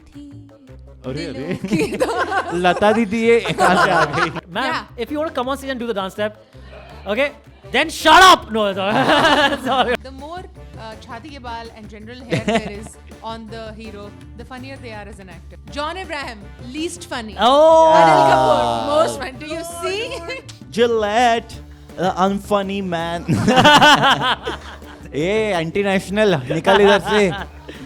थी अरे दिलों की तो लता दीदी ये कहाँ से आ गई? Man, Yeah. if you want to come on stage and do the dance step, okay, then shut up. No, sorry. The more chhati ke baal and general hair there is on the hero, the funnier they are as an actor. John Abraham, least funny. Oh. Anil Kapoor, most funny. Do you see? Gillette, the unfunny man. ये anti national निकल इधर से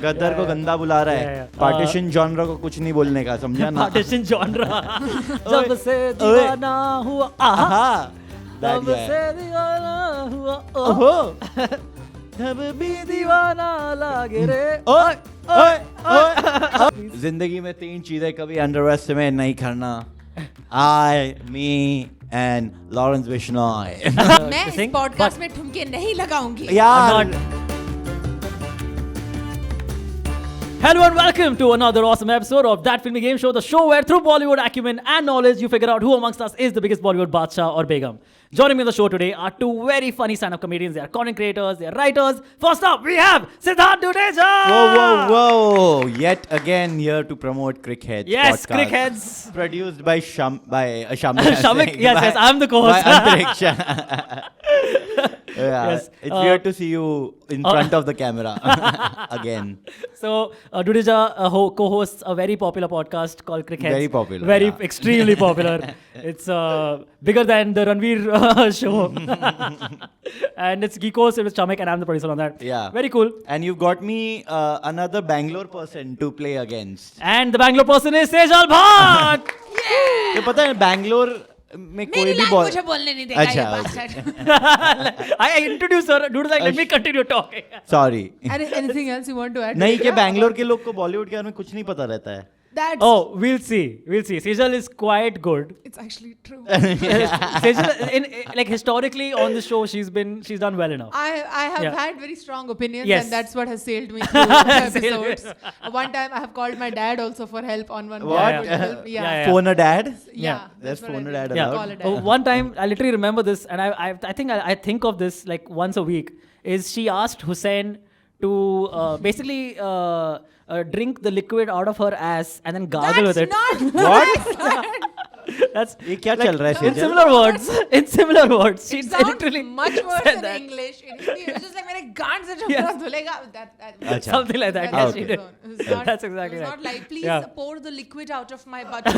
गद्दार को गंदा बुला रहा है पार्टीशन जॉनरा को कुछ नहीं बोलने का समझा ना Partition genre. जब से दीवाना हुआ आहा, That तब guy. से दीवाना हुआ ओहो तब भी दीवाना लागे रे. ओए ओए ओए जिंदगी में 3 चीजें कभी अंडर एस्टिमेट नहीं करना आई मी एंड लॉरेंस बिश्नोई मैं इस Sing, पॉडकास्ट but- में ठुमके नहीं लगाऊंगी. यार Not- Hello and welcome to another awesome episode of That Filmy Game Show, the show where through Bollywood acumen and knowledge you figure out who amongst us is the biggest Bollywood Badshah or Begum. Joining me on the show today are two very funny stand-up comedians. They are content creators, they are writers. First up, we have Siddharth Dudeja! whoa yet again here to promote Crickheads Yes, podcast. Crickheads. Produced by Shamik Shamik, yes, I'm the co-host. by Antariksha. Yeah, Yes, it's weird to see you in front of the camera again. So, Dudeja co-hosts a very popular podcast called Crickheads. Very popular, Very, yeah. extremely popular. It's bigger than the Ranveer show. And it's Geekos, it was Shamik, and I'm the producer on that. Yeah. Very cool. And you've got me another Bangalore person to play against. And the Bangalore person is Sejal Bhatt. ये पता है बैंगलोर में कोई मेरी भी language बोलने नहीं देगा ये अच्छा, bastard. I introduced her. Dude, like, let me continue talking. Sorry Anything else you want to add? नहीं कि बैंगलोर के लोग को बॉलीवुड के बारे में कुछ नहीं पता रहता है That's Oh, we'll see. We'll see. Sejal is quite good. it's actually true. Sejal, like historically on the show, she's done well enough. I have Yeah. had very strong opinions, Yes. and that's what has sailed me through the Sailed episodes. One time I have called my dad also for help on one. What? Bollywood film. Yeah. Yeah. Phone a dad Yeah. There's what I phone did. dad Yeah. allowed? Call a dad. One time, I literally remember this, and I think I think of this like once a week. Is she asked Hussein to basically drink the liquid out of her ass and then gargle with it. That's not What? That's ये क्या चल रहा है in Sejal? similar words. In similar words, she It sounds literally much worse said in that. English. In Hindi, it was just like मेरे गांड से जो Yes. पूरा धुलेगा. That अच्छा Something like that. That's Yes, she okay. did. It's not, That's exactly it's right. not like, please Yeah. pour the liquid out of my butt.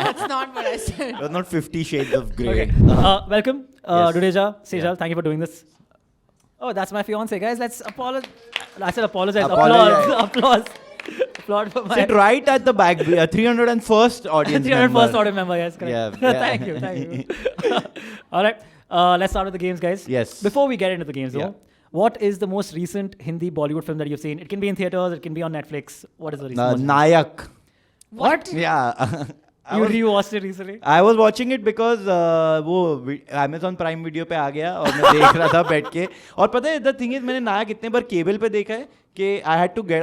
That's not what I said. It was not 50 Shades of Grey. Okay. Welcome, Yes. Dudeja, Sejal. Yeah. Thank you for doing this. Oh, that's my fiance, guys. Let's apologize. I said apologize. Apologize. Applause. Applaud for my Sit right at the back, 301st audience 301st member. audience member. Yes, correct. Yeah, yeah. Thank you. All right. Let's start with the games, guys. Yes. Before we get into the games, though, Yeah. what is the most recent Hindi Bollywood film that you've seen? It can be in theaters. It can be on Netflix. What is the recent one? Nayak. What? Yeah. You rewatched it recently? I was watching it because वो Amazon Prime Video पे आ गया और मैं देख रहा था बैठ के और पता है the thing is मैंने नायक इतने बार केबल पे देखा है कि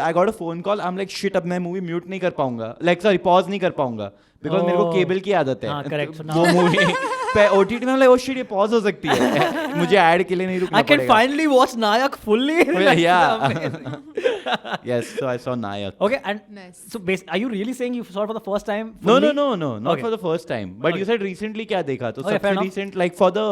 I got a phone call I'm like shit अब मैं मूवी म्यूट नहीं कर पाऊंगा like sorry pause नहीं कर पाऊंगा because मेरे को Oh. केबल की आदत है हाँ, correct. So वो मूवी पे OTT में like oh shit ये pause हो सकती है मुझे ऐड के लिए नहीं रुकना I can पड़ेगा finally watch Nayak fully. That's yeah amazing. yes so I saw Nayak Okay, and Nice. so are you really saying you saw it for the first time? No, fully? not Okay. for the first time. But Okay. you said recently क्या देखा तो Okay, fair सबसे enough. recent like for the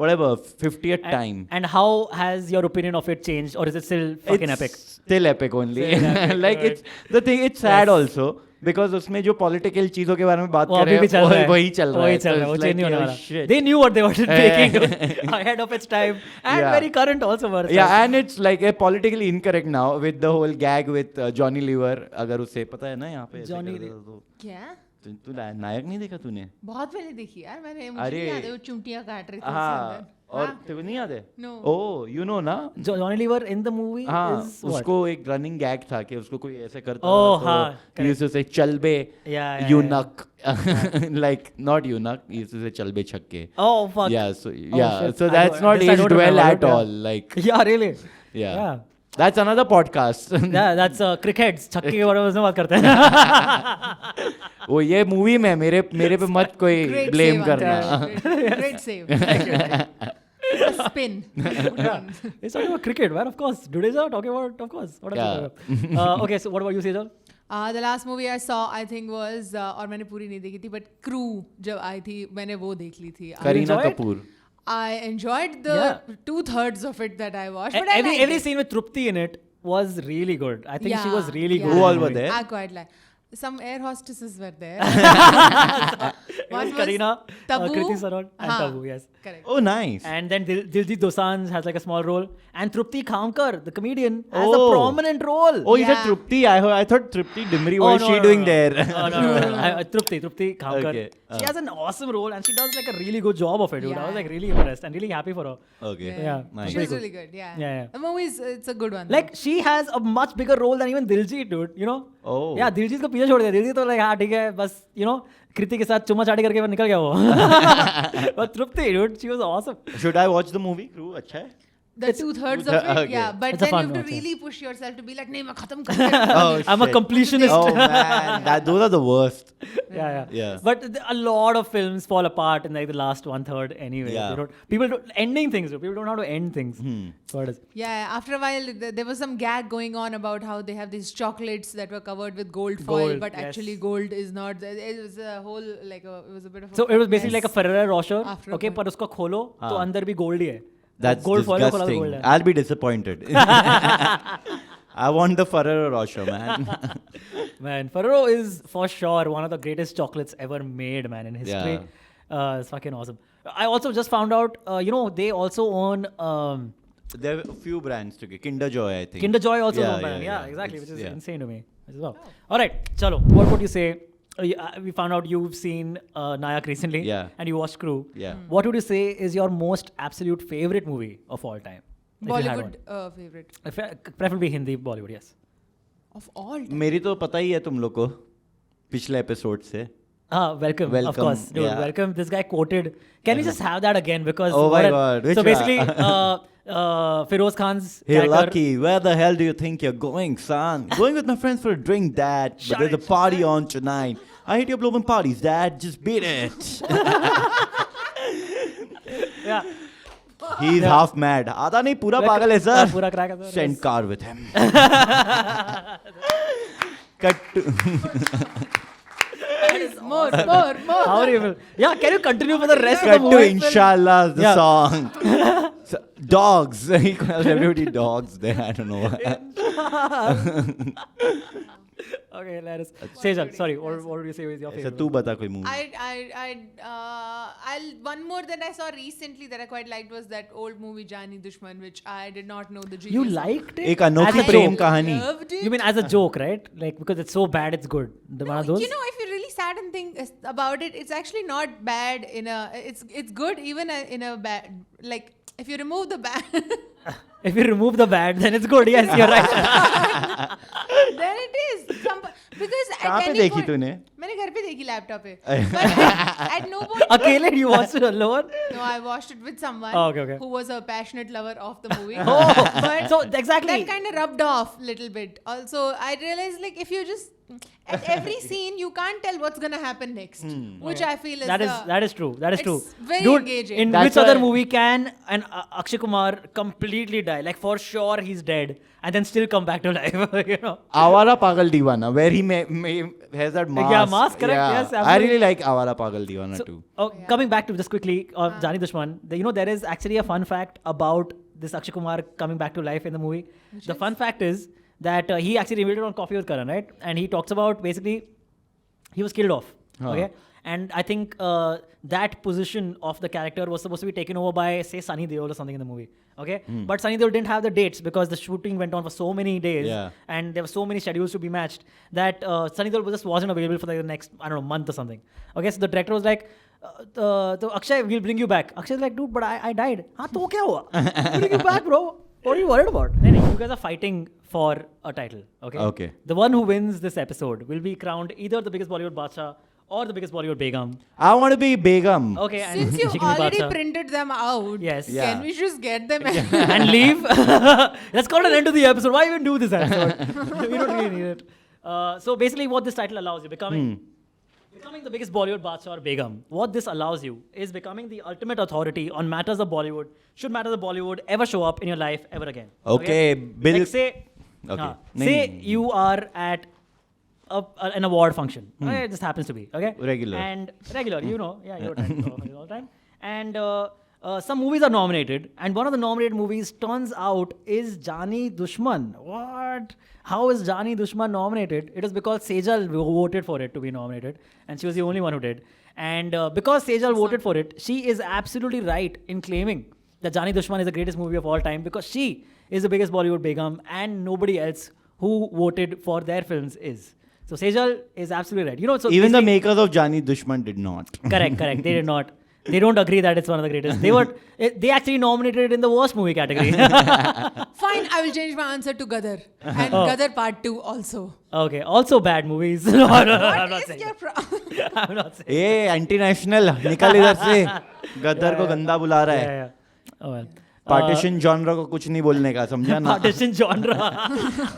whatever 50th time. And how has your opinion of it changed, or is it still fucking It's epic? Still epic only. Still epic, like right. it's the thing. It's sad Yes. also because उसमें जो political चीजों के बारे में बात वो कर अभी रहे भी चल रहा हैं है वही चल रहा है. वही चल So रहा है वो it's चेंज like, नहीं होने oh, वाला shit. they knew what they were making ahead of its time and Yeah. very current also for Yeah, and it's like a politically incorrect now with the whole gag with Johnny Lever. अगर उसे पता है ना यहाँ पे ऐसे Johnny करता था तो क्या? तू नायक नहीं देखा तूने? बहुत पहले देखी यार मैंने मुझे अरे, नहीं याद है वो चुंटियां काट रही थी उसके हाँ अंदर. और हाँ? तेरे को नहीं याद है? No. Oh, you know ना? Johnny Lever in the movie हाँ is what? उसको एक रनिंग गैग था कि उसको कोई ऐसे करता Oh, था हाँ, तो यूज्ड टू से चल बे yeah, यूनक like not यूनक यूज्ड टू से चल बे छक्के oh fuck yeah so Oh, yeah shit. so I that's don't- not this I aged don't well remember, at yeah. all like yeah really yeah that's another podcast yeah that's crickets छक्के के बारे में उसमें बात करते हैं वो ये मूवी में मेरे पे मत कोई Great ब्लेम save, करना Anand. Great save. Thank you. Spin. Put on. it's talking about cricket man of course Dudeja talking about of course what else Yeah. is there? Okay so what about you Sejal The last movie I saw, I think, was और मैंने पूरी नहीं देखी थी, but Crew जब आई थी मैंने वो देख ली थी. Kareena enjoy it? Kapoor. I enjoyed the Yeah. 2/3 of it that I watched, but I every liked every it. scene with Trupti in it was really good. I think she was Yeah, really yeah. good. Who in all the were movie. there? I quite like. Some air hostesses were there. It was One was Kareena, Tabu. Kriti Sanon, and हाँ, Tabu, yes. Correct. Oh, nice. And then Diljit Dosanjh has like a small role, and Trupti Khamkar, the comedian, has a Oh. prominent role. Oh, you said Yeah. Trupti. I thought Trupti Dimri. Oh, What is she doing there? No. Trupti Khamkar. Okay. She has an awesome role, and she does like a really good job of it, dude. I was Yeah. like really impressed and really happy for her. Okay. Yeah. Nice. She was Pretty really good. Yeah. Yeah, yeah. The movie is it's a good one. Like she has a much bigger role than even Diljit, dude. You know? Oh. Yeah, Diljit को पीछे छोड़ दिया. दिलजीत तो like हाँ ठीक है बस कृति के साथ चुम्मा चाटी करके वो निकल गया वो. But Trupti, dude, she was awesome. Should I watch the movie? Crew, अच्छा है. The 2/3 of it, Okay. yeah. But It's a then fun you have to watch, really push yourself to be like, नहीं मैं खत्म कर रहा हूँ." Oh, I'm a shit. completionist. Oh man, those are the worst. Yeah. Yeah. But a lot of films fall apart in like the last 1/3 anyway. Yeah. People don't ending things. People don't know how to end things. So it is. Yeah, after a while, there was some gag going on about how they have these chocolates that were covered with gold foil, Gold, but yes. actually gold is not. It was a whole it was a bit of. So it was basically like a Ferrero Rocher. After a Okay, point. पर उसको खोलो तो अंदर भी gold ही है. That's gold foil का खोला तो disgusting. gold है. I'll be disappointed. I want the Ferrero Rocher, man. Man, Ferrero is for sure one of the greatest chocolates ever made, man, in history. It's fucking awesome. I also just found out, they also own There are a few brands together. Kinder Joy, I think. Kinder Joy also. Yeah, own, yeah, exactly, It's- which is yeah. insane to me as well. All right, chalo. What would you say? We found out you've seen Nayak recently, Yeah. and you watched Crew. Yeah. What would you say is your most absolute favorite movie of all time? If you had Bollywood one. favorite Preferably Hindi, Bollywood, yes. of all time. मेरी तो पता ही है तुम लोग को पिछले episode से. Welcome, of Welcome, course, dude. yeah. Welcome. This guy quoted. Can we just have that again? Because Oh my what God, which so one? basically, Feroz Khan's Hey, character. Lucky, where the hell do you think you're going, son? Going with my friends for a drink, Dad. Shut But there's it, a party on tonight. I hate your blooming parties, Dad. Just beat it. Yeah. He's half mad. आधा नहीं पूरा पागल है sir. पूरा crack है, sir. Send car with him. Cut to More. How are you? Yeah. Can you continue for the rest of cut the to movie? Inshallah the Yeah. song. So, dogs. He calls everybody dogs. There, I don't know. Okay, hilarious. Sejal, sorry. What did you say was your ऐसा favorite? तू बता कोई movie. I'll one more that I saw recently that I quite liked was that old movie Jani Dushman, which I did not know the genius. You of. liked it? एक अनोखी As a Prem joke. कहानी. Loved it. You mean as a joke, right? Like because it's so bad, it's good. The one of those. You know, if you really sat and think about it, it's actually not bad it's good even in a bad, like if you remove the bad If you remove the bad, then it's good. Yes, you're right. then it is because कहाँ at पे any देखी point तूने? मैंने घर पे देखी laptop पे but at no point Akelé, you watched it alone? no, I watched it with someone Oh, okay. who was a passionate lover of the movie. Oh, But so exactly. that kind of rubbed off a little bit. Also, I realized like if you just at every scene you can't tell what's gonna happen next, which I feel is that is true. That is it's true. very Dude, engaging. in That's which other why- movie can an Akshay Kumar completely die? Like for sure he's dead and then still come back to life. You know. Awara Pagal Deewana, where he has that mask. Yeah, mask, correct, yes, I absolutely. really like Awara Pagal Deewana too. Coming back to just quickly, Jani Dushman, there is actually a fun fact about this Akshay Kumar coming back to life in the movie. The fun fact is that he actually revealed it on Coffee with Karan, right? And he talks about basically he was killed off. Huh. Okay. And I think that position of the character was supposed to be taken over by, say, Sunny Deol or something in the movie. Okay. But Sunny Deol didn't have the dates because the shooting went on for so many days Yeah. and there were so many schedules to be matched that Sunny Deol just wasn't available for like the next, I don't know, month or something. Okay. So the director was like, so Akshay, we'll bring you back. Akshay's like, dude, but I died. हाँ तो क्या हुआ? We'll bring you back, bro. What are you worried about? No, you guys are fighting for a title. Okay. Okay. The one who wins this episode will be crowned either the biggest Bollywood Badshah or the biggest Bollywood Begum. I want to be Begum. Okay. And Since you she can be already Badshah. printed them out, Yes. Yeah. can we just get them? And leave. Let's call it an end to the episode. Why even do this episode? We don't really need it. So basically, what this title allows you, becoming the biggest Bollywood Badshah or Begum, what this allows you is becoming the ultimate authority on matters of Bollywood. Should matters of Bollywood ever show up in your life ever again? Okay, Bill- Like say, Okay. say नहीं. you are at an award function. Okay, it just happens to be okay. Regular. And regular, you know, yeah, you're trying to all the time. And some movies are nominated, and one of the nominated movies turns out is Jani Dushman. What? How is Jani Dushman nominated? It is because Sejal voted for it to be nominated, and she was the only one who did. And because Sejal voted for it, she is absolutely right in claiming that Jani Dushman is the greatest movie of all time because she is the biggest Bollywood begum, and nobody else who voted for their films is. So Sejal is absolutely right. You know, so Even the basically- makers of Jani Dushman did not. Correct. They did not. They don't agree that it's one of the greatest. They actually nominated it in the worst movie category. Fine, I will change my answer to Gadar. And Gadar Part 2 also. Okay. Also bad movies. No, I'm not What is saying. your problem? I'm not saying. A anti national निकल इधर से गद्दर को गंदा बुला रहा है Yeah. Oh well. Partition genre को कुछ नहीं बोलने का समझा ना Partition genre.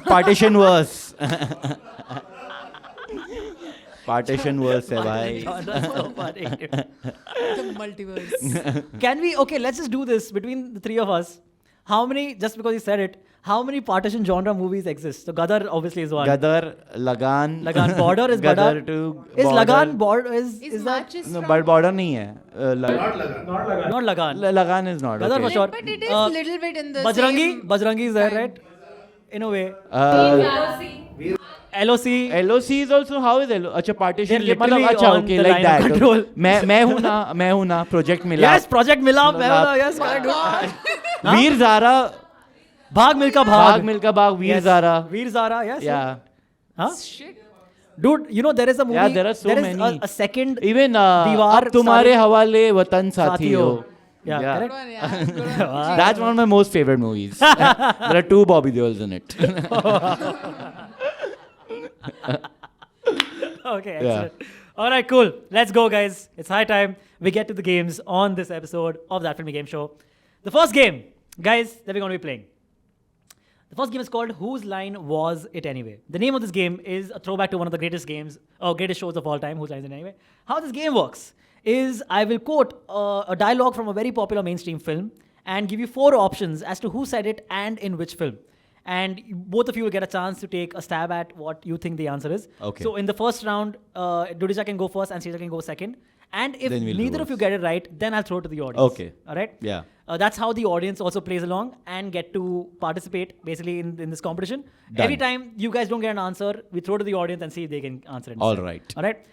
Partition versus partition versus है भाई Genre is so funny. The multiverse. Can we? Okay, let's just do this between the three of us. How many? Just because you said it, how many partition genre movies exist? So Gadar obviously is one. गदर लगान Lagan Border is Gadar Gadar. To Is Lagan Border is Is that matches no from... but Border नहीं है not Lagan? Lagaan is not Gadar for sure. But it is little bit in the Bajrangi, same Bajrangi is there, right? In a way. LOC. LOC is also how is LOC अच्छा partition They're के मतलब literally अच्छा on okay the like line of control. That मैं हूं ना project मिला Yes, Project Milap. Milap. Yes, correct. Veer Zaara Bhag Milka भाग Bhag. Milkha Bhaag Veer Yes. Zaara Veer Zara, yes. या Huh? shit. Dude, you know there is a movie. Yeah, there are so is many. a second even दीवार अब तुम्हारे starring- हवाले वतन साथी साथियों. हो Yeah, Yeah. Good correct. one, yeah. Good one. That's one of my most favorite movies. There are 2 Bobby Deols in it. Okay, excellent. All right, cool. Let's go, guys. It's high time we get to the games on this episode of That Filmy Game Show. The first game, guys, that we're going to be playing. The first game is called Whose Line Was It Anyway? The name of this game is a throwback to one of the greatest games or greatest shows of all time, Whose Line Is It Anyway? How this game works is I will quote a dialogue from a very popular mainstream film and give you 4 options as to who said it and in which film. And both of you will get a chance to take a stab at what you think the answer is. Okay. So in the first round, Dudisha can go first and Sejal can go second. And if Then we'll neither of you reverse. get it right, then I'll throw it to the audience. Okay. All right? Yeah. That's how the audience also plays along and get to participate basically in this competition. Done. Every time you guys don't get an answer, we throw to the audience and see if they can answer it. All instead. right. All right.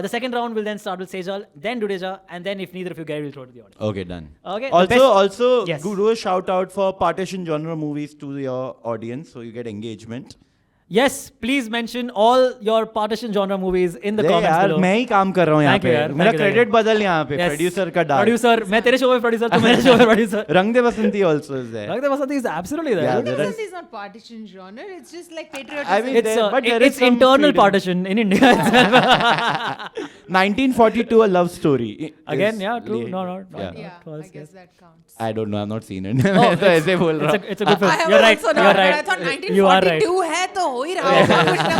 The second round will then start with Sejal, then Dudeja, and then if neither of you get it, we'll throw to the audience. Okay, done. Okay, the Also, best- Yes. do a shout out for partition genre movies to your audience so you get engagement. Yes, please mention all your partition genre movies in the ले comments यार below. मैं ही काम कर रहा हूँ यहाँ Thank you, पे यार, मेरा thank you, credit thank you. बदल यहाँ पे Yes. प्रोड्यूसर का डाल Producer, मैं तेरे शो में producer, तू मेरे शो में producer. रंग दे बसंती also is there. Raghav Vasanthi is absolutely there. Yeah, dude. there is- This is not partition genre. It's just like patriotism. I mean, It's, there- but there is it's some internal freedom. partition in India itself. 1942 a love story. Again, is- yeah, true. Yeah. No, yeah, not twice, I guess yes. that counts. I don't know. I've not seen it. Oh, मैं तो ऐसे बोल रहा हूँ. It's a good film. I have You're right. also You're not, right. but I thought 1942 You are right. है तो हो ही रहा होगा कुछ ना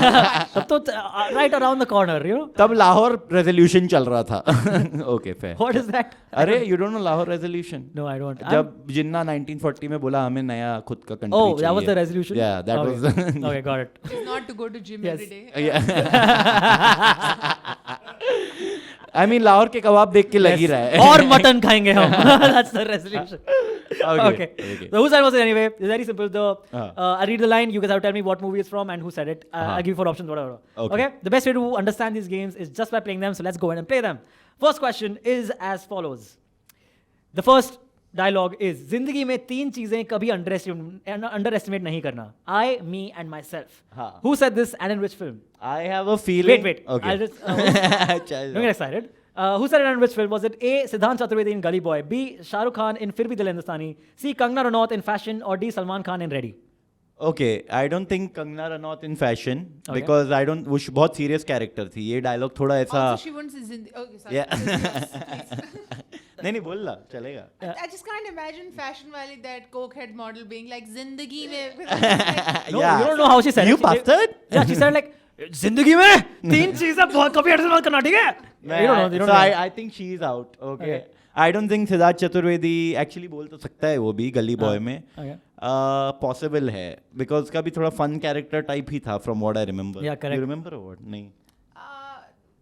कुछ. तब तो right around the corner, you know. तब लाहौर रेजोल्यूशन चल रहा था. Okay, fair. What is that? अरे you don't know Lahore resolution? No, I don't. जब जिन्ना 1940 में बोला हमें नया खुद का country Oh, that was the resolution? Yeah, that Okay. was. Okay, got it. It's not to go to gym Yes. every day. I mean Lahore के कबाब देख के लग ही रहा है. और मटन खाएंगे हम. That's the resolution. Okay. Okay. So whose line was it anyway? It's very simple. Uh-huh. I read the line. You guys have to tell me what movie it's from and who said it. I'll give you 4 options, whatever. Okay. The best way to understand these games is just by playing them. So let's go ahead and play them. First question is as follows. The first dialogue is जिंदगी में 3 चीजें कभी underestimate नहीं करना. I, me, and myself. हाँ. Who said this and in which film? I have a feeling. Wait. Okay. I'll just. चल Don't get excited. Who said it and which film? Was it A. Siddhant Chaturvedi in Gully Boy, B. Shah Rukh Khan in Fir Bhi Dil Hindustani, C. Kangana Ranaut in Fashion, or D. Salman Khan in Ready? Okay, I don't think Kangana Ranaut in fashion Okay. because I don't. वो बहुत serious character थी. ये dialogue थोड़ा ऐसा. Also, she wants his okay, sorry. Yeah. Please. नहीं बोल ला चलेगा. I just can't imagine fashion wali that coke head model being like zindagi mein. No, Yeah. you don't know how she said You it. She- bastard. Yeah, she said like, जिंदगी में 3 चीजें बहुत कभी ऐसे मत करना, ठीक है? You don't know. You don't so know. I think she's out. Okay. Okay. I don't think Siddharth Chaturvedi actually बोल तो सकता है वो भी गली बॉय में. Okay. पॉसिबल है बिकॉज उसका भी थोड़ा फन कैरेक्टर टाइप ही था from what I remember. Yeah, correct. You remember what? नहीं.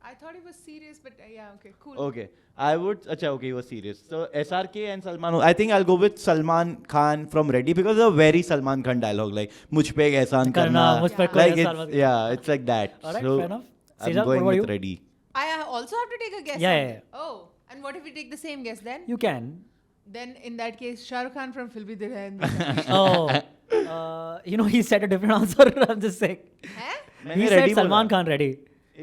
I thought it was serious, but yeah, okay, cool. Okay, I would. अच्छा, okay, he was serious. So SRK and Salman. I think I'll go with Salman Khan from Ready because it's a very Salman Khan dialogue, like मुझ पे एक एहसान करना. मुझ पे कोई Like एहसान it's, मत yeah, it's like that. Alright, So fair enough. I'm Sejal, going what about with you? Ready. I also have to take a guess. Yeah, on yeah, it? Oh, and what if we take the same guess then? You can. Then in that case, Shah Rukh Khan from Phil Bhi Dil Hai. Oh, you know, he said a different answer. I'm just saying. हैं? मैंने He said Ready Salman बोला. Khan ready.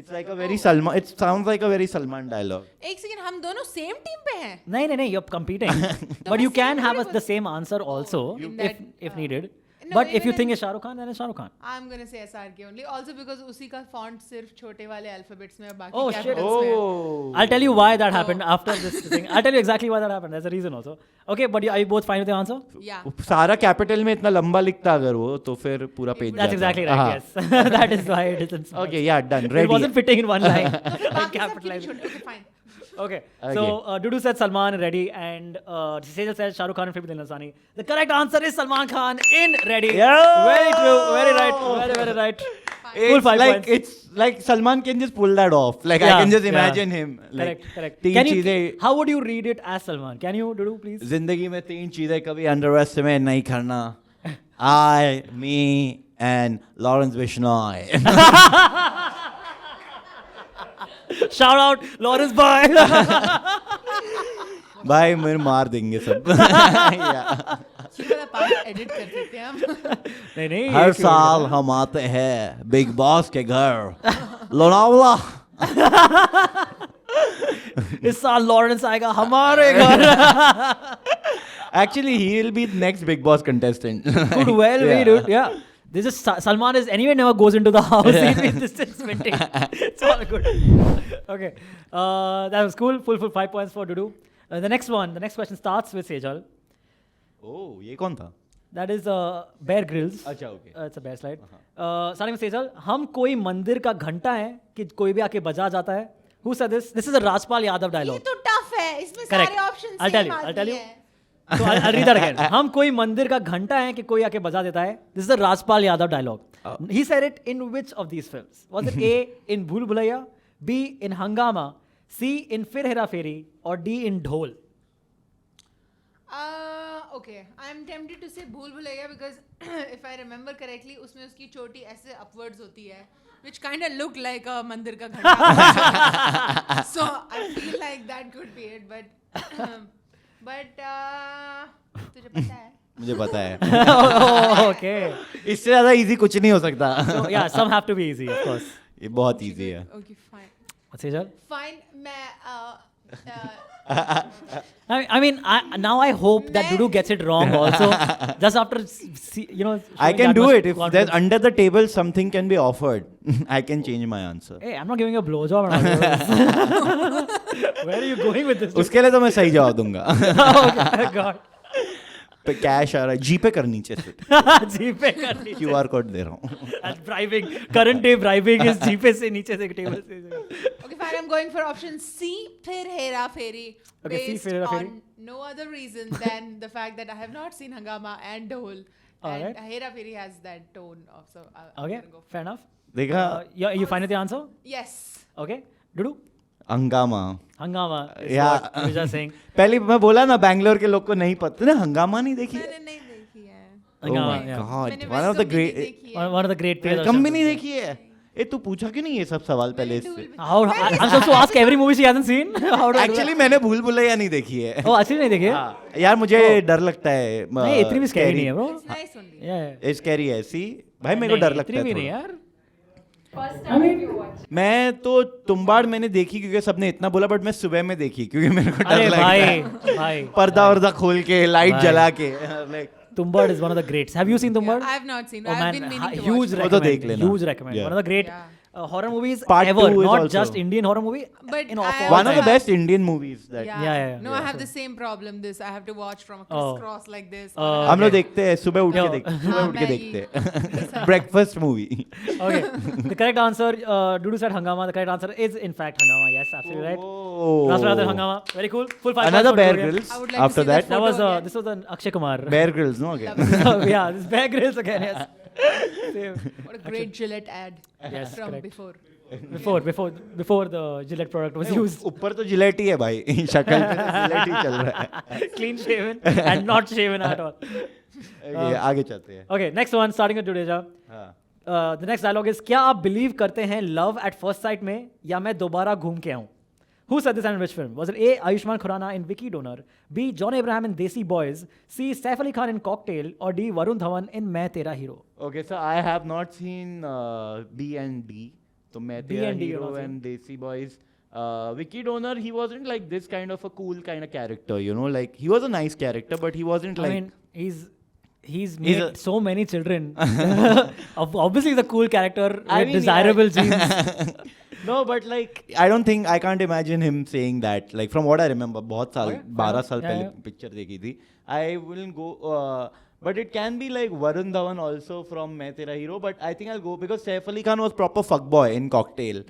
It's like a very Salman. It sounds like a very Salman dialogue. एक second, हम दोनों same team पे हैं. No, you're competing. तो But you मैं can same have थोड़ी the same answer also in if that, needed. no, But if you even think in- it's Shah Rukh Khan, then it's Shah Rukh Khan. I'm gonna say SRK only. Also because उसी का font सिर्फ छोटे वाले alphabets में और बाकी Oh, shit. capitals में है. Oh. I'll tell you why that happened after this thing. I'll tell you exactly why that happened. There's a reason also. Okay, but are you both fine with the answer? Yeah. सारा capital में इतना लंबा लिखता अगर वो तो फिर पूरा page. That's exactly right, yes. That is why it isn't. Okay, yeah, done. It Ready. wasn't fitting in one line. बाकी सब के Capitalized. छोटे. Okay, fine. Okay, Okay. so Dudu said Salman Ready and Sejal said Shah Rukh Khan and Phil Nasani. The correct answer is Salman Khan in Ready. Yeah. Very true, very right, very right. Full It's 5 like points. it's like Salman can just pull that off. Like I Yeah, can just yeah. imagine him. Like, Correct. तीन Can you? चीजें How would you read it as Salman? Can you, Dudu, please? जिंदगी में तीन चीजें कभी underestimate नहीं करना. I, me, and Lawrence Bishnoi. Shout out Lawrence Boy. भाई मेरे मार देंगे सब. Yeah. ये वाला part edit कर सकते हैं हम. नहीं हर ये क्यों साल हम आते हैं बिग बॉस के घर लोनावला. इस साल लॉरेंस आएगा हमारे घर. Actually, he will be the next Big Boss contestant. Could well be, dude. Yeah. This is Salman is anyway never goes into the house. He'll be distance maintained. It's all good. Okay. That was cool. Full 5 points for Dudu. The next question starts with Sejal. Oh, ये कौन था? That is Bear Grylls. अच्छा, okay. It's a bear slide. Starting with Sejal. हम कोई मंदिर का घंटा है कि कोई भी आके बजा जाता है. Who said this? This is a Rajpal Yadav ये dialogue. तो tough है. इसमें Correct. सारे options I'll tell same you. I'll आदमी tell you. हैं. So I'll read that again. हम कोई मंदिर का घंटा है कि कोई आके बजा देता है. This is the Rajpal Yadav dialogue. He said it in which of these films? Was it A in Bhool Bhulaiya, B in Hangama, C in Fir Hera Feri, or D in Dhol? Okay, I'm tempted to say Bhool Bhulaiya because if I remember correctly, उसमें उसकी चोटी ऐसे upwards होती है, which kind of looked like a मंदिर का घंटा. So I feel like that could be it, but तुझे पता है? मुझे पता है. Oh, okay. इससे ज्यादा इजी कुछ नहीं हो सकता. So yeah, some have to be easy, of course. ये बहुत इजी है. Okay, fine. Sejal? Fine, मैं I mean, now I hope that Dudu gets it wrong also. Just after, I showing can that do much it if confidence. there's under the table something can be offered. I can change my answer. Hey, I'm not giving you a blowjob. Where are you going with this? उसके लिए तो मैं सही जवाब दूंगा. Oh God. पे cash आ रहा है. जीपे कर नीचे से. जीपे कर नीचे. QR कोड दे रहा हूँ. That's bribing. Current day bribing is जीपे से नीचे से टेबल से. Okay, fine. I'm going for option C, Phir Hera Feri. Okay, C, Based Phir Hera Feri. on no other reason than the fact that I have not seen Hangama and Dhol. And Alright. Hera Feri has that tone of so. I'm Okay, gonna go for fair enough. देखा. You find the answer? Yes. Okay. Dudu? हंगामा. Hangama is Yeah. what you were just saying. पहले मैं बोला ना बैंगलोर के लोग को नहीं पता ना. हंगामा नहीं देखी. मैंने नहीं देखी है. Oh Hangama, my yeah. God. मैंने One of the वैसे भी नहीं great. देखी है. One of the great players. कम भी नहीं देखी है. ए तू पूछा क्यों नहीं ये सब सवाल पहले इससे? How I'm supposed to ask every movie she hasn't seen? How do I do actually मैंने भूल भुलैया नहीं देखी है. that? Oh, actually नहीं देखी है? हाँ, यार मुझे डर लगता है. नहीं इतनी भी scary नहीं है bro. It's nice only. Yeah. Scary है सी. भाई मेरे को डर लगता इतनी भी है नहीं थोड़ा. यार. मैं तो तुम्बाड़ मैंने देखी क्योंकि सबने इतना बोला बट मैं सुबह में देखी क्योंकि मेरे को डर अरे लगता भाई है. भाई. पर्दा वर्दा खोल के लाइट भाई. जला के like Tumbad is one of the greats. Have you seen Tumbad? I have not seen. Oh I've man, been meaning to huge watch. वो तो recommend. देख लेना. Huge recommend. Yeah. One of the great. Yeah. horror movies Part ever, 2 is not also- just Indian horror movie. But in I all also One of the time. best Indian movies that Yeah. No, I Yeah. have the same problem. This I have to watch from a Oh. crisscross like this. हम लोग देखते हैं सुबह उठ के Yo. देखते सुबह हाँ, उठ के Maggie. देखते हैं breakfast movie Okay, the correct answer, Dudu said Hangama. The correct answer is in fact Hangama. Yes, absolutely right. Last one, Hangama. Very cool. Full 5 Another points for Bear Dudu again. Grylls I would like to after see that that That was Photo again. this was an Akshay Kumar. Bear Grylls no again Yeah, this Bear Grylls again. Yes. Same. What a great Gillette ad Yes, from correct. before. Before the Gillette product was used. ऊपर तो Gillette ही है भाई शक्ल पे Gillette ही चल रहा है Clean shaven and not shaven at all. ये आगे चलते हैं Okay, next one, starting with Dudeja. हाँ The next dialogue is, क्या आप बिलीव करते हैं लव एट फर्स्ट साइट में या मैं दोबारा घूम के आऊं? Who said this and in which film? Was it A. Ayushmann Khurrana in Vicky Donor, B. John Abraham in Desi Boys, C. Saif Ali Khan in Cocktail, or D. Varun Dhawan in मैं तेरा hero? Okay, so I have not seen B and D. So मैं B तेरा and D you've hero not and Desi Boys. Vicky Donor, he wasn't like this kind of a cool kind of character, you know. Like he was a nice character, but he wasn't like. I mean, he's made a- so many children. Obviously, he's a cool character with I mean, desirable yeah. genes. No, but like I don't think I can't imagine him saying that. Like from what I remember, बहुत साल Okay, 12 साल yeah, पहले yeah. picture देखी थी. I will go. But it can be like Varun Dhawan also from मैं तेरा hero. But I think I'll go because Saif Ali Khan was proper fuckboy in Cocktail.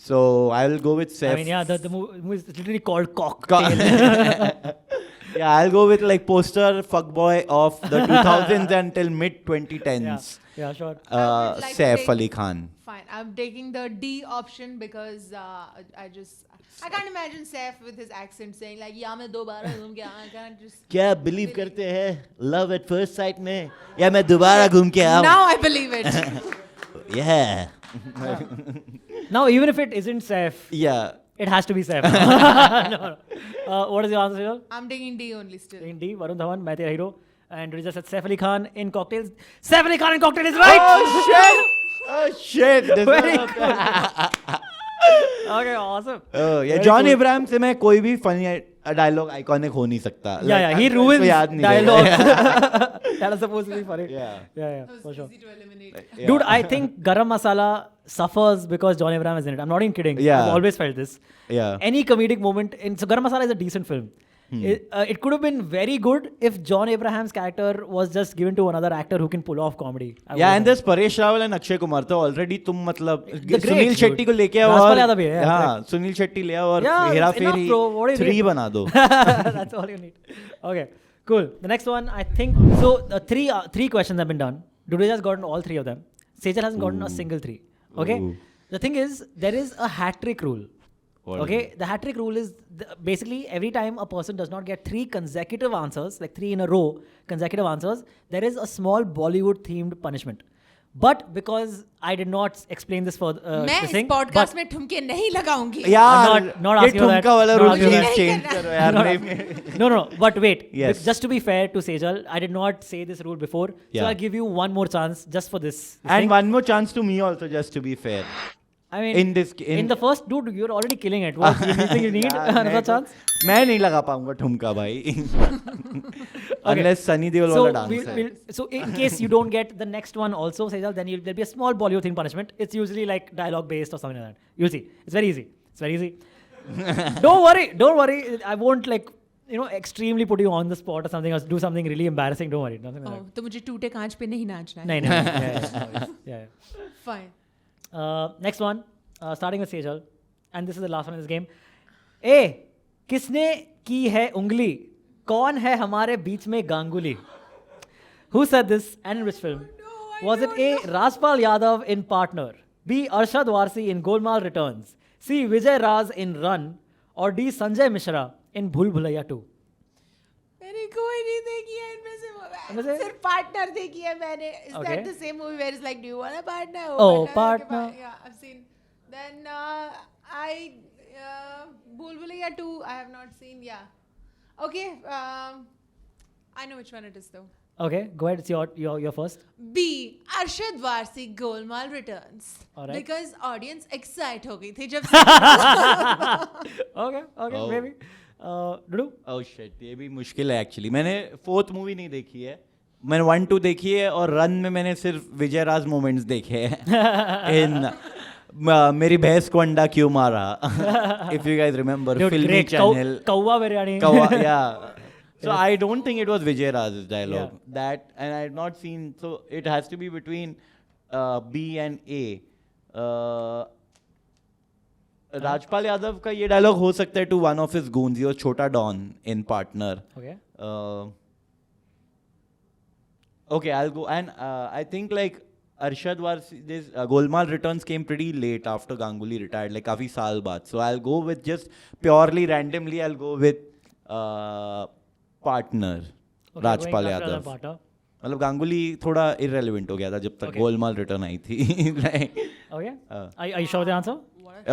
So I will go with Saif. I mean, yeah, the movie is literally called Cocktail. Yeah, I'll go with like poster fuckboy of the 2000s until mid 2010s. Yeah, sure. I would like to Saif take- Ali Khan. Fine, I'm taking the D option because I can't imagine Saif with his accent saying like या मैं दोबारा घूम के I can't just. क्या believe करते हैं love at first sight में या मैं दोबारा घूम के आऊं Now I believe it. yeah Now, even if it isn't Saif, yeah it has to be Saif. No. What is your answer, Sejal? I'm taking D only still. In D, Varun Dhawan, मैं तेरा hero. And Rija said Saif Ali Khan in Cocktails. Saif Ali Khan in Cocktail is right! oh shit this Very was- Okay, awesome. Oh, yeah, Very John cool. Ibrahim से मैं कोई भी funny dialogue iconic हो नहीं सकता Yeah, he इसको ruins याद नहीं dialogue. रहेगा। That is supposed to be funny. Yeah. Yeah, That was for sure. easy to eliminate. Yeah. Dude, I think Garam Masala suffers because John Abraham is in it. I'm not even kidding. Yeah. I've always felt this. Yeah. Any comedic moment so Garam Masala is a decent film. It could have been very good if John Abraham's character was just given to another actor who can pull off comedy. Yeah, and there's Paresh Rawal and Akshay Kumar. तो already तुम मतलब greats, Sunil dude. Shetty को लेके आओ राजपाल और यादव भी है, yeah, हाँ सुनील शेट्टी ले आओ और Yeah, Hera it's enough, Pheri bro. What do you 3 need? बना दो That's all you need. Okay, cool. The next one, I think. So, three questions have been done. Dudeja has gotten all 3 of them. Sejal hasn't gotten a single 3. Okay? Ooh. The thing is, there is a hat trick rule. What Okay? is The hat trick rule is basically every time a person does not get 3 consecutive answers, like 3 in a row, consecutive answers, there is a small Bollywood themed punishment. But because I did not explain this for मैं this इस thing, podcast but में ठुमके नहीं लगाऊंगी. यार not ये asking for that. ठुमका वाला Not rule asking for that. Change नहीं करो यार no, नहीं no, but wait. Yes. Just to be fair to Sejal, I did not say this rule before. So Yeah. I'll give you one more chance just for this. And thing. one more chance to me also, just to be fair. I mean, in this- in in- the first, dude, you're already killing it. What? You think you need यार, another मैं chance? मैं नहीं लगा पाऊंगा ठुमका भाई unless Sunny Deol So, वाला dance है so in case you don't get the next one also, Sejal, then there'll be a small Bollywood thing punishment. It's usually like dialogue based or something like that. You'll see. It's very easy. It's very easy. Don't worry. I won't like extremely put you on the spot or something or do something really embarrassing. Don't worry. Nothing like Oh, that. तो मुझे टूटे कांच पे नहीं नाचना है. No. Yeah. Fine. Next one, starting with Sejal, and this is the last one in this game. A. किसने की है उंगली? कौन है हमारे बीच में Ganguly? Who said this and in which film? Was it A. Rajpal Yadav in Partner, B. Arshad Warsi in Golmaal Returns, C. Vijay Raz in Run, or D. Sanjay Mishra in Bhul Bhulaiya 2? मैंने कोई नहीं देखी है इनमें इनमें से से? सिर्फ पार्टनर देखी है मैंने. Is Okay. that the same movie where it's like, do you want a partner? Oh, partner. Yeah, I've seen. Then I Bhul Bhulaiya 2 I have not seen. Yeah. Okay. I know which one it is though. Okay, go ahead. It's your first. B. Arshad Warsi Golmaal Returns. Alright. Because audience excite हो गई थी जब Okay, Oh. maybe. Dudu? Oh shit, ये भी मुश्किल है actually. मैंने 4th movie नहीं देखी है. मैंने 1, 2 देखी है और रन में मैंने सिर्फ विजय राज मोमेंट्स देखे हैं. मेरी भैंस को अंडा क्यों मारा? If you guys remember, Dude, Filmy great. Channel. Kawa biryani. Yeah. So I don't think it was Vijay Raj's dialogue. Yeah. That, and I have not seen. So it has to be between B and A. Rajpal Yadav का ये dialogue हो सकता है to one of his goons. He was Chota Don in Partner. Okay. Okay, I'll go. And I think like Arshad was this Golmaal Returns came pretty late after Ganguly retired, like काफी साल बाद. So I'll go with just purely randomly. I'll go with Partner. Okay, Rajpal going after Yadav. the partner. मतलब गांगुली थोड़ा irrelevant हो गया था जब तक Okay. गोलमाल रिटर्न आई थी. Like, Okay. Are you sure with the answer?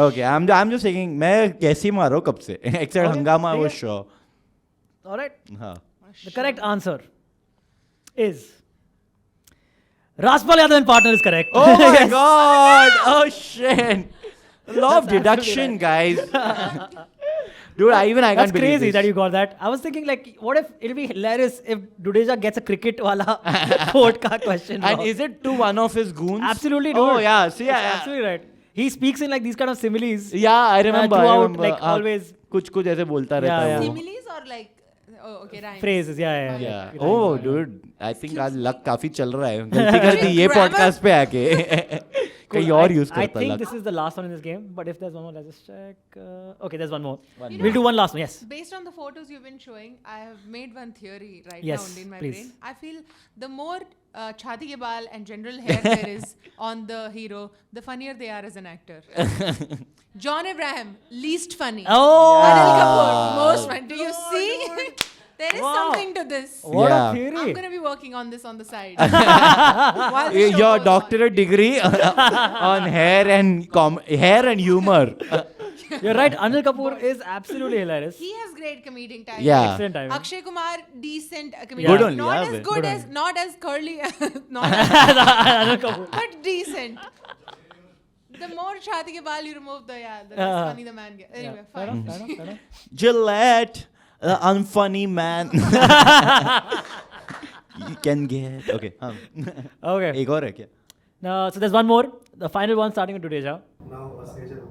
okay, I'm just saying मैं कैसी मारो कब से? Except Okay, हंगामा ठीक was है. sure. All right. हाँ. The correct answer is Rajpal Yadav and Partner is correct. Oh my Yes. god! Oh shit! Law of That's deduction, guys. Dude, I can't That's believe crazy this. that you got that. I was thinking like, what if it'll be hilarious if Dudeja gets a cricket wala quote ka question And wrong. is it to one of his goons? Absolutely, Oh dude. yeah, see, That's absolutely right. He speaks in like these kind of similes. yeah, I remember. I throughout, remember. like, always. कुछ ऐसे बोलता रहता Yeah, है yeah. वो. Similes or like okay, rhymes. Phrases, yeah. Yeah. Like, Oh, rhymes, dude, I think आज luck काफी चल रहा है. गलती कर दी ये Grammar. पॉडकास्ट पे आके. कहीं और यूज I करता think luck. this is the last one in this game, but if there's one more, let's just check. Okay, there's one more. One We'll do one last one, yes. Based on the photos you've been showing, I have made one theory right Yes, now only in my please. brain. I feel the more chhati ke baal and general hair there is on the hero, the funnier they are as an actor. John Abraham, least funny. Oh! Anil Kapoor, most funny. Do you see? There is Wow. something to this. What Yeah. a I'm theory. going to be working on this on the side. While the show Your goes doctorate degree on hair and humor. You're right. Anil Kapoor is absolutely hilarious. on. He has great comedic timing. Yeah. Excellent timing. Akshay Kumar, decent comedian. Yeah. Good only, not yeah, as but- good Good as, not as curly, not as, Anil Kapoor. but decent. The more chhati ke baal you remove, the less funny the man gets. Anyway, Yeah, fair fine. enough, fair enough, fair enough. Gillette, unfunny man. You can get. Okay. Okay. एक और है क्या? Now, so there's one more. The final one starting with Dudeja. Now, Sejal.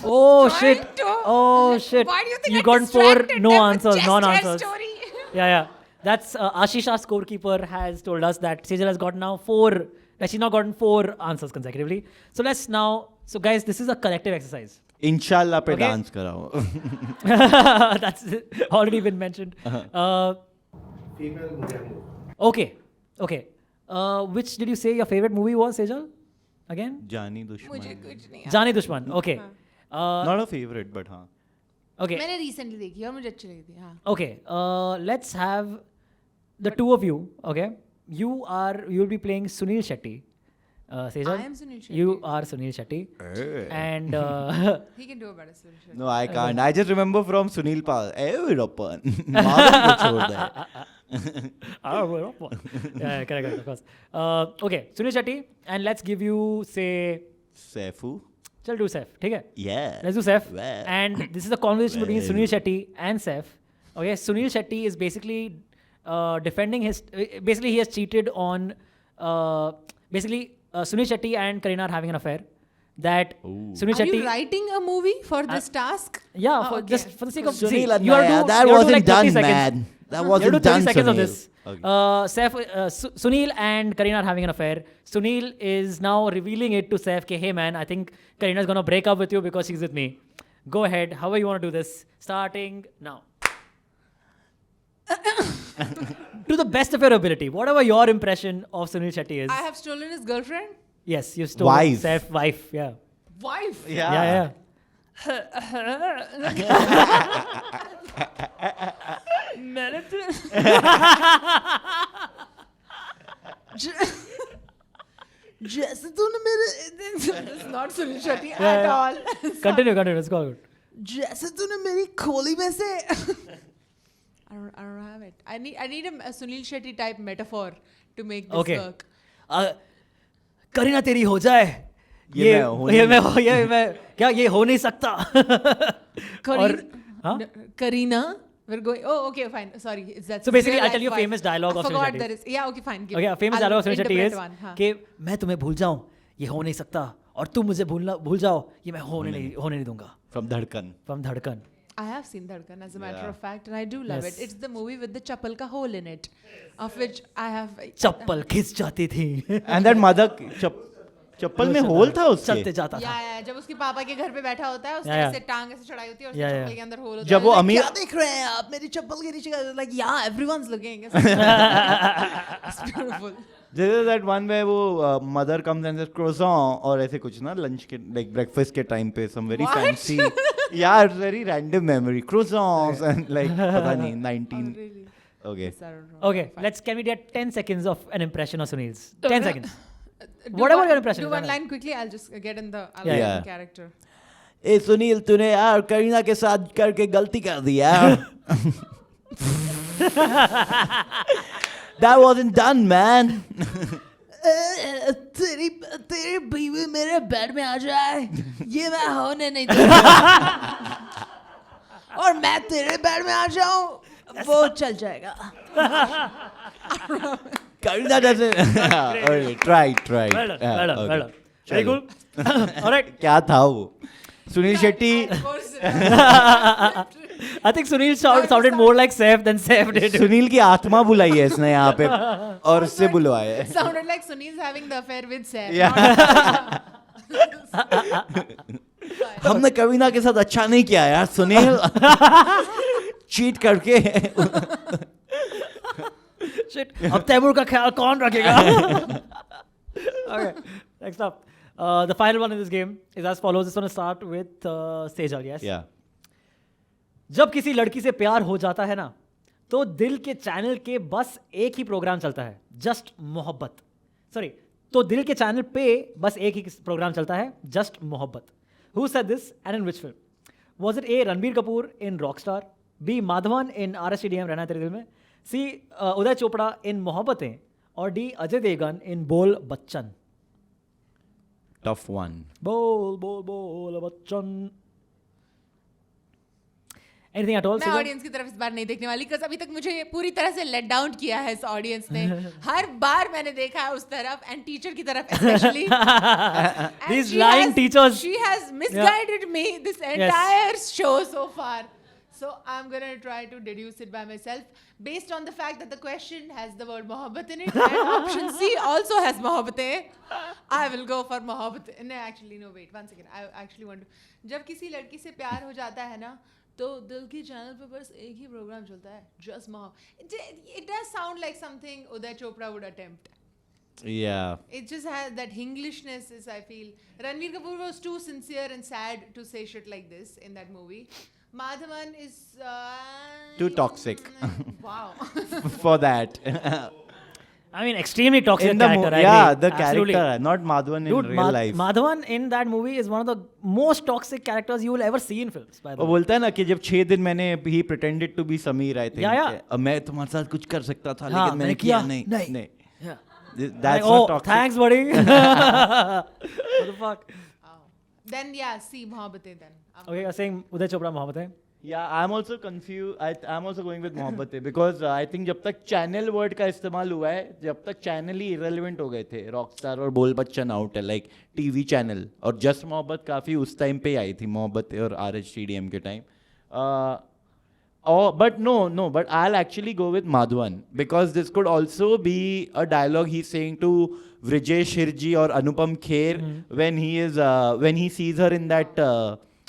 Oh Trying shit. to- Oh shit. Why do you think I got four distracted no them with answers, chest hair non-answers. story? Yeah. That's Ashish, our scorekeeper, has told us that Sejal has got now she's now gotten 4 answers consecutively. So let's now, so guys, this is a collective exercise. इंशाल्लाह पे Okay. Dance कराओ. That's already been mentioned. Female movie actor. Okay. Which did you say your favorite movie was, Sejal? Again? जानी मुझे दुश्मन. कुछ नहीं Jani Dushman. Okay. Not a favorite, but हाँ. Okay. मैंने recently देखी और मुझे अच्छी लगी थी. हाँ. Okay. Let's have the two of you. Okay. You'll be playing Sunil Shetty. Sejal. I am Sunil Shetty. You are Sunil Shetty. And He can do a better solution. No, I can't. I just remember from Sunil Pal. Everyone. मालूम को छोड़ दे. yeah, correct, of course. Okay, Sunil Shetty, and let's give you, say, Saifu. chal do Saif, ठीक है? Yeah. Let's do Saif. Well. And this is a conversation between Well. Sunil Shetty and Saif. Okay, Sunil Shetty is basically defending his. Basically, he has cheated on. Sunil Shetty and Kareena are having an affair. That Sunil Are Shetty. you writing a movie for this task? Yeah, Oh, okay. just for the sake of Sunil see, Anaya, you have to, that you have to do wasn't like 30 done, seconds. man. That You wasn't have to do 30 done, seconds of Sunil. this. Okay. Saif, Sunil and Kareena are having an affair. Sunil is now revealing it to Saif, hey man, I think Kareena's gonna break up with you because she's with me. Go ahead, however you want to do this. Starting now. To the best of your ability, whatever your impression of Sunil Shetty is. I have stolen his girlfriend. Yes, you stole Wife. Saif, wife, yeah. Wife. Yeah. जैसे तूने मेरे This is not Sunil Shetty Yeah, at yeah. all. Continue, it's all good. जैसे तूने मेरी खोली में से I don't have it. I need a Sunil Shetty type metaphor to make this Okay. work. Kareena तेरी हो जाए क्या ये हो नहीं सकता और हाँ? Kareena, we're going. Oh, okay, fine. Sorry, is that? So basically, real I'll tell you a life famous wife. dialogue I of Sunil forgot Shetty. there is. Yeah, okay, fine. Give Okay, it. a famous I'll dialogue of Sunil Shetty interpret is one, हाँ. कि मैं तुम्हें भूल जाऊं ये हो नहीं सकता और तुम मुझे भूल जाओ, ये मैं होने नहीं दूंगा. From Dhadkan. From Dhadkan. I have seen Dhadkan as a matter Yeah. of fact, and I do love Yes. it. It's the movie with the chappal ka hole in it, of which I have. चप्पल खिंच जाती थी. And that mother चप्पल में whole था उसके. चलते जाता था. या जब उसके पापा के घर पे बैठा होता है, उसके Yeah, yeah. ऐसे टांग ऐसे चढ़ाई होती है और उसके Yeah, yeah. चप्पल के अंदर होल होता है. जब वो Like, अमीर- क्या देख रहे हैं आप मेरी चप्पल के नीचे? Like yeah, everyone's looking. It's beautiful. There is that one where वो mother comes and says croissant और ऐसे कुछ ना lunch के like breakfast के time पे some very What? fancy. Yeah, it's very random memory. Croissants and like पता नहीं 19. Oh, really? Okay. Yes, I don't know. Okay, can we get 10 seconds of an impression of Sunil's? 10 seconds. Do Whatever one- your impression Do is, one Anna. line quickly. I'll just get in the. I'll Yeah. get in Yeah. the character. ए सुनील तूने यार करीना के साथ करके गलती कर दी यार. That wasn't done, man. तेरी बीवी मेरे बेड में आ जाए, ये मैं होने नहीं दूंगा. और मैं तेरे बेड में आ जाऊं, वो चल जाएगा. करीना जैसे. Okay, try. Well done, Yeah, well done, okay. well done. Very चलो. cool. All right. क्या था वो? Sunil Shetty. I think Sunil sounded more like Saif than Saif did. Sunil की आत्मा बुलाई है इसने यहाँ पे और उससे बुलवाया है. Sounded like Sunil's having the affair with Sam. Yeah. हमने करीना के साथ अच्छा नहीं किया यार सुनील. चीट करके. Shit. अब तैमूर का ख्याल कौन रखेगा? Okay, next up. The final one in this game is as follows. This one will start with Sejal, yes? Yeah. जब किसी लड़की से प्यार हो जाता है ना, तो दिल के चैनल के बस एक ही प्रोग्राम चलता है, जस्ट मोहब्बत. सॉरी, तो दिल के चैनल पे बस एक ही प्रोग्राम चलता है, जस्ट मोहब्बत. Who said this and in which film? Was it A. Ranbir Kapoor in Rockstar, B. Madhavan in RSTDM रहना तेरे दिल में, C. उदय चोपड़ा in मोहब्बतें, और D. अजय देवगन in बोल बच्चन. Tough one. बोल बच्चन. Anything at all? मैं ऑडियंस की तरफ इस बार नहीं देखने वाली, बिकॉज़ अभी तक मुझे ये पूरी तरह से लेट डाउन किया है इस ऑडियंस ने. हर बार मैंने देखा है उस तरफ, एंड टीचर की तरफ specially. These lying teachers. She has misguided me this entire show so far. So I'm gonna try to deduce it by myself based on the fact that the question has the word mohabbat in it, and option C also has mohabbatein. I will go for mohabbatein. No, actually no, wait one second. I actually want to. जब किसी लड़की से प्यार हो जाता है ना, तो दिल के चैनल पे बस एक ही प्रोग्राम चलता है, just mohabbat. It does sound like something Uday Chopra would attempt. Yeah. It just has that Englishness, is I feel. Ranbir Kapoor was too sincere and sad to say shit like this in that movie. Madhavan is Too toxic. Wow. For that. I mean, extremely toxic In the character. I yeah, agree. the Absolutely. character, not Madhavan in Dude, real life. Madhavan in that movie is one of the most toxic characters you will ever see in films. By the वो way. बोलता है ना कि जब 6 दिन मैंने he pretended to be Sameer, I think. Yeah. अब मैं तुम्हारे साथ कुछ कर सकता था, हाँ, लेकिन मैंने किया नहीं. नहीं. Yeah. That's Like, not oh, toxic. thanks, buddy. What the fuck? Oh. Then yeah, see mohabbatein then. Okay, you're saying Uday Chopra Mohabbatein. Yeah, I'm also confused. I'm also going with Mohabbatein because I think जब तक channel word का इस्तेमाल हुआ है, जब तक channel ही irrelevant हो गए थे. Rockstar और बोल बच्चन आउट है, like टीवी चैनल. और जस्ट मोहब्बत काफ़ी उस टाइम पे आई थी, मोहब्बतें और RHTDM के time. But I'll actually go with Madhavan because this could also be a dialogue he's saying to Vrijesh Hirji or Anupam Kher when he sees her in that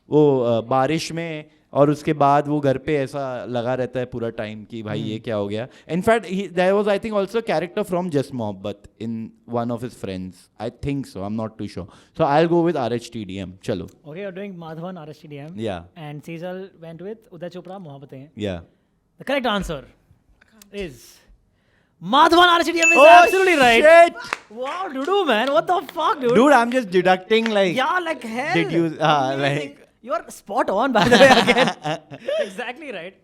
बारिश में, और उसके बाद वो घर पे ऐसा लगा रहता है पूरा टाइम कि भाई ये क्या हो गया. In fact there was I think also character from just Mohabbat in one of his friends. I think so, I am not too sure. So I will go with RHTDM. चलो. Okay, you're doing Madhavan RSTDM. Yeah. And Sejal went with Uday Chopra Mohabbatein. Yeah. The correct answer is Madhavan RSTDM is Oh, absolutely right. shit. Wow, dude, man, what the fuck, dude? Dude, I'm just deducting like. Yeah, like hell. Did you- Amazing. like- You're spot on, by the way, again. Exactly right.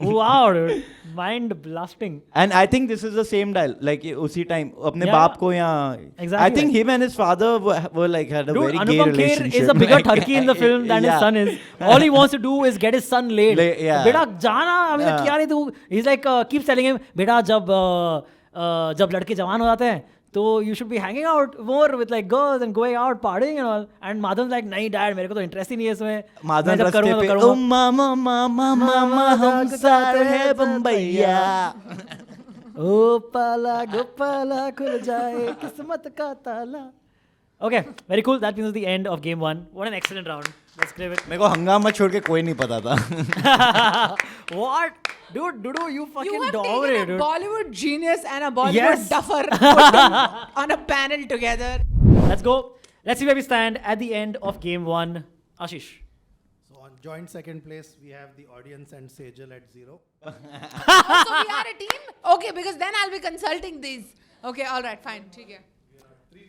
Wow, dude. Mind blasting. And I think this is the same dial. Like उसी time अपने Yeah. बाप को यहाँ. Exactly I think right. him and his father were like had a Dude, very gay Anupam Kher relationship. is a bigger Like, turkey in the film than his yeah. son is. All he wants to do is get his son laid. Yeah. बेटा जाना, अभी तक Yeah. किया नहीं तू. He's like keeps telling him, बेटा जब लड़के जवान हो जाते हैं So you should be hanging out more with like girls and going out partying and all. And Madhav's like, नहीं डैड मेरे को तो इंटरेस्ट ही नहीं है इसमें. माधव मैं जब रास्ते करूँगा तो पे करूँगा. ओ मामा मामा मामा हम सारे हैं बम्बैया. ओ पाला गोपाला खुल जाए किस्मत का ताला. Okay, very cool. That means the end of game 1. What an excellent round. Let's give it. मेरे को हंगामा छोड़ के कोई नहीं पता था. What? Dude, Dudu, you You fucking have dominate, taken a dude. Bollywood genius and a Bollywood Yes. duffer put them on a panel together. Let's go. Let's see where we stand at the end of game 1. Ashish. So on joint second place, we have the audience and Sejal at 0. Oh, so we are a team? Okay, because then I'll be consulting these. Okay, all right, fine. ठीक है.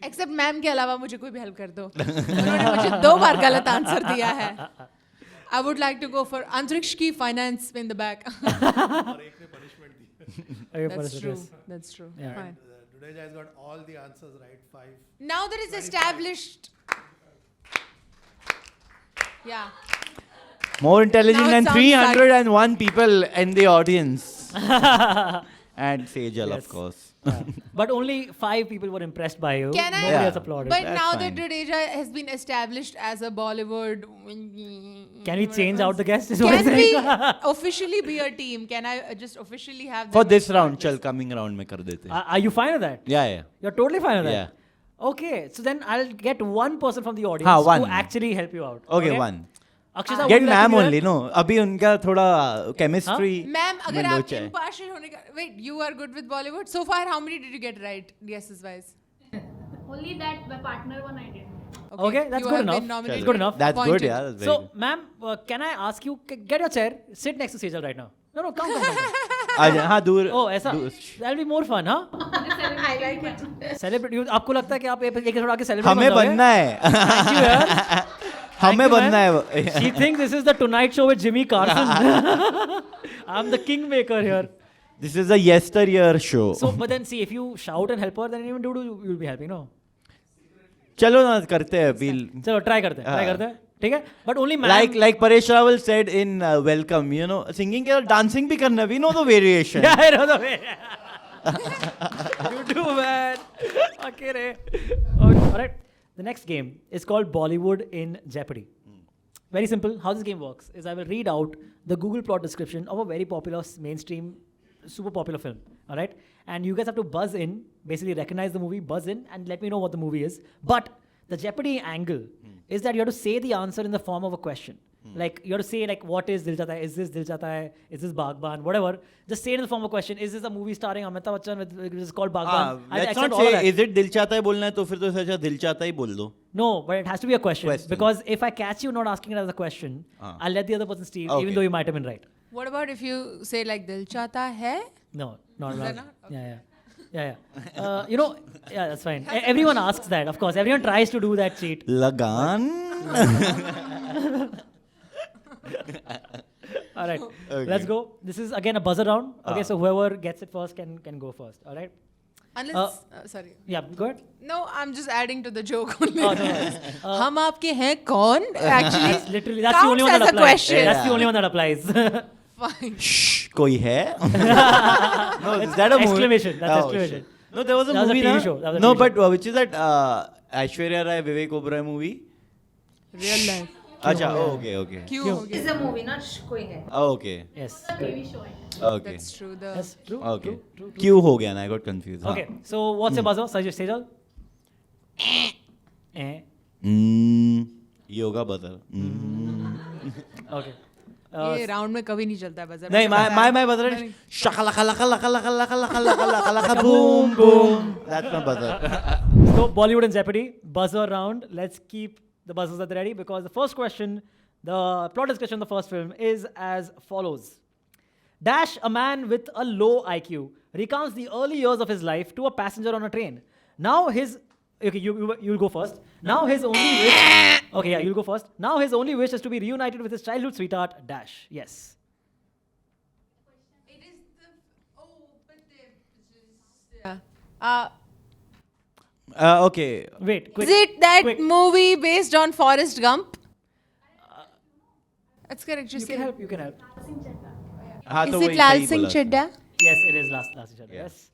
Except ma'am के अलावा मुझे कोई भी help कर दो. उन्होंने मुझे 2 बार गलत आंसर दिया है. I would like to go for Antriksh ki finance in the back. That's true. That's true. Yeah. Fine. Dudeja has got all the answers right. 5. Now that it's established. Yeah. More intelligent Now it than sounds 301 people in the audience. And Sejal, Yes. of course. But only 5 people were impressed by you. Can I? Nobody Yeah. else applauded. But That's now fine. that Dudeja has been established as a Bollywood. Can we change out the guest? Is what Can I'm we saying. officially be a team? Can I just officially have For them this round, established? चल coming round में कर देते. Are you fine with that? Yeah. You're totally fine with that? Yeah. Okay, so then I'll get one person from the audience हाँ, one. to actually help you out. Okay, one. Akshita, Get would you like to ma'am do that? only, no? अभी उनका थोड़ा chemistry Ma'am, में अगर आप लोचा है. impartial होने का wait, you are good with Bollywood. So far, how many did you get right, guesses wise? Only that my partner one I did. Okay, that's you good have enough. been nominated. That's good enough. That's good, Pointed. yeah. That's very So, good. ma'am, can I ask you, get your chair, sit next to Sejal right now. No, come. आजा, हाँ दूर. Oh, ऐसा? That'll be more fun, huh? I like it. Celebrate. आपको लगता है कि आप एक थोड़ा आगे celebrate हमें बन जाओगे? बनना है. Thank you, यार. हमें Thank you, बनना man. है. She thinks this is the Tonight Show with Jimmy Carson. I'm the kingmaker here. This is a yesteryear show. So, but then see, if you shout and help her, then even you'll be helping, no? चलो ना करते हैं appeal. चलो try करते हैं, ठीक है? But only man. Like Paresh Rawal said in Welcome, you know, singing के dancing भी करना. We know the variation. Yeah, I know the way. You do, man. Okay, re. All right. The next game is called Bollywood in Jeopardy. Very simple. How this game works is I will read out the Google plot description of a very popular mainstream, super popular film. All right. And you guys have to buzz in, basically recognize the movie, buzz in, and let me know what the movie is. But the Jeopardy angle is that you have to say the answer in the form of a question. Like you have to say like what is Dil Chahta Hai? Is this Dil Chahta Hai? Is this Baghban? Whatever. Just say it in the form of a question. Is this a movie starring Amitabh Bachchan which is called Baghban? I'll Let's accept not all of say that. is it दिल चाहता है बोलना है तो फिर तो अच्छा दिल चाहता ही बोल दो. No, but it has to be a question. Question. Because if I catch you not asking it as a question, I'll let the other person steal, even Okay. though you might have been right. What about if you say like Dil Chahta Hai? No, not Is allowed. that not? Yeah. You know, yeah, that's fine. Everyone asks that, of course. Everyone tries to do that cheat. लगान. All right, Okay. let's go. This is again a buzzer round. Okay, so whoever gets it first can go first. All right. Unless, sorry. Yeah, go ahead. No, I'm just adding to the joke only. Oh, no worries. हम आपके हैं कौन? Actually, Literally, that's the only one counts that as a applies. question. That's the only one that applies. Fine. Shh, कोई है? No, is that a movie? Exclamation, that's Oh, exclamation. shit. No, there was a That was a movie TV na? show, that was a No, TV but show. which is that Aishwarya Rai Vivek Oberoi movie? Real life. अच्छा, okay. क्यों हो It's गया? a movie, not कोई है. Okay. Yes. TV show है. Okay. That's true. The Yes, true. Okay. True. क्यों हो गया ना? I got confused. Okay, so what's your buzzer? Sejal? Yoga buzzer. Okay. ये राउंड में कभी नहीं चलता है बजर. नहीं, my buzzer is shakalaka laka laka laka laka laka laka laka laka boom boom. That's my buzzer. So Bollywood and Jeopardy, buzzer round. Let's keep the buzzers at the ready because the first question, the plot description of the first film is as follows. Dash, a man with a low IQ, recounts the early years of his life to a passenger on a train. Now his... Okay, you'll go first. Now his only wish... Okay, yeah, you'll go first. Now his only wish is to be reunited with his childhood sweetheart, Dash. Yes. It is the yeah. Okay. Wait, quick. Is it that quick. movie based on Forrest Gump? That's correct. You can help, you can help. हाँ, Is तो it वही Lal सही Singh बोला. Chadda? Yes, it is last Yeah. yes.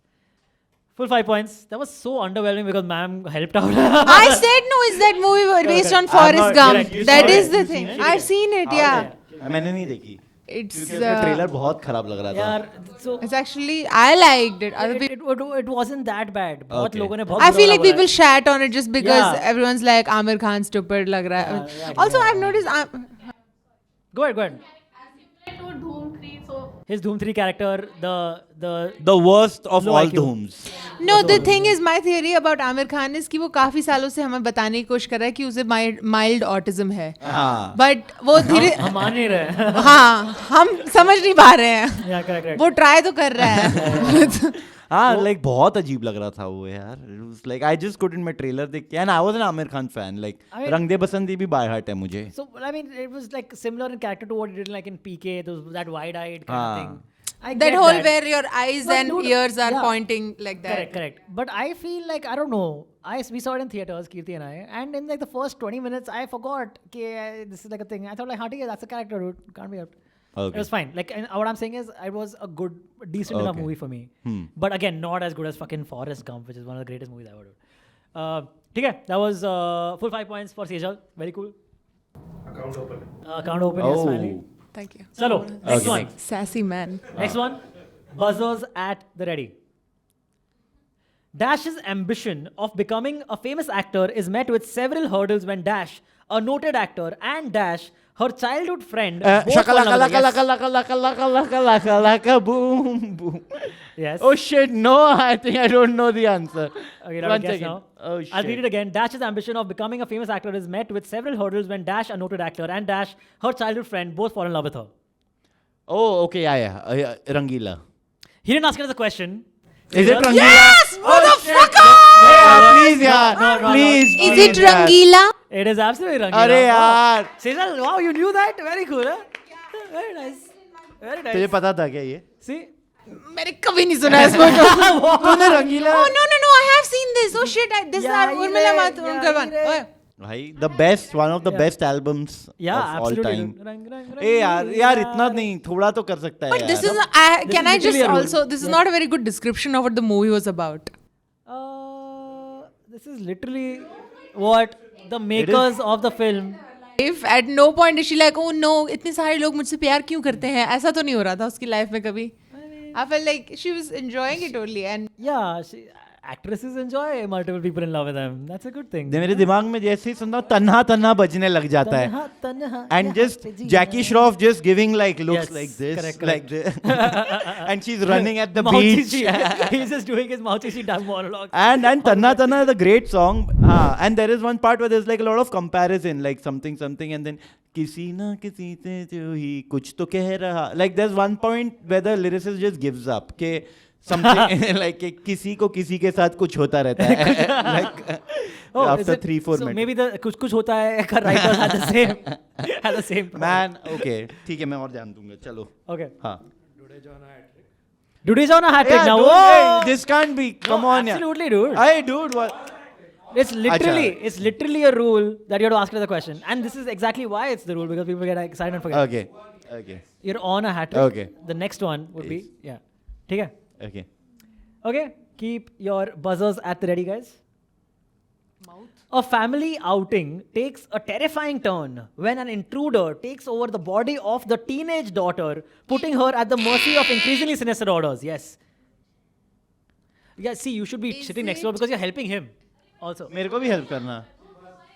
Full 5 points. That was so underwhelming because ma'am helped out. I said no, is that movie based on I'm Forrest not- Gump? Correct, you That saw is it. the You've thing. seen it? I've seen it, yeah. मैंने नहीं देखी It's क्योंकि उसका trailer बहुत खराब लग रहा था यार, so it's actually I liked it. Other people, it wasn't that bad. बहुत Okay. लोगों ने बहुत I बुरा feel like बोला people है. shat on it just because Yeah. everyone's like Amir Khan stupid lag raha hai. Yeah, Also, I've noticed. Go ahead. Similar to Dhoom 3, so His Doom 3 character, the worst of Low all IQ. Dooms No, the thing is, my theory about Amir Khan is कि वो काफी सालों से हमें बताने की कोशिश कर रहा है कि उसे mild autism है. हाँ But वो धीरे हम मान नहीं रहे. हाँ हम समझ नहीं पा रहे हैं. Yeah, correct. वो ट्राई तो कर रहा है. हाँ लाइक बहुत अजीब लग रहा था वो यार लाइक आई जस्ट कुडंट मैं ट्रेलर देख के and I was an Aamir Khan fan like I mean- रंग दे बसंती भी बाय हार्ट है मुझे So I mean, it was like similar in character to what he did like in PK, that wide-eyed kind of thing. I That get whole where your eyes But and dude, ears are yeah. pointing like that. Correct. But I feel like I don't know. We saw it in theaters, Kirti and I, and in like the first 20 minutes, I forgot that this is like a thing. I thought like, "Hati, that's a character, dude. Can't be helped." Okay. It was fine. Like, and what I'm saying is, it was a good, decent enough Okay. movie for me. But again, not as good as fucking Forrest Gump, which is one of the greatest movies I ever did. Okay, that was full 5 points for Sejal. Very cool. Account open. Account open. Yes, finally. Thank you. Chalo, next Okay, one. Sassy man. Next one, buzzers at the ready. Dash's ambition of becoming a famous actor is met with several hurdles when Dash, a noted actor, and Dash, her childhood friend, both fall in love with- shakalaka boom boom Yes. oh shit no I think I don't know the answer Okay, now One guess second. now. Oh I'll read shit it again. Dash's ambition of becoming a famous actor is met with several hurdles when Dash, a noted actor, and Dash, her childhood friend, both fall in love with her. oh okay yeah Rangila He didn't ask us a question. is it Rangila Yes, motherfucker! please yaar No. please Is please, it yaar. Rangila? It is absolutely Rangila. अरे यार Sejal, wow, you knew that? Very cool, huh? Very nice. Very nice. तुझे पता था क्या ये See? मैंने कभी नहीं सुना इसको. तूने रंगीला Oh no! I have seen this. Oh shit! This is Urmila Matondkar one. Oh, भाई the best one of the best albums Yeah, of all absolutely. time ए यार इतना नहीं थोड़ा तो कर सकता है But this यार. is. Can I just literally a rule. also? This is not a very good description of what the movie was about. This is literally what the makers of the film. If at no point is she like, oh no, इतने सारे लोग मुझसे प्यार क्यों करते हैं? ऐसा तो नहीं हो रहा था उसकी लाइफ में कभी. I felt like she was enjoying it only, and Yeah, actresses enjoy multiple people in love with them. That's a good thing. मेरे दिमाग में जैसे ही सुनता हूँ तन्हा तन्हा बजने लग जाता है and just Jackie Shroff just giving like looks Yes, like this correct. like this and she's running at the Mauchi beach Ji. He's just doing his Mauchi Ji dumb monologue. and Tanna Tanna is a great song and there is one part where there's like a lot of comparison like something and then किसी ना किसी से जो ही कुछ तो कह रहा like there's one point where the lyricist just gives up के something like कि किसी को किसी के साथ कुछ होता रहता है like Is after it- 3-4 so minutes maybe the कुछ होता है का writers had the same man okay ठीक है मैं और जान दूंगा चलो Okay. हाँ Dude is on a hat trick Yeah, now. dude, Whoa! hey, this can't be come on yeah Absolutely, dude. hey dude what It's literally a rule that you have to ask another question. And this is exactly why it's the rule, because people get excited and forget. okay You're on a hat trick. Okay. The next one would be, yeah. ठीक है? okay Okay, keep your buzzers at the ready, guys. A family outing takes a terrifying turn when an intruder takes over the body of the teenage daughter, putting her at the mercy of increasingly sinister orders. Yes. Yeah, see, you should be Is sitting next door it- because you're helping him also. मेरे को भी help करना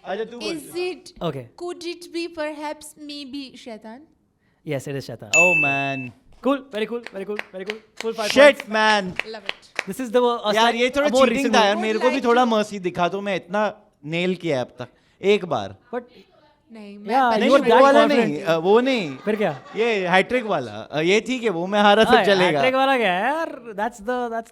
अच्छा तू बोल is it? Okay. Could it be perhaps maybe Shaitan? Yes, it is Shaitan. oh man Cool, very cool, very cool, very cool. Full 5 shit points. man Love it. This is the यार ये थोड़ा a more cheating recent था यार one. मेरे को भी like थोड़ा to- mercy दिखा दो मैं इतना नेल किया है अब तक एक बार But नहीं Yeah, मैं you नहीं were वो that वाला confident. नहीं वो नहीं फिर क्या? ये हैट्रिक वाला ये ठीक है वो मैं हारा तो चलेगा Hat-trick वाला क्या है यार? That's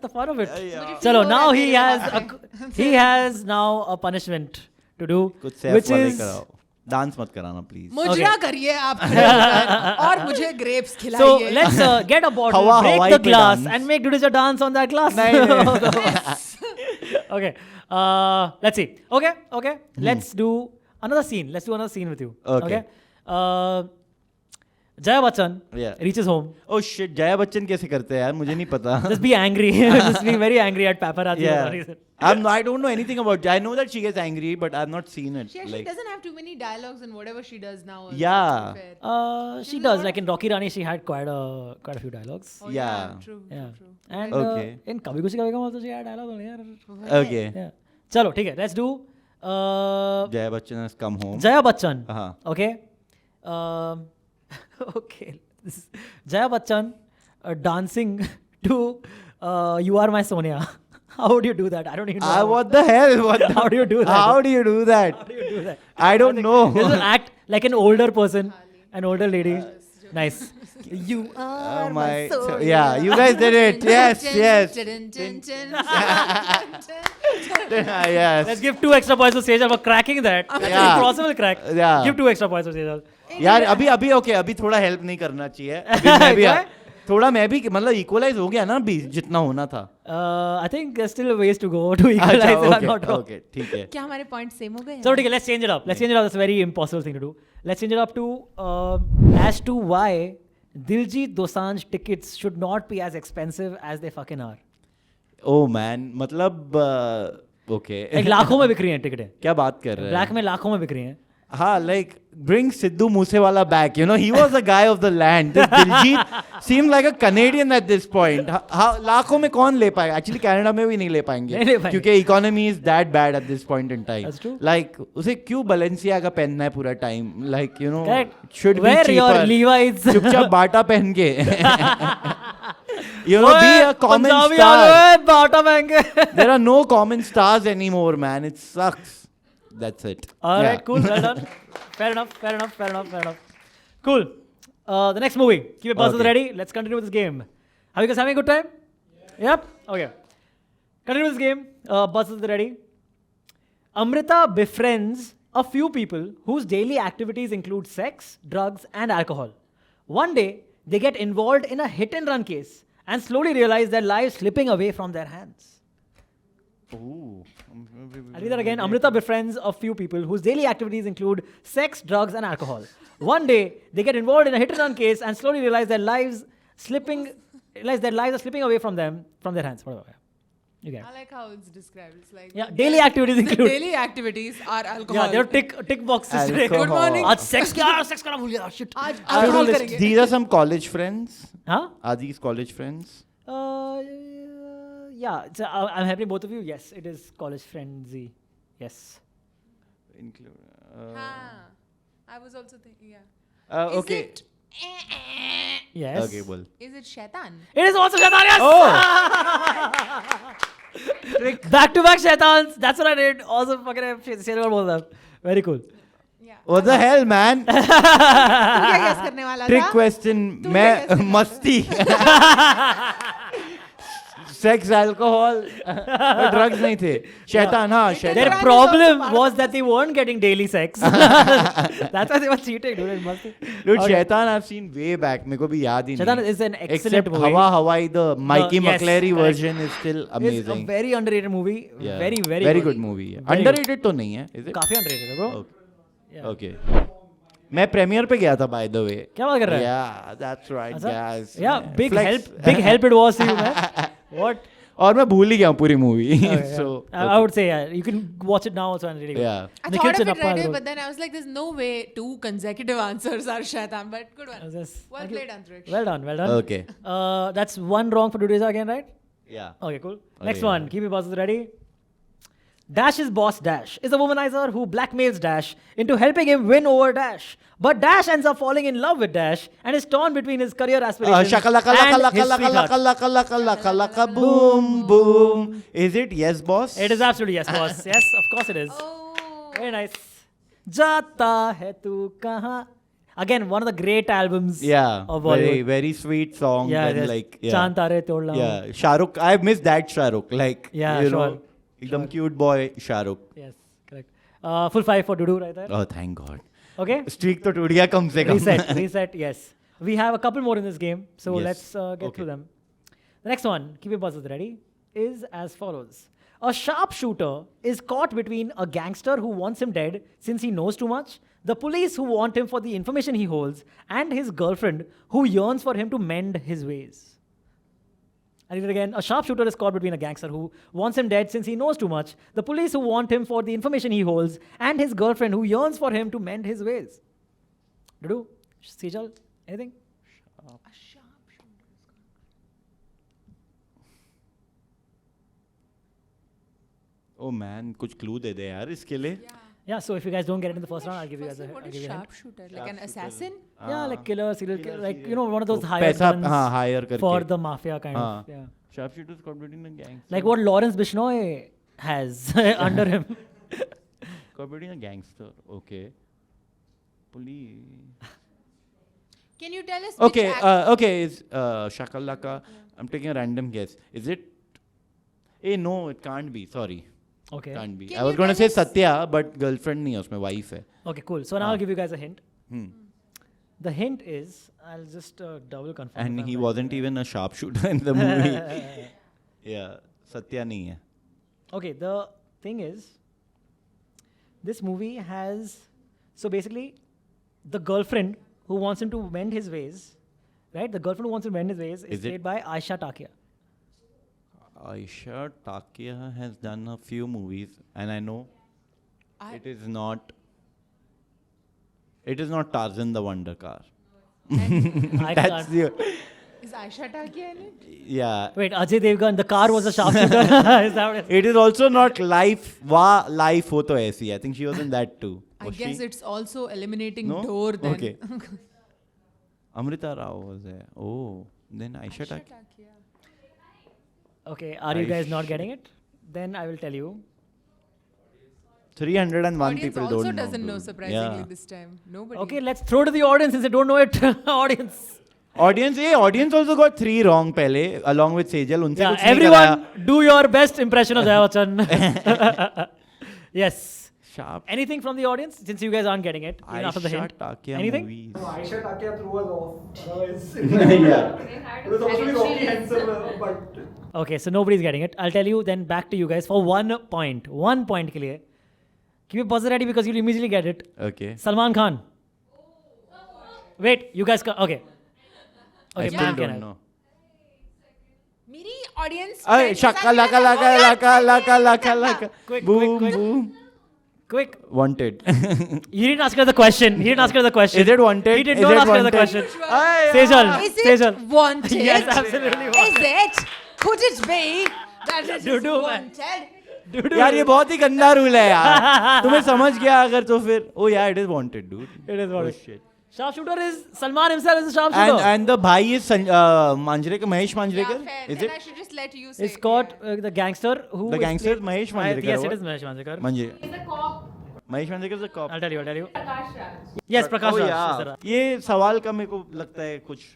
the fun of it. Yeah. चलो, हो now रहा है he तेरे has he has now a punishment to do, कुछ सेफ which वाले is कराओ डांस मत कराना प्लीज मुजरा करिए आप खड़े होकर और मुझे grapes so खिलाइए. let's get a bottle, हवा break हवाई the पे glass, dance. and make Dudeja dance on that glass. Okay, let's see. Okay, let's do another scene. Let's do another scene with you. Okay. Jaya Bachchan Yeah. reaches home. Oh shit, Jaya Bachchan कैसे करते हैं यार? मुझे नहीं पता. Just be angry. Just be very angry at paparazzi. for no Yeah. reason. I don't know anything about. I know that she gets angry, but I've not seen it. She actually doesn't have too many dialogues in whatever she does now. also, Yeah. to be fair. She does. Like in Rocky Rani, she had quite a few dialogues. Oh, Yeah. True. Yeah. True. And Okay. in Kabhi Khushi Kabhi Gum also she had dialogue only. Yeah. Okay. Yeah. चलो ठीक है. Let's do Jaya Bachchan has come home. Jaya Bachchan. हाँ. Okay. Okay. This is Jaya Bachchan dancing to "You Are My Sonia." How would you do that? I don't even know. What the hell? What? How do you do that? How do you do that? How do you do that? I don't know. Just act like an older person, an older lady. Nice. You Oh are my. soul. Yeah, you guys did it. Yes, yes. Yes. Let's give 2 extra points to Sejal for cracking that. That's an Yeah. impossible crack. Yeah. Give 2 extra points to Sejal. यार अभी okay अभी थोड़ा help नहीं करना चाहिए. अभी मैं भी क्या? थोड़ा मैं भी मतलब इक्वलाइज हो गया ना अभी जितना होना था. I think there's still a ways to go to equalize if I'm not wrong. Okay ठीक है. क्या हमारे पॉइंट सेम हो गए? So okay, let's change it up. Let's change it up. That's a very impossible thing to do. Let's change it up to as to why Diljit Dosanjh tickets should not be as expensive as they fucking are. Oh man, मतलब okay. Like लाखों में बिक रही हैं टिकटें. क्या बात कर रहे हैं? ब्लैक में लाखों में बिक रही हैं. हाँ, like bring Sidhu Moosewala back. You know, he was a guy of the land. This Diljit seemed like a Canadian at this point. लाखों में कौन ले पाएगा? Actually, Canada में भी नहीं ले पाएंगे. नहीं ले पाएंगे. क्योंकि economy is that bad at this point in time. That's true. Like उसे क्यों Balenciaga का पहनना है पूरा time? Like you know, Correct. should Wear be your cheaper. Levi's. चुपचाप बाटा पहन के. You know, be a common Punjabi star. वालों हैं, बाटा महंगे. There are no common stars anymore, man. It sucks. That's it. All right, Yeah. cool, well done. Fair enough. Cool. The next movie. Keep your buzzers Okay. ready. Let's continue with this game. Are you guys having a good time? Yep. Okay. Continue with this game. Buzzers ready. Amrita befriends a few people whose daily activities include sex, drugs, and alcohol. One day, they get involved in a hit-and-run case and slowly realize their lives slipping away from their hands. Ooh. I'll read that again. Amrita befriends a few people whose daily activities include sex, drugs, and alcohol. One day, they get involved in a hit-and-run case and slowly realize their lives are slipping away from their hands. Whatever. You get it. I like how it's described. It's like Yeah, daily activities the include. daily activities are alcohol. Yeah, there are tick boxes today. Alcohol. Good morning. आज sex करना भूल गया. Shit. आज alcohol करेंगे. These are some college friends. Huh? Are these college friends? Yeah. I'm helping both of you. Yes, it is college friendsy. Yes. हाँ. I was also thinking. Yeah. Is Okay. it? Yes. Okay, बोल. Is it Shaitan? It is also Shaitan. Yes. Oh. Back to back Shaitans. That's what I did. Also fucking Shaitan बोल रहा. Very cool. Yeah. What the hell, man? तू क्या guess करने वाला Trick था? question. तुम मैं क्या guess मस्ती. Sex, alcohol, drugs नहीं थे. शैतान हाँ Their शैतान. Crime is problem also part was that they weren't getting daily sex. That's why they were cheating, dude. It must be. Dude, Okay. शैतान I've seen way back. मेरे को भी याद ही नहीं. Shaitan is an excellent Except movie. Hawa Hawaii, the Mikey yes, McClary correct. version is still It's a amazing. very underrated movie. Yeah. Very good movie. है. Very Underrated तो नहीं है, is it? काफी underrated है, bro. Okay. Yeah. Okay. मैं premiere पे गया था by the way. क्या बात कर रहा है? Yeah, that's right, अच्छा? guys. Yeah, big Flex. help it was to you, man. What? और मैं भूल ही गया हूँ पूरी movie. Okay, So yeah. I would say, yeah, you can watch it now also and really good. Yeah. I Nikhil thought of it Chinappa right away, wrote- but then I was like, there's no way 2 consecutive answers are Shaitan. But good one. Yes. Well Thank you. played, Antriksh. Well done. Okay. That's one wrong for today's again, right? Yeah. Okay, cool. Okay, Next yeah. one. Keep your buzzers ready. Dash's boss Dash is a womanizer who blackmails Dash into helping him win over Dash. But Dash ends up falling in love with Dash and is torn between his career aspirations Shakalaka and laka his laka sweetheart. laka laka laka laka boom boom. Is it yes, boss? It is absolutely yes, boss. Yes, of course it is. Oh. Very nice. Jata hai tu kahan? Again, one of the great albums Yeah. of Very Bollywood. very sweet song. Yeah, and yes. like yeah. Chand Tare Tod Laun. Yeah. Shahrukh. I missed that Shahrukh. Like Yeah, you sure. know, एकदम cute boy Shahrukh. Yes, correct. Full 5 for Dudu right there. Oh, thank God. Okay. Streak तो टूट गया कम से कम. Reset, yes. We have a couple more in this game, so Yes. let's get Okay. through them. The next one, keep your buzzers ready, is as follows. A sharpshooter is caught between a gangster who wants him dead since he knows too much, the police who want him for the information he holds, and his girlfriend who yearns for him to mend his ways. I read it again. A sharpshooter is caught between a gangster who wants him dead since he knows too much, the police who want him for the information he holds, and his girlfriend who yearns for him to mend his ways. Dudu, Sejal, anything? A sharpshooter. Oh man, कुछ clue दे दे यार इसके लिए. Yeah, so if you guys don't get it in the first round, I'll give you guys a, What I'll is give you a hint. sharpshooter? Like an assassin? Yeah, like killer, serial killer, like, you know, one of those hired पैसा guns हाँ hire करके. for the mafia kind हाँ. of. Yeah. Sharpshooters caught between a gang. Like what Lawrence Bishnoi has under him. Caught between a gangster. Okay. Police. Can you tell us Okay, which act- okay. Is Shakalaka? I'm taking a random guess. Is it? No, it can't be. Sorry, Okay. can't be. Can I was you gonna tell say us- Satya, but girlfriend नहीं है उसमें, wife है. Okay, cool. So now I'll give you guys a hint. Hmm. The hint is, I'll just double confirm. And if I'm he right. wasn't even a sharpshooter in the movie. Yeah, Satya नहीं है. Okay, the thing is, this movie has, so basically, the girlfriend who wants him to mend his ways, right? The girlfriend who wants him to mend his ways is Is it- played by Aisha Takia. Aisha Takia has done a few movies, and I know I- it is not. It is not Tarzan the Wonder Car. I That's can't. the. Is Aisha Takia in it? Yeah. Wait, Ajay Devgan, the car was a sharpshooter. Is that what it is? It is also not life. Wah, life ho to aisi. I think she was in that too. I Was guess she? it's also eliminating No? Door then. Okay. Amrita Rao was there. Oh, then Aisha Takia. Okay, are you guys not getting it? Then I will tell you. 301 Audience people also don't know. doesn't know dude. surprisingly Yeah. this time. Nobody. Okay, let's throw to the audience since they don't know it. Audience. Audience also got 3 wrong pehle, along with Sejal. Unse Yeah, kuch nahi everyone, karaya. do your best impression of Jaya Bachchan. Yes. Sharp. Anything from the audience since you guys aren't getting it even after the Aisha hint? Takia Anything? movies. Aisha Takia threw us off. Otherwise, Yeah. They had it was also very Rocky serious- Hansen, but Okay, so nobody's getting it. I'll tell you then back to you guys for 1 point. 1 point ke liye. Keep your buzzer ready because you'll immediately get it. Okay. Salman Khan. Wait, you guys okay. I Okay, still Pam, can don't I- know. मेरी audience. Ay, friends shaka are laka like, laka "Oh, yeah, laka laka laka laka. Quick, Boom quick. boom. Quick. Wanted. You didn't ask her the question. He didn't ask her the question. Is it wanted? He did Is not it ask her the wanted? question. Ay, Sejal. Is it Sejal. wanted? Yes, absolutely Is wanted. it? Could it be that it is Dudu, man. wanted? Dude, यार ये बहुत ही गंदा rule है यार. तुम्हें समझ गया अगर तो फिर. Oh yeah, it is wanted, dude. It is Oh wanted. shit. Sharpshooter is Salman himself is a sharpshooter. And the bhai is Manjrekar, Mahesh Yeah, Manjrekar. fair. Is Then it? I should just let you say. It's caught the gangster who The is gangster played- Mahesh Yes, Manjrekar. it is Mahesh Manjrekar. Manjrekar. He's a cop. Mahesh Manjrekar is a cop. I'll tell you. Prakash Raj. Yes, Prakash Oh, Raj. yeah. is the Raj. ये सवाल का मेरे को लगता है कुछ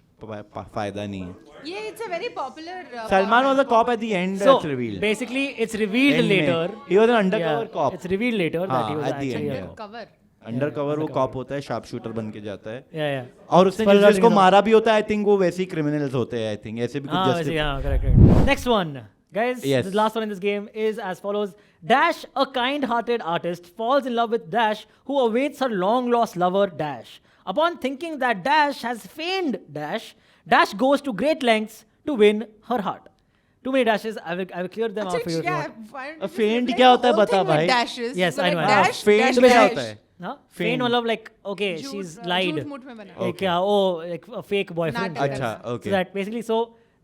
फायदा नहीं है. Yeah, it's a very popular. Salman was a cop at the end. So That's revealed. basically, it's revealed End में. later. He was an undercover Yeah, cop. It's revealed later that हाँ, he was at the actually end, a yeah. cop. cover. Undercover वो corp होता है, sharp shooter बन के जाता है. Yeah, yeah. और उसने Spell जिसको writing मारा भी होता है, आई थिंक वो वैसे ही क्रिमिनल्स होते हैं, आई थिंक ऐसे भी कुछ Ah, justice. yeah, correct. Next one. Guys, Yes. the last one in this game is as follows. Dash, a kind-hearted artist, falls in love with Dash, who awaits her long-lost lover, Dash. Upon thinking that Dash has feigned Dash, Dash goes to great lengths to win her heart. Too many dashes. I will clear them out for you if you yeah, want. why don't A you feint play क्या the होता है whole बता thing with भाई. dashes? Yes, So I like know, I know. dash, Feint dash, क्या dash. होता है? Huh? Feign. Feign मतलब like, okay, झूठ, she's झूठ lied. मूठ में बना. Like, yeah, oh, like a fake boyfriend. नाटक. अच्छा, So okay. that basically, so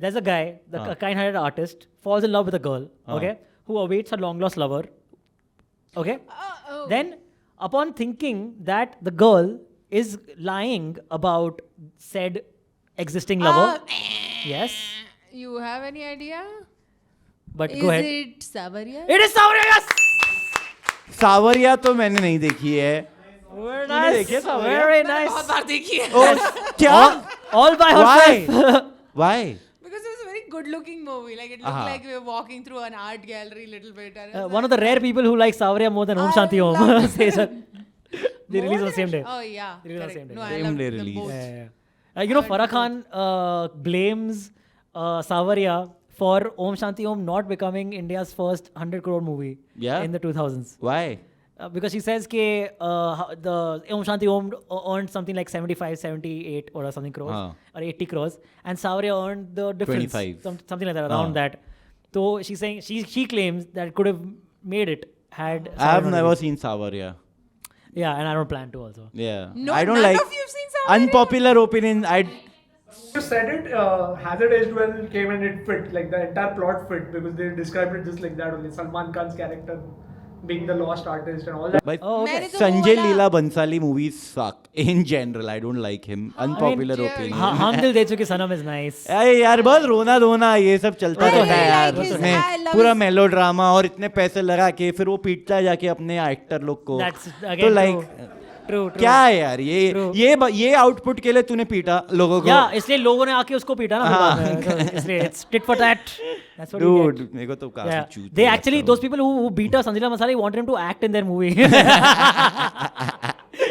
there's a guy, the हाँ. kind-hearted artist, falls in love with a girl, हाँ. okay, who awaits her long-lost lover, okay. Oh. Then, upon thinking that the girl is lying about said existing lover, yes, You have any idea? but Is go ahead. it Savaria? It is Savarya, yes! सावरिया तो मैंने नहीं देखी है. Very तूने nice. देखी है सावरिया? Very मैंने बहुत nice. बार देखी है. Oh, क्या? All by herself. Why? Because it was a very good-looking movie. Like it looked Uh-huh. like we were walking through an art gallery, little bit. And it was One of the rare people who like Savarya more than Om I Shanti Om. love Says her. They More release on the than same day. Oh yeah. They release on the correct. same day. No, I Same loved day them release. both. Yeah, yeah. You know, Farah Khan blames Savarya for Om Shanti Om not becoming India's first 100 crore movie Yeah. in the 2000s. Why? Because she says the Om Shanti Om earned something like 75, 78 or something crores or 80 crores, and Savarya earned the difference, 25. something like that, around that. So she's saying she claims that it could have made it had. I Savarya have not never released. seen Savarya. Yeah, and I don't plan to also. Yeah. No, I don't none like of you've seen Savarya? unpopular opinion. You said it, Hazard Aged Well came and it fit, like the entire plot fit because they described it just like that only. Salman Khan's character being the lost artist and all that. But Oh, okay. मैंने तो वो Sanjay वाला- Leela Bansali movies suck in general. I don't like him. Unpopular dear. opinion. हम दिल दे चुके सनम is nice. अरे यार बहुत रोना धोना ये सब चलता I रहता really है यार like his- I उसमें love पूरा his- मेलो ड्रामा और इतने पैसे लगा के फिर वो पीटता है जाके अपने एक्टर लोग को That's तो again लाइक true. क्या है यार True. ये आउटपुट के लिए तूने पीटा लोगों को Yeah, इसलिए लोगों ने आके उसको पीटा ना फिर बाद में, तो इसलिए it's tit for tat. That's what you get. Dude, मेरे को तो काफी Yeah. चूत They लगता actually, है those people who beat us, Sanjila Masali, wanted him to act in their movie.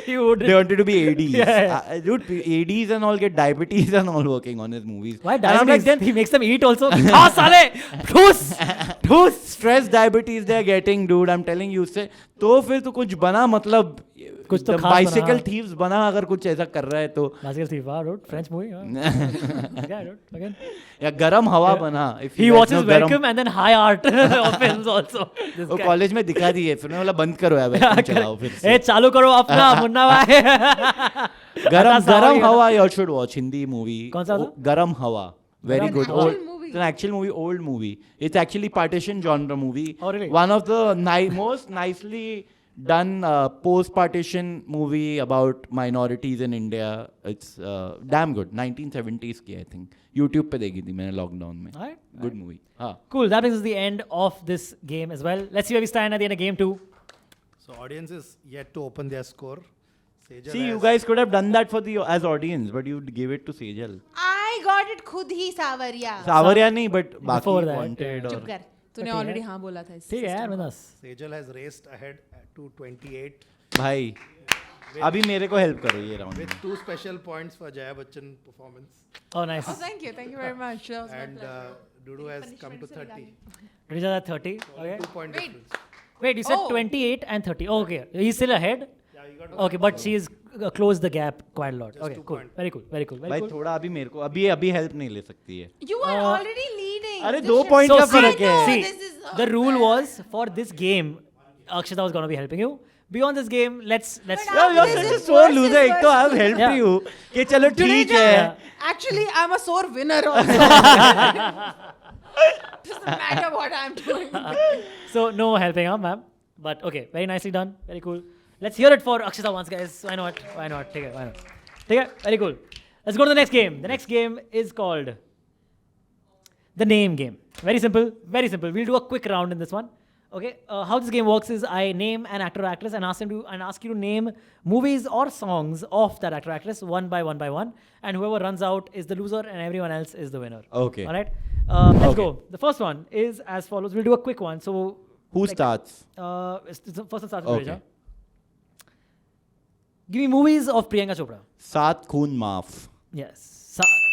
He would. They wanted to be ADs. Yeah. Dude, ADs and all get diabetes and all working on his movies. Why And I'm like, diabetes? then He makes them eat also. खा साले, ठूस, ठूस. stress diabetes they are getting, dude. I'm telling you से तो फिर तो कुछ बना मतलब कुछ तो the खास बना, bicycle हाँ. thieves बना अगर कुछ ऐसा कर रहा है तो Bicycle thief, wow, dude. French movie. Huh? Yeah, dude. Again. या गरम हवा बना. If He you guys watches know गरम- Welcome and then High Art of films also. This वो guy. कॉलेज में दिखा दिए फिर मैं बोला बंद करो यार Welcome चलाओ फिर से ए चालू करो अपना मुन्ना भाई. गरम हता सावा गरम ये हवा you should watch Hindi movie. कौन सा था? गरम हवा. Very गरम good. हवा? Old, Actual movie? it's an actual movie, old movie. It's actually partition genre movie. Oh, really? One of the most nicely done post-partition movie about minorities in India. It's damn good. 1970s की I think. YouTube पे देखी थी मैंने lockdown में. Alright, Good movie. हाँ. Cool. That brings us the end of this game as well. Let's see where we stand at the end of game 2. So audience is yet to open their score. Sejal See, you has- guys could have done that for the as audience, but you give it to Sejal. I got it खुद ही सावरिया. सावरिया नहीं, but बाकी Before that, wanted चुप और कर. तूने ठीक है. ऑलरेडी हाँ बोला था इस ठीक है यार system मेरे में. पास. Sejal has raced ahead to 28 भाई अभी मेरे को हेल्प करो ये राउंड with में. 2 special points for Jaya Bachchan performance. Oh, nice. Oh, thank you very much. That was my And pleasure. Dudu has come to 30. Reach at 30. Okay. 2-point Wait. difference. Wait, you said Oh. 28 and 30. Oh, okay. He's still ahead. Okay, but she's closed the gap quite a lot. Okay, 2 cool. points. Very cool. Very cool. Very भाई cool. थोड़ा अभी मेरे को अभी help नहीं ले सकती है. You are already leading. अरे This 2 should- point So का see, फर्क है. see, this is, the rule was for this game, Akshita was going to be helping you. Beyond this game, let's. But You're This such a is sore worse loser. is एक तो I have worse. helped Yeah. you कि चलो ठीक है. Actually, I'm a sore winner also. Doesn't matter what I'm doing. So no helping out, ma'am. But okay, very nicely done. Very cool. Let's hear it for Akshita once, guys. Why not? Why not? Take it. Why not? Take it. Very cool. Let's go to the next game. The next game is called the name game. Very simple. Very simple. We'll do a quick round in this one. Okay. How this game works is I name an actor or actress and ask you to name movies or songs of that actor or actress one by one, and whoever runs out is the loser and everyone else is the winner. Okay. All right. Let's Okay. go. The first one is as follows. We'll do a quick one. So Who like, starts? First one starts with Okay. Reja. Give me movies of Priyanka Chopra. सात खून माफ. Yes.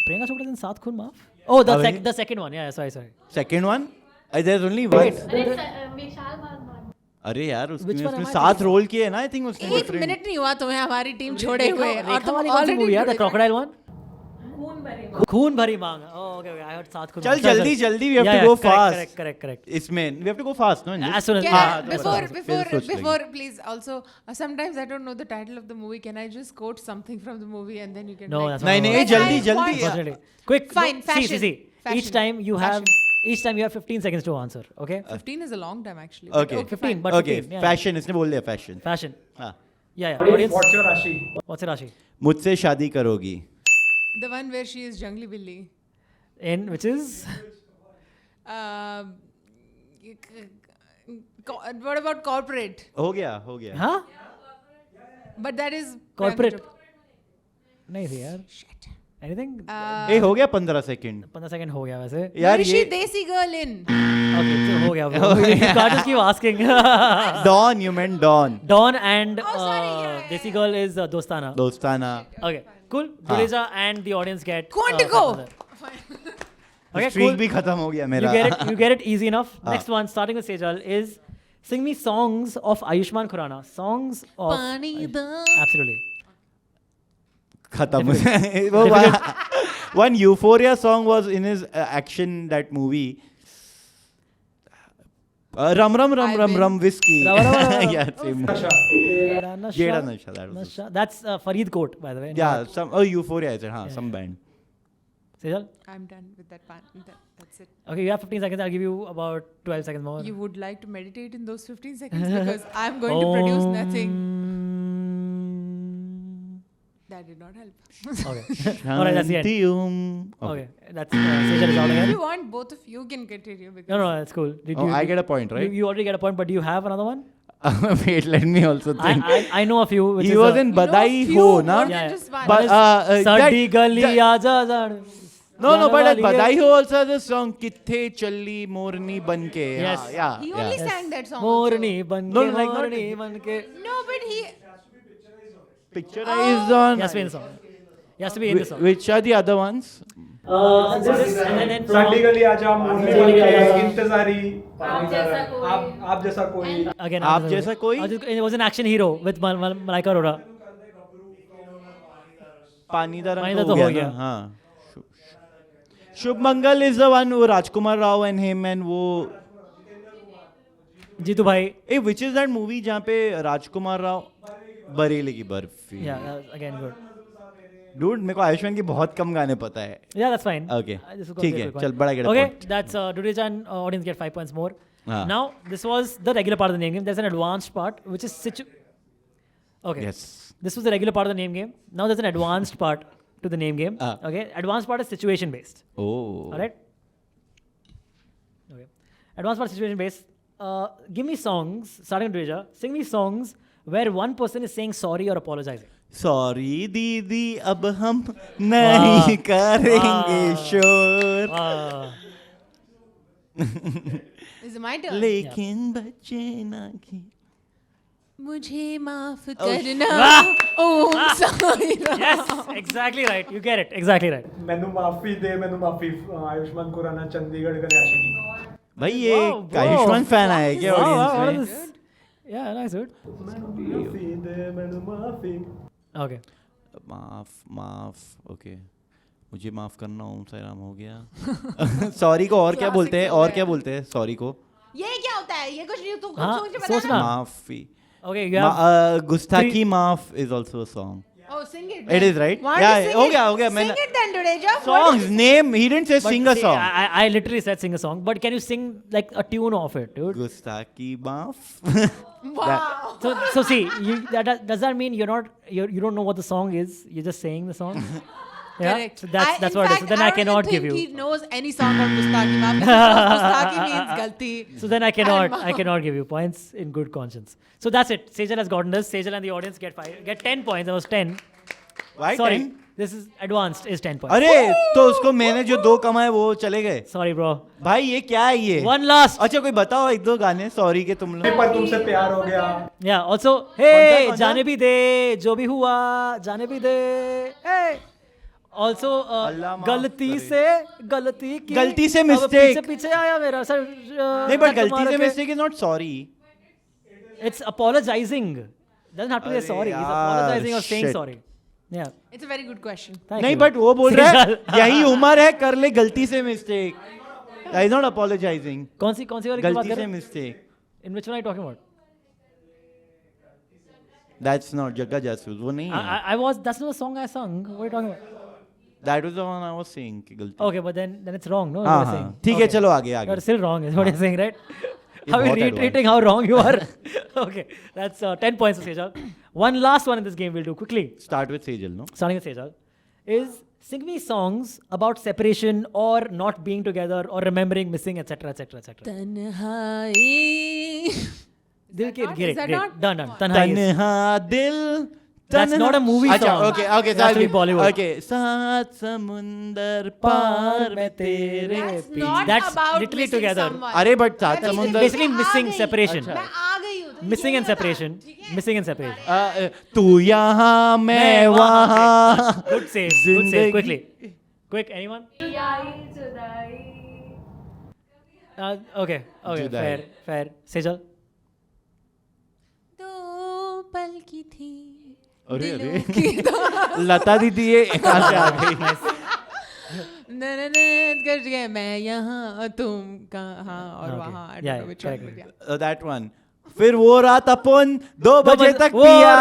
Priyanka Chopra is in Saath Khun Maaf? Oh, Avani? the second one. Yeah, sorry. Second one? There's only one. Wait. Vishal Bhardwaj. अरे यार Which उसमें one am उसमें I 7 role किए हैं ना आई थिंक उसने एक different. मिनट नहीं हुआ तुम्हें हमारी टीम छोड़े हुए और रेखा तुम वाली कौन सी already movie है? The different- crocodile one? खून भरे खून भरी मांग. Oh, okay. I heard Saath Khun चल Maaf. Sorry, जल्दी sorry. जल्दी we have Yeah, to go yeah, fast. Correct. इसमें we have to go fast no? in this? As soon as Can हाँ, I, तो before बता, before फिर सोच before लेंगे. please also sometimes I don't know the title of the movie. Can I just quote something from the movie and then you can No, like, that's नहीं नहीं Can जल्दी I जल्दी. watch- Unfortunately. Quick. Fine, no, fashion. See. Each Fashion. time you have Fashion. Each time you have 15 seconds to answer. Okay. 15 is a long time actually. but Okay. 15, fine. but Okay, 15. Yeah. fashion इसने बोल दिया fashion. Fashion. हाँ. Yeah. Audience. What's your Rashi? What's your Rashi? मुझसे शादी करोगी. The one where she is Jungly Billy. In which is What about corporate? हो गया. huh? But that is Corporate. नहीं थी यार. Shit. Anything? ए हो गया 15 सेकंड. 15 सेकंड हो गया वैसे. यार Where is ये she Desi girl in? Okay, so हो गया. You can't just keep asking. Dawn you meant Dawn. Dawn and Oh, sorry, yeah. Desi girl is Dostana. दोस्ताना. Okay, cool. Juleja and the audience get. Quantico. another. Okay, streak cool. भी खत्म हो गया You मेरा get it easy enough. Next one, starting with Sejal, is sing me songs of Ayushmann Khurrana. Songs of absolutely. खत्म वो one Euphoria song was in his action that movie. Rum rum rum I rum win. rum whiskey. Rum, rum, rum, rum. Yeah, same. Nasha. Jada Nasha, that was. Nasha. That's Farid Coat, by the way. Yeah, some Euphoria I said, हाँ, some band. Sejal? I'm done with that part. That's it. Okay, you have 15 seconds. I'll give you about 12 seconds more. You would like to meditate in those 15 seconds because I'm going to produce nothing. That did not help. Okay. All right, that's the end. Shantium. Okay, that's Sejal is out If again. you want, both of you can continue because No, that's cool. Did Oh, I get a point, right? You already get a point, but do you have another one? Wait, let me also think. I know a few. Which He is was in You know a Badai few Ho, more na? than Yeah, just one. But Sadi gali aaja zad. no, but Jana wali Badai hai. Ho also has a song Kithe Challi Morni Banke. Yes. Yeah. he yeah. only yeah. sang that song. Morni banke, No, like not- morni banke. Also. No, but he. Picturized on. He has to be in the song. He has to be in the song. Which are the other ones? This and then Sandi from गली आजा मोरनी Sandi बनके गली आजा। इंतजारी आप जैसा कोई। आप जैसा कोई again. आप जैसा कोई? It was an action hero with Malaika Arora. पानीदा रंग पानीदा तो तो हो हो गया गया। ना हाँ शुभ मंगल इज द वन वो राजकुमार राव एंड हिम एंड वो जीतू भाई. ए व्हिच इज दैट मूवी जहाँ पे राजकुमार राव बरेली की barfi Yeah, that was again good. Dude मेरे को आयुष्मान की बहुत कम गाने पता है Yeah, that's fine. Okay. This is gonna ठीक be a है, quick चल, one. बड़ा get a Okay, point. that's Dudeja and audience get 5 points more. हाँ. Now, this was the regular part of the name game. There's an advanced part, which is Okay. Yes. This was the regular part of the name game. Now there's an advanced part to the name game. Okay. Advanced part is situation based. Oh. All right. Okay. Advanced part is situation based. Give me songs, starting with Dudeja. Sing me songs where one person is saying sorry or apologizing. Sorry दीदी अब हम नहीं करेंगे शोर Is it my turn? लेकिन बच्चे ना की मुझे माफ Oh, करना ओम Sai Ram. Yes, exactly right. You get it. Exactly right. मैनू माफी दे मैनू माफी आयुष्मान खुराना चंडीगढ़ का आशिकी भाई ये Wow, bro. आयुष्मान फैन आया क्या Wow, wow, what audience is this? Yeah, nice, dude. माफी दे मैनू माफी Okay. में माफ ओके मुझे माफ करना ओम साई राम हो गया सॉरी को और क्या बोलते हैं और क्या बोलते हैं सॉरी को ये क्या होता है? ये कुछ नहीं तू हाँ, सोच के बता सोचना। ना। माफी Okay, you have गुस्ताखी माफ is also a song Oh, sing it. It is, right? Why Yeah, don't you sing हो it? गया, हो गया, Sing मैंने- it then, Dudeja. songs name he didn't say But sing a see, song I literally said sing a song, but can you sing like a tune of it, dude? गुस्ताखी माफ Wow. So see, does that mean you don't know what the song is? You're just saying the song? Yeah. Correct. So that's in what it is. fact, So then I don't cannot even give think you. he knows any song of Gustaki Maaf. because Gustaki means galti. So then I cannot give you points in good conscience. So that's it. Sejal has gotten this. Sejal and the audience get 10 points. That was 10. Why Sorry, 10? this is advanced. Is 10 points. अरे तो उसको मैंने जो 2 कमाए वो चले गए Sorry, bro. भाई ये क्या है ये One last. अच्छा कोई बताओ 1-2 गाने सॉरी के तुम लोग पर तुमसे प्यार हो गया Yeah. Also, hey, कौन सा? जाने भी दे, जो भी हुआ, जाने भी दे. Hey. Also, अल्लाह माफ गलती करे। से गलती की. गलती से अब mistake. पीछे पीछे आया मेरा सर. नहीं बट गलती से mistake is not sorry It's apologizing. Doesn't have to be a अरे sorry. He's यार, apologizing or saying shit. sorry. Yeah. It's a very good question. Thank नहीं you. बट वो बोल रहा है Sejal. यही उम्र है कर ले गलती से मिस्टेक आई नॉट अपोलोजाइजिंग कौन सी वाली की बात गलती कर से रहे हैं? Mistake In which one are you talking about? That's not Jagga Jasoos वो नहीं है I was. That's not the song I sung. What are you talking about? That was the one I was saying कि गलती Okay, but then it's wrong, no? हाँ What you're हाँ saying. ठीक है Okay. चलो आगे आगे You're still wrong, is what you're saying, right? How are you बहुत reiterating how wrong you are? Okay, that's 10 points for Sejal. One last one in this game we'll do quickly. Start with Sejal no Starting with Sejal, is sing me songs about separation or not being together or remembering missing, etc., etc., etc. Tanhai. Great, that not? great, Is that great. not? Done. Tanhai is. तन्हा दिल That's not a movie अच्छा song. Okay okay It has to be Bollywood. Okay सात समुंदर पार में तेरे That's पीछे not That's about literally missing together. someone. अरे but सात मैं समुंदर basically मैं आ missing गई। separation. मैं आ गई हूँ तो Missing ये and बता, separation. ठीक है? Missing and separation. तू यहाँ मैं वहाँ Good save. Good save. जिंदगी- Quickly. Quick, anyone? याई जुदाई Okay, जुदाई. fair. Sejal? दो पल की थी अरे दिलों अरे की लता दीदी ये कहाँ से आ गई? कर गए मैं यहाँ तुम कहाँ और Okay. वहाँ I don't Yeah, know which correct, one, but correct. yeah. That one. फिर वो रात अपन 2 बजे बजे तक वो पिया.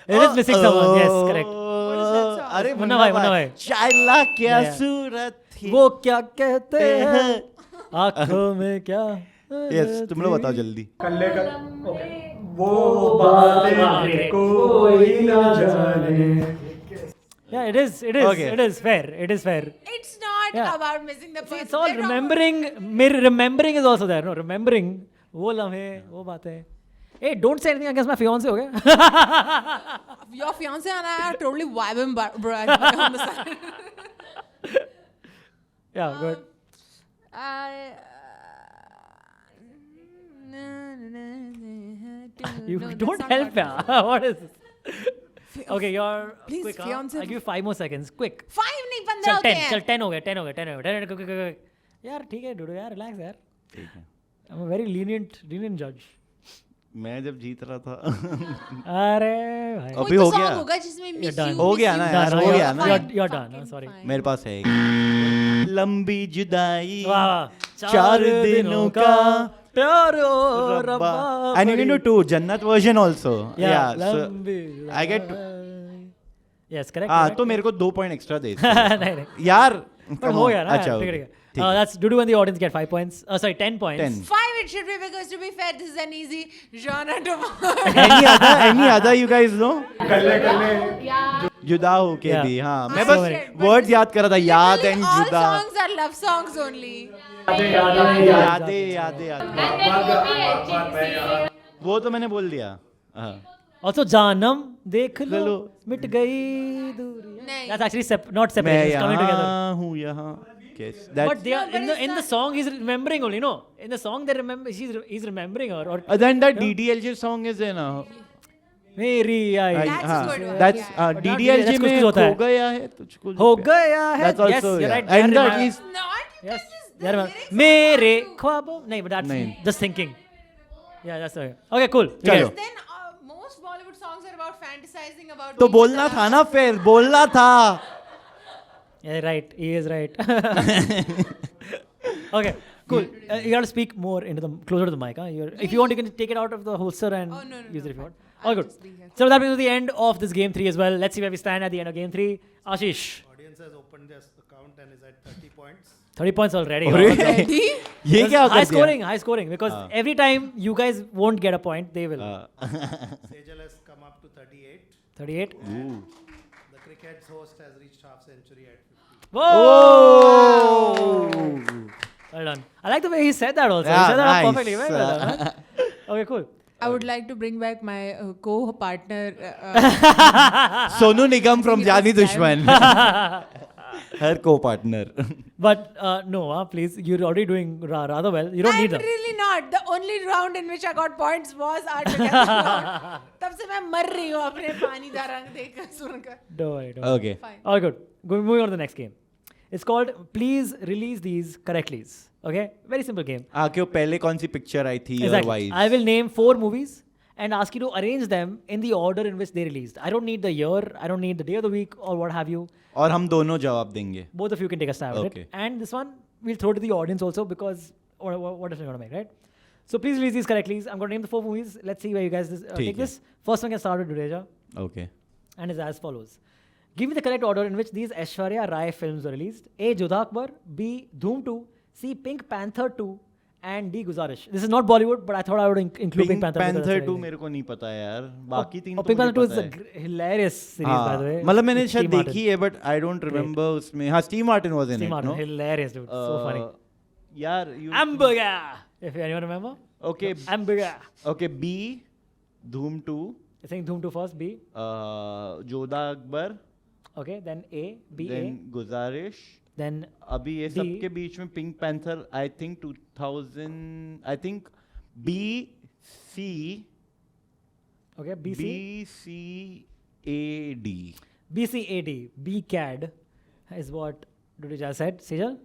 It is missing someone. Yes, correct. is that song? अरे मुन्ना भाई. चाइला क्या Yeah. सूरत थी. वो क्या कहते हैं आँखों में क्या Yes, तुम लोग बताओ जल्दी. कल्ले का ओके वो बातें कोई ना जाने. Yeah, it is Okay. fair. It is fair. It's not Yeah. about missing the See, person. it's all They're talking remembering. Remembering is also there. No, remembering. वो लम्हे, वो बातें. Hey, don't say anything against my fiance, okay? about your fiance and I are totally vibing, bro. On the side. Yeah, good. You No, that's don't not help, about- yeah. What is this? Okay, you're Please, quick. fiance- I'll give you 5 more seconds. Quick. 5 नहीं 15 चल होते 10 हैं. चल 10 हो गया 10 हो गया 10 हो गया 10 हो गया 10 यार ठीक है डूडू यार रिलैक्स यार I'm a very lenient judge. मैं जब जीत रहा था. अरे भाई अभी कोई तो हो song गया. होगा जिसमें You're miss done. you, हो miss गया you. ना यार, हो गया ना. You're done. Fucking Sorry. fine. मेरे पास है एक. लंबी जुदाई. वाह 4 दिनों का प्यार रब्बा. And you can do 2 Jannat version also. Yeah, so लंबी I get Yes, correct. हाँ correct. तो मेरे को 2 पॉइंट एक्स्ट्रा दे. नहीं नहीं यार पर come हो on. गया ना अच्छा ठीक है okay. ठीक है. That's Dudu and the audience get 5 points. Sorry 10 points. 10. 5 it should be because to be fair, this is an easy genre to any other you guys know? कल्ले कल्ले या जुदा हो के Yeah. भी हाँ मैं I बस said, but वर्ड्स याद कर रहा था याद Literally एंड all जुदा. songs are love songs only. यादें वो तो मैंने बोल दिया. हाँ. Also जानम देख लो लो। मिट गई दूरियां. नहीं. That's actually not separate. मैं It's coming together. यहाँ हूँ यहाँ. Yes, But that's they are No, but in the it's in the not- song he's remembering only. No, in the song they remember he's remembering her or then that DDLJ song is there ना. मेरी आई That's हाँ, good one, that's yeah. But not DDLJ that's कुछ में होता है. खो गया है तुझको. हो गया है. That's also yes, you're yeah. right. And They're that is Not you yes. can just They're the remember- lyrics मेरे are not ख्वाबों नहीं but that's नहीं. just thinking. Yeah, that's okay. Okay, cool. We चलो. get it. Then most Bollywood songs are about fantasizing about. तो being बोलना with था a ना फिर बोलना था. Yeah, right. He is right. Okay, cool. You got to speak more into the closer to the mic. Huh? If you want, you can take it out of the holster and Oh, no, use it if you no. want. I'll All good. just be here. So that brings us to the end of this game 3 as well. Let's see where we stand at the end of game 3. Ashish, Audience has opened their account and is at 30 points. 30 points already. अरे Ready? ये क्या high कर दिया? high scoring because every time you guys won't get a point, they will. Sejal has come up to 38. 38. The cricket's host has reached half century at 50. Whoa! Well done. I like the way he said that also. Yeah, he said that nice. perfectly. Very well done. Huh? Okay, cool. I would like to bring back my co-partner. Sonu Nigam from It was जानी time. दुश्मन. Her co-partner. But no, please. You're already doing rather well. You don't I'm need them. really not. The only round in which I got points was our together round. तब से मैं मर रही हूँ अपने पानी का रंग देखकर सुनकर. Don't worry. Don't worry. Okay. Fine. All good. Moving on to the next game. It's called Please Release These Correctly. Okay? Very simple game. क्यों पहले कौन सी पिक्चर आई थी Exactly. wise? I will name 4 movies and ask you to arrange them in the order in which they released. I don't need the year, I don't need the day of the week or what have you. और हम दोनों जवाब देंगे. Both of you can take a stab at Okay. it. And this one we'll throw to the audience also because what if we're going to make, right? So please release these correctly. I'm going to name the 4 movies. Let's see where you guys take ठीक है. this. First one can start with Dureja Okay. and is as follows. Give me the correct order in which these Aishwarya Rai films were released. A. Jodha Akbar, B. Dhoom 2, C. Pink Panther 2, and D. Guzarish. This is not Bollywood, but I thought I would include Pink Panther. because Panther that's 2 amazing. मेरे को नहीं पता है यार. बाकी तीन तो Pink मुझे Panther 2 is पता a है. hilarious series, by the way. मतलब मैंने With शायद Steve Martin. देखी है but I don't remember उसमें. हाँ Steve Martin was in Steve it, Martin, no? hilarious dude, so funny. यार you. Hamburger! If anyone remember? Okay. Hamburger. Okay. B. Dhoom 2. I think Dhoom 2 first, B. Jodha Akbar. Okay, then A, B, Then गुजारिश. then अभी ये D. सब के बीच में Pink Panther I think 2000 I think B C okay, B, C. B C A D. BCAD, BCAD is what Duduja said. Sejal?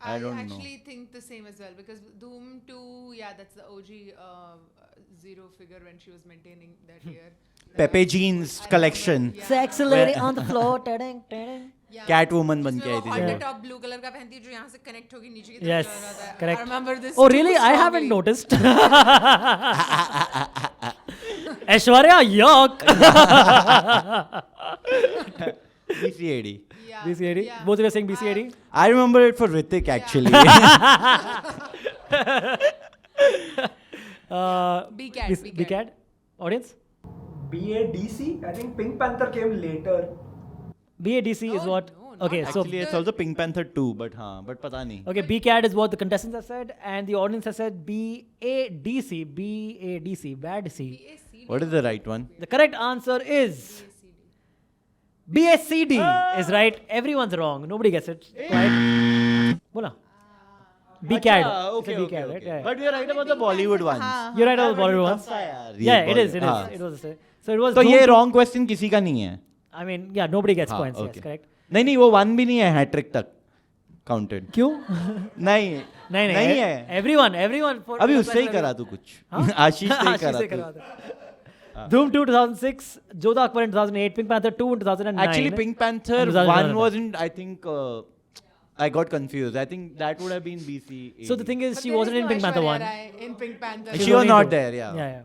I don't know. actually think the same as well because Doom 2, yeah, that's the OG zero figure when she was maintaining that year. Pepe Jeans I collection. remember, yeah. Sexy lady on the floor. Ta-ding, ta-ding. Yeah. Catwoman बन के जिसमें आई वो थी. on the top blue color का पहनती है जो यहाँ से connect होगी नीचे की तरफ Yes, चला जाता है. correct. I remember this. Oh, too really? I haven't strongly. noticed. Aishwarya, yuck. BCAD. Yeah. BCAD? Yeah. Both of you are saying BCAD? I remember it for Ritik actually. BCAD. BCAD? Audience? BADC? I think Pink Panther came later. BADC is Oh, what? no, not Okay, so Actually, it's also Pink Panther 2, but पता नहीं. okay, BCAD is what the contestants have said, and the audience has said BADC. BADC. Bad C. BACD. What is the right one? The correct answer is BACD is right. Everyone's wrong. Nobody gets it. Right? Bola. BCAD. अच्छा, It's a okay, BCAD, okay, right? okay. Yeah. But we are right about the Bollywood ones. हाँ. You're right about the Bollywood ones. यार, Yeah, ये it is. हाँ. It was. So it was. तो ये Doom wrong question किसी का नहीं है. I mean, yeah, nobody gets हाँ, points. okay. Yes, correct. नहीं वो 1 भी नहीं है हैट्रिक तक counted. क्यों? नहीं नहीं है. Everyone. For अभी उससे ही करा तू कुछ. आशीष से ही करा तू. Doom 2 2006, Jodha Akbar in 2008, Pink Panther 2 in 2009. Actually, Pink Panther And 2009. 1 wasn't. I think I got confused. I think that would have been BC. So the thing is, But she there wasn't is in no Pink Panther 1. Aishwarya Rai in Pink Panther. She was only not two. there. Yeah. Yeah.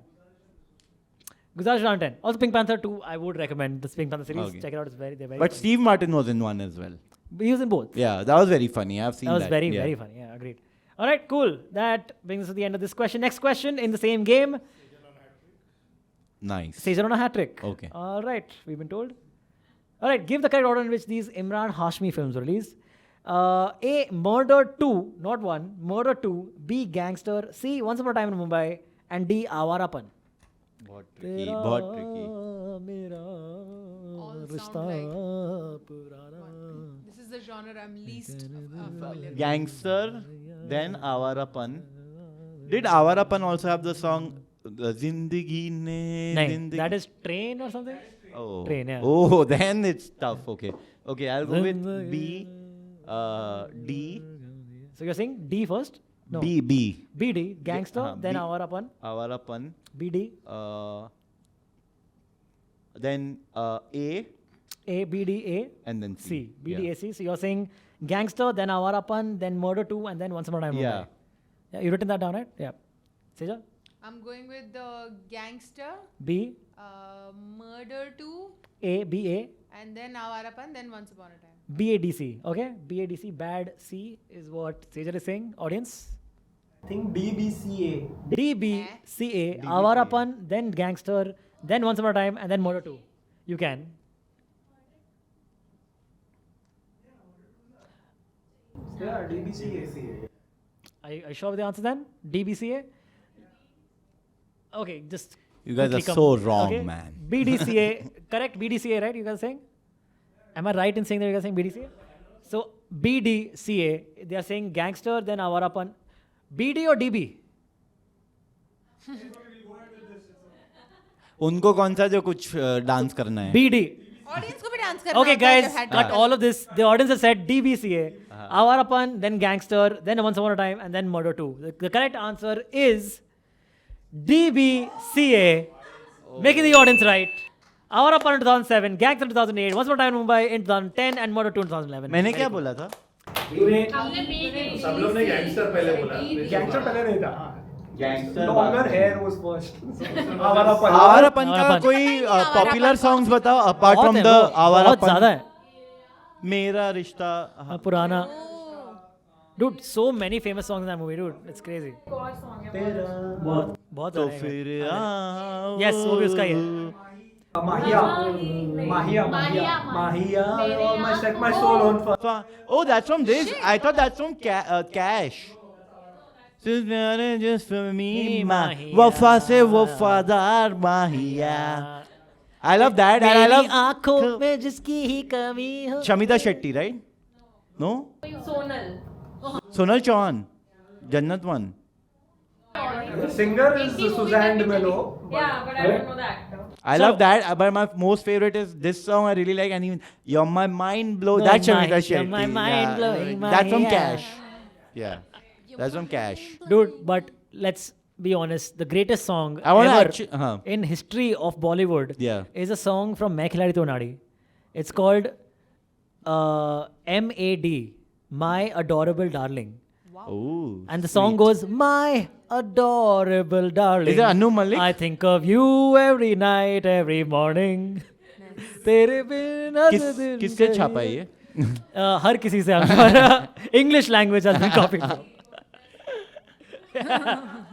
Gujarat round 10. Also, Pink Panther 2, I would recommend this Pink Panther series. Okay. Check it out. They're very But funny. Steve Martin was in one as well. He was in both. Yeah, that was very funny. I've seen That that. was very, yeah. very funny. Yeah, agreed. All right, cool. That brings us to the end of this question. Next question in the same game. Nice. Sejal on a hat trick. Okay. All right, we've been told. All right, give the correct order in which these Imran Hashmi films were released. A. Murder 2, not 1. Murder 2. B. Gangster. C. Once Upon a Time in Mumbai. And D. Awarapan. बहुत tricky. बहुत tricky. All sound like- This is the genre I'm least familiar with. Gangster, then Awarapan. Did Awarapan also have the song Zindagi Ne? Nahin, Zindagi? that is Train or something? Oh. Train, yeah. Oh, then it's tough. Okay. Okay, I'll go with B. D. So you're saying D first? No. B. B. BD. Gangster. हाँ, then B. Awarapan. Awarapan. BD. Then A. A. BD. A. And then C. BD. Yeah. A. C. So you're saying Gangster, then Awarapan, then Murder 2, and then Once Upon a Time in Yeah. Mumbai. Yeah. You written that down, right? Yeah. Sejal? I'm going with the Gangster, B. Murder 2, A. B. A. and then Awarapan, then Once Upon a Time. BADC. Okay? BADC. Bad C is what Sejal is saying. Audience? I think DBCA. DBCA. Awarapan, then Gangster, then Once Upon a Time, and then Murder 2. You can. Yeah, DBCA. Are you sure with the answer then? DBCA? Okay, just. You guys quickly are so wrong, man. BDCA. Correct? BDCA, right? You guys are saying? Am I right in saying that you guys are saying BDCA? So, BDCA, they are saying Gangster, then Awarapan. BD or DB? उनको कौन सा जो कुछ dance करना है? BD. Audience को भी dance करना Okay, होता है guys, जब hat cut trick all of this. The audience has said DBCA. Awarapan, then Gangster, then Once Upon a Time, and then Murder 2. The correct answer is DBCA. Making the audience right. Awarapan in 2007, Gangster in 2008, Once Upon a Time in Mumbai in 2010, and Murder 2 in 2011. मैंने क्या बोला था? हमने B सब लोग ने gangster पहले बोला Gangster पहले नहीं था. Gangster. Longer hair was first. Awarapan. Awarapan का आवारापन। कोई आवारापन पॉपुलर सॉन्ग्स बताओ अपार्ट बहुत फ्रॉम है, द वो बहुत आवारापन. ज़्यादा है. मेरा रिश्ता. पुराना. Dude, so many famous songs in that movie, dude. It's crazy. और song है बहुत तो ज़्यादा है. फिर आओ. Yes, वो भी उसका ही है. Mahia. Almost set my soul on fire. Oh, that's from this. I thought that's from Cash. Just for me, Mahiya. वफा से वफादार माहिया. I love that, and I मेरी love आँखों में जिसकी ही कमी हो. Shamita Shetty, right? No? Sonal. Sonal Chauhan, Jannat one. The singer is Suzanne de Mello. Yeah, but I don't know the actor. I love that, but my most favorite is this song. I really like, and even "You're My Mind Blow." That's Shamita You're Shetty. my mind blowing. Yeah. That's from yeah. Cash. Yeah, that's from Cash. Dude, but let's be honest. The greatest song I want to ever actually. in history of Bollywood Yeah. is a song from Main Khiladi To Nadi. It's called MAD, My Adorable Darling. Ooh. And the song goes, My adorable darling. Is it Anu Malik? I think of you every night, every morning. तेरे बिना किससे छापा है ये? हर किसी से English language has been copied from.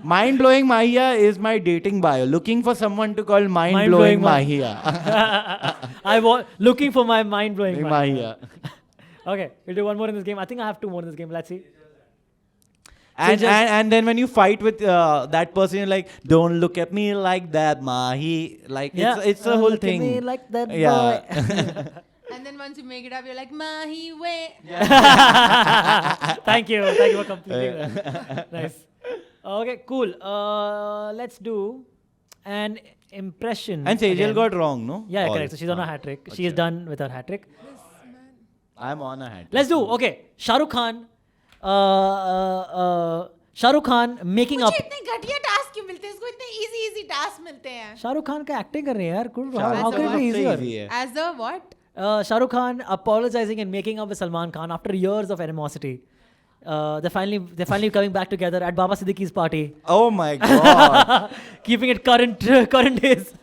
Mind blowing Mahia is my dating bio. Looking for someone to call mind blowing Mahia. I was looking for my mind blowing Mahia. Okay, we'll do one more in this game. I think I have two more in this game. Let's see. And then when you fight with that person, you're like, don't look at me like that, Mahi. Like it's a whole Look at thing. me like that Yeah. boy. And then once you make it up, you're like, Mahi way. Thank you for completing that. Nice. Okay, cool. Let's do an impression. And Sejal again. got wrong, no? Yeah, All. correct. So she's on a hat trick. She is done with her hat trick. I'm on a hat. Let's do. Okay, Shah Rukh Khan. Shah Rukh Khan making up. मुझे इतने घटिया task क्यों मिलते हैं? इसको इतने easy task मिलते हैं. Shah Rukh Khan का acting कर रहे हैं यार. Cool. Shah How Rukh can it Khan be सबसे easier? easy है. As the what? Shah Rukh Khan apologizing and making up with Salman Khan after years of animosity. They're finally coming back together at Baba Siddiqui's party, Oh my god. keeping it current days.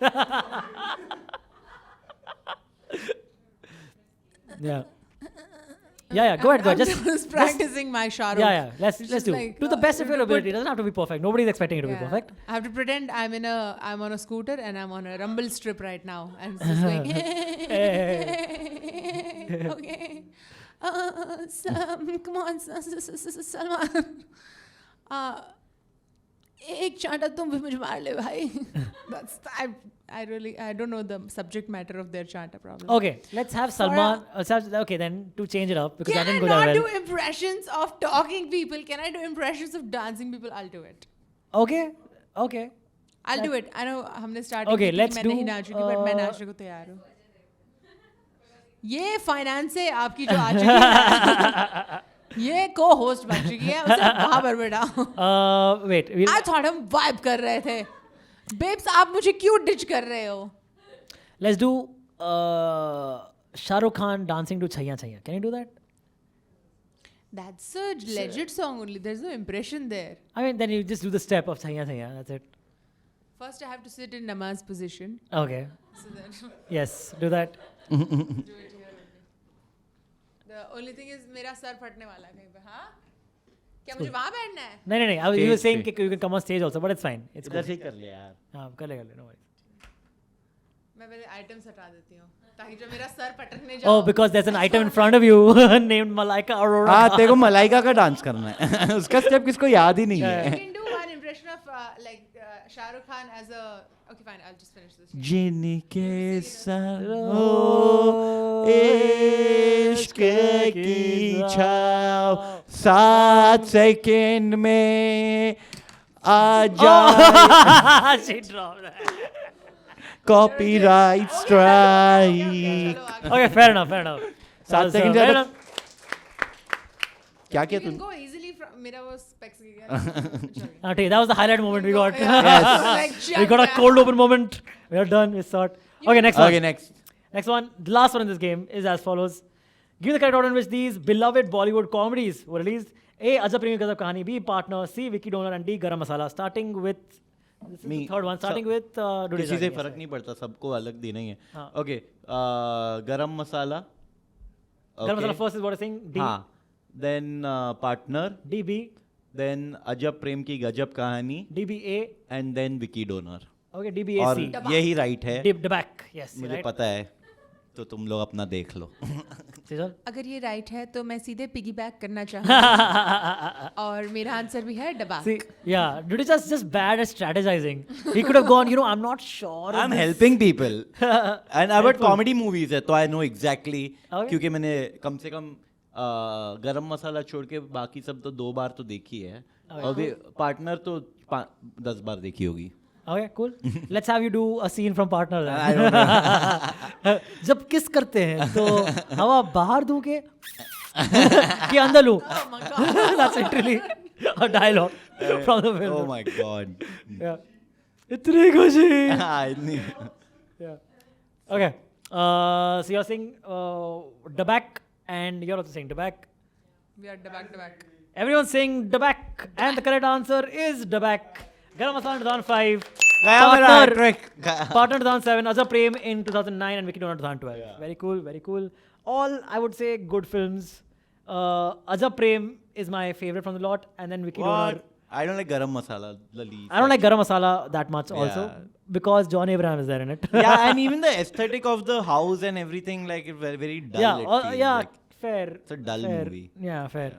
Yeah. Go ahead. I'm Just just practicing my Shah Rukh. yeah. Let's Just do. like, Do the best of your put- ability. It doesn't have to be perfect. Nobody's expecting it to be Yeah. perfect. I have to pretend I'm on a scooter and I'm on a rumble strip right now, and it's just like, okay, come on, Salman, एक चांटा तुम भी मुझे मार ले भाई. That's I don't know the subject matter of their chanta problem. Okay, let's have Salman. Okay, then to change it up because Can I I didn't go not that do well. impressions of talking people? Can I do impressions of dancing people? I'll do it. Okay. I'll do it. I know हमने starting Okay, की थी, let's मैं do, नहीं नाचूंगी, but मैं नाचने को तैयार हूँ. ये फाइनेंस है आपकी जो आ चुकी है. ये को होस्ट बन चुकी है. उसे वहाँ पर बैठा. Wait. I thought हम vibe कर रहे थे. Babes, आप मुझे क्यों ditch कर रहे हो? Let's do Shah Rukh Khan dancing to Chaiya Chaiya. Can you do that? That's a legit song only. There's no impression there. I mean, then you just do the step of Chaiya Chaiya. That's it. First, I have to sit in namaz position. Okay. So then Yes, do that. do it here only. The only thing is मेरा sir फटने वाला है कहीं पे. हाँ? क्या मुझे वहाँ बैठना है? No. You were saying Stage. you can come on stage also, but it's fine. It's इधर cool. से ही कर ले यार. हाँ, कर ले. No worries. मैं पहले items हटा देती हूँ ताकि जब मेरा सर पटकने Oh, जाओ. because there's an item in front of you named Malaika Arora. हाँ तेरे को मलाइका का डांस करना है. उसका स्टेप किसको याद ही नहीं You है. can do one impression of Shah Rukh Khan as a. Okay, fine. I'll just finish this. जिनके सरो इश्क की छाव 7 सेकंड में आ जाए. She dropped that. Copyright strike. Okay, fair enough. 7 second fair ज्यादा. enough. क्या You किया can तूने? go easily from. मेरा वो specs गया. Okay, that was the highlight moment we got. Yes. We got a cold open moment. We are done. We're sort. Okay, next one. Okay, next. Next one. The last one in this game is as follows. Give the correct order in which these beloved Bollywood comedies were released. A. Ajab Premi Gazab Kahani. B. Partner. C. Vicky Donor. And D. Garam Masala. Starting with... This is Me. the third one. Starting with... किसी से फर्क नहीं पड़ता, सबको अलग देना ही है. हाँ. Okay, गरम मसाला. Garam Masala first is what I'm saying. D. हाँ. Then partner. D. B. Then अजब प्रेम की गजब कहानी. D. B. A. And then Vicky donor. Okay, D. B. A. और C. यही राइट है. D. The back. Yes. मुझे right. पता है, तो तुम लोग अपना देख लो. Sejal? अगर ये राइट है तो मैं सीधे पिगी बैक करना चाहूँगी. और मेरा आंसर भी है डबाक. See, yeah, dude is just bad at strategizing. He could have gone, I'm not sure. of I'm this. helping people. And about comedy movies है, तो I know exactly. Okay. क्योंकि मैंने कम से कम गरम मसाला छोड़ के बाकी सब तो 2 बार तो देखी है. और भी पार्टनर तो 10 बार देखी होगी. Okay, cool. Let's have you do a scene from Partner. then. I don't know. जब किस करते हैं तो हवा बाहर दूं के कि अंदर लूं. Oh my god. That's literally a dialogue from the film. Oh my god. Yeah. इतनी खुशी. I knew. Yeah. Okay. So you're saying Dabak and you're also saying Dabak. We are back to back. Everyone's saying Dabak and the correct answer is Dabak. Garam Masala 2005. गया मेरा hat-trick. Partner 2007. Azab Prem in 2009 and Vicky Donor 2012. Very cool. Very cool. All I would say good films. Azab Prem is my favorite from the lot, and then Vicky Donor. What? I don't like garam masala. The least. I don't like Garam Masala that much also Yeah. because John Abraham is there in it. Yeah, and even the aesthetic of the house and everything, like it's very, very dull. yeah, it feels yeah, like. fair. It's a dull fair. movie. Yeah, fair.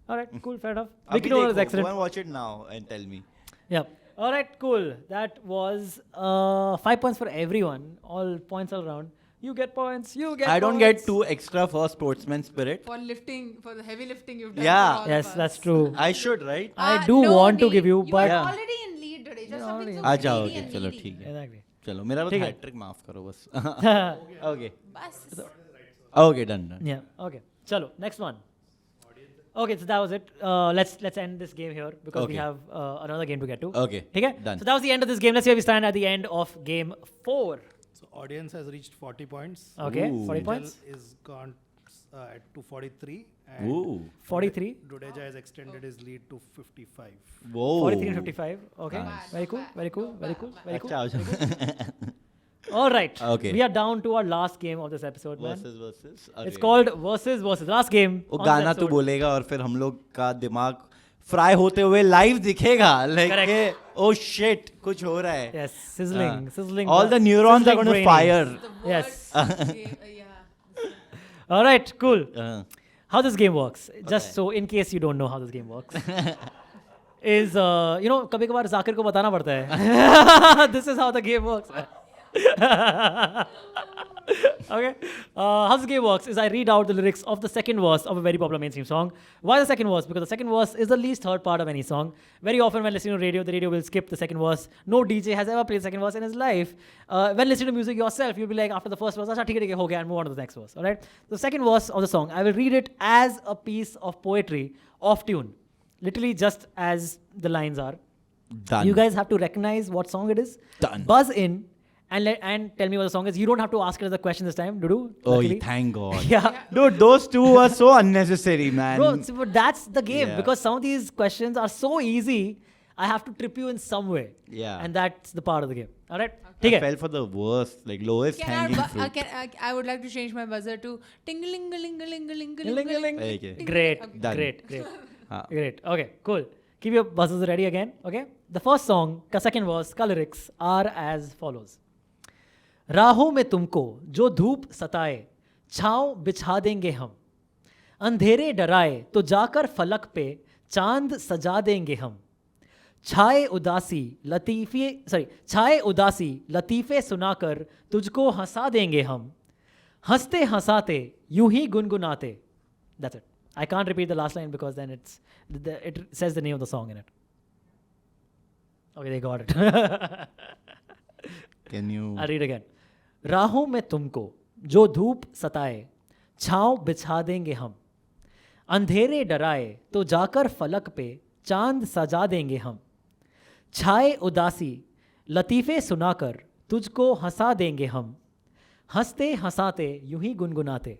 All right, cool, fair enough. Abhi Vicky Donor is dekho, excellent. Go and watch it now and tell me. Yeah. All right, cool. That was 5 points for everyone. All points all around. You get points. You get. I don't points. get 2 extra for sportsman spirit. For lifting, for the heavy lifting you've done. Yeah. for all Yes, of us. that's true. I should, right? I do no want to need. give you, You but are Yeah. already in lead today. Just something so uh greedy जाओगे and चलो needy. ठीक है exactly. चलो मेरा बस ठीक है। Hat trick माफ करो बस ओके बस. Okay done done Yeah. Okay. Chalo. Next one. Okay, so that was it. Let's end this game here because we Okay. have another game to get to. Okay, Okay. done. So that was the end of this game. Let's see where we stand at the end of game 4. So audience has reached 40 points. Okay. Ooh. 40 Sejal points. is gone at 243. And Ooh 43. Dudeja has extended his lead to 55. whoa 43 and 55. Okay. Nice. Very cool. Very cool. Very cool. Very cool. अच्छा अच्छा All right. Okay. We are down to our last game of this episode, man. versus It's called versus versus. Last game. वो on this गाना तू episode. बोलेगा और फिर हम लोग का दिमाग फ्राई होते हुए लाइव दिखेगा Correct. लाइक ओ शिट कुछ हो रहा है Yes, sizzling, हाँ. sizzling. All the neurons are sizzling going to brainy. fire. The Yes. worst game, yeah. All right, cool. Uh, How this game works, just so in case you don't know how this game works, is कभी कभार जाकिर को बताना पड़ता है. This is how the game works. Okay. How this game works is I read out the lyrics of the second verse of a very popular mainstream song. Why the second verse? Because the second verse is the least heard part of any song. Very often when listening to radio, the radio will skip the second verse. No DJ has ever played the second verse in his life. When listening to music yourself, you'll be like, after the first verse, "Acha, theek hai, ho gaya," and move on to the next verse. All right. The second verse of the song, I will read it as a piece of poetry off tune, literally just as the lines are. done. You guys have to recognize what song it is. Done. Buzz in and tell me what the song is. You don't have to ask it as a question this time, Dudu. Oh, luckily. thank God. Yeah. Dude, those two were so unnecessary, man. Bro, but that's the game Yeah. because some of these questions are so easy. I have to trip you in some way. Yeah. And that's the part of the game. All right? I Okay. fell for the worst, like lowest Can hanging our fruit. I would like to change my buzzer to ting-a-ling-a-ling-a-ling-a-ling. Great, Ting- great, Okay. Done. great. हाँ. Great. Okay, cool. Keep your buzzers ready again. Okay? The first song, का second verse, का lyrics are as follows. राहों में तुमको जो धूप सताए, छाँव बिछा देंगे हम. अंधेरे डराए तो जाकर फलक पे चांद सजा देंगे हम. छाए उदासी लतीफ़े सुनाकर तुझको हंसा देंगे हम. हंसते हंसाते यूं ही गुनगुनाते. That's it. I can't repeat the last line because then it says the name of the song in it. Okay, they got it. Can you? I'll read again. राहों में तुमको जो धूप सताए, छाँव बिछा देंगे हम. अंधेरे डराए तो जाकर फलक पे चांद सजा देंगे हम. छाए उदासी लतीफ़े सुनाकर तुझको हंसा देंगे हम. हंसते हंसाते यूं ही गुनगुनाते.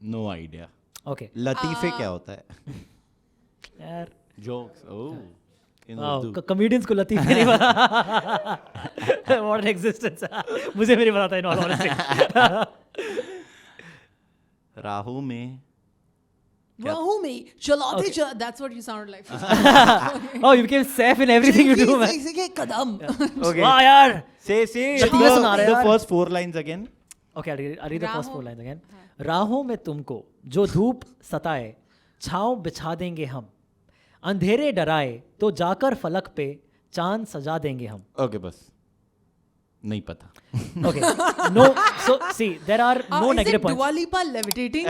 No idea. Okay. लतीफे क्या होता है? यार Jokes. Oh. In wow, Urdu. Comedians को लतीफ़े नहीं पता. What an existence. मुझे भी नहीं पता था in all honesty. राहु में. Rahumi, chalate that's what you sounded like. Oh, you became safe in everything you do, man. Kadam. Okay. वाह यार. Say लतीफ़े सुना रहे the यार. first 4 lines again. Okay, I'll read the first राहों- 4 lines again. राहों में तुमको जो धूप सताए, छाँव बिछा देंगे हम. अंधेरे डराए तो जाकर फलक पे चांद सजा देंगे हम. Okay, बस. नहीं पता. Okay. No. So see, there are no Is negative it points. Dua Lipa levitating?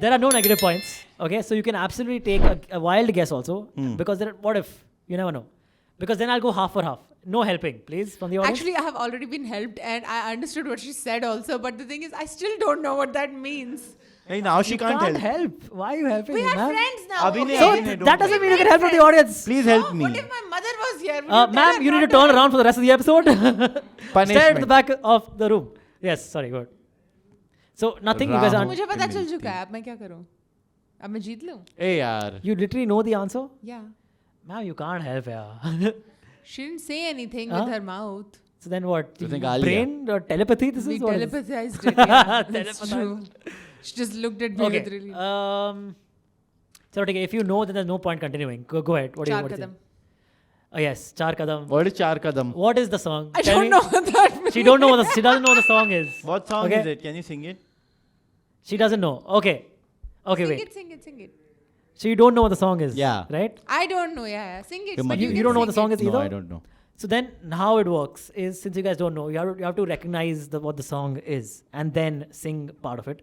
there are no negative points. Okay, so you can absolutely take a wild guess also because what if you never know? Because then I'll go half for half. No helping, please, from the audience. Actually, I have already been helped and I understood what she said also. But the thing is, I still don't know what that means. Hey, now she you can't help. Why are you helping? We me, are ma'am? friends now. Abhi nahi, okay? abhi nahi, don't That doesn't worry. mean you can help from the audience. Please help me. What if my mother was here? Would you tell Ma'am, her you need to not turn around for the rest of the episode. Stare at the Punishment. back of the room. Yes, sorry, good. So nothing you guys Ramu. aren't. मुझे पता चल मिलती। चुका है अब मैं क्या करूं अब मैं जीत लूं Hey यार. You literally know the answer. yeah Ma'am, you can't help, yeah. she didn't say anything Huh? with her mouth So then what? उसने गा लिया। Brain or telepathy? This we is what it is. telepathized it yeah, that's true she just looked at me Okay. with really So okay, if you know, then there's no point continuing. Go ahead. What do you चार what do you Kadam think? Oh yes, Char Kadam. What is Char Kadam? What is the song? I Tell don't me. know what that means She don't know what she doesn't know what the song is. What song Okay. is it? Can you sing it? She doesn't know. Okay. Okay, wait. sing it So you don't know what the song is. Yeah. Right? I don't know yeah sing it Come but on. You can don't know what the sing song it. is either? No, I don't know. So then how it works is, since you guys don't know, you have to recognize what the song is and then sing part of it.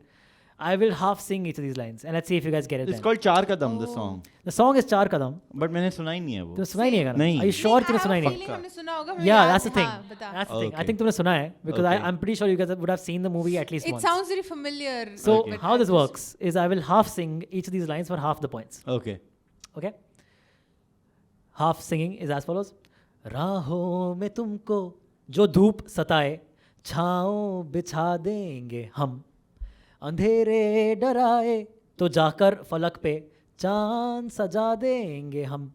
I will half sing each of these lines and let's see if you guys get it It's then. called Char Kadam, the song. The song is Char Kadam. But मैंने सुना ही नहीं है वो. तूने सुना ही नहीं है गाना? नहीं। Are you sure I तूने have सुना a ही नहीं? feeling हमने सुना होगा पर Yeah, याद- that's the thing. हाँ, बता That's the thing. I Okay. think तुमने सुना है because Okay. I'm pretty sure you guys would have seen the movie at least it once. sounds very familiar So Okay. how this works is I will half sing each of these lines for half the points. Okay. Okay? Half singing is as follows. राहों में तुमको जो धूप सताए छाँव बिछा देंगे हम अंधेरे डराए तो जाकर फलक पे चांद सजा देंगे हम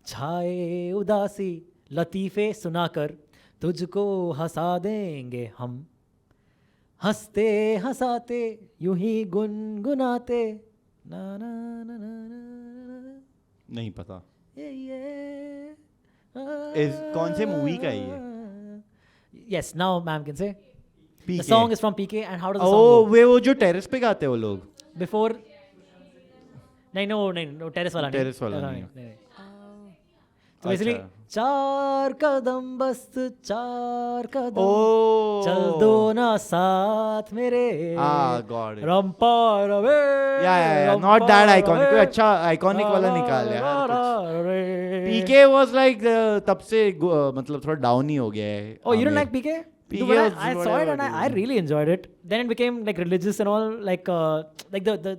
छाए उदासी लतीफ़े सुनाकर तुझको हंसा देंगे हम हंसते हंसाते यूं ही गुनगुनाते ना ना ना ना ना नहीं पता. ये कौन से movie का है ये? Yes, now ma'am can say. The PK. song is from PK and how does the song Oh, go? वो जो टेरेस पे गाते हैं वो लोग. Before नहीं टेरेस वाला नहीं. Terrace वाला नहीं. नहीं. So basically अच्छा. चार कदम बस चार कदम Oh. चल दो ना साथ मेरे Ah, got it. रंपार way Yeah. Not that iconic. कोई अच्छा iconic वाला निकाल यार कुछ. PK was like तब से मतलब थोड़ा down ही हो गया है. Oh, you don't Aamir. like PK? PK Dude, was I saw it whatever, and I dude. really enjoyed it. Then it became like religious and all, like the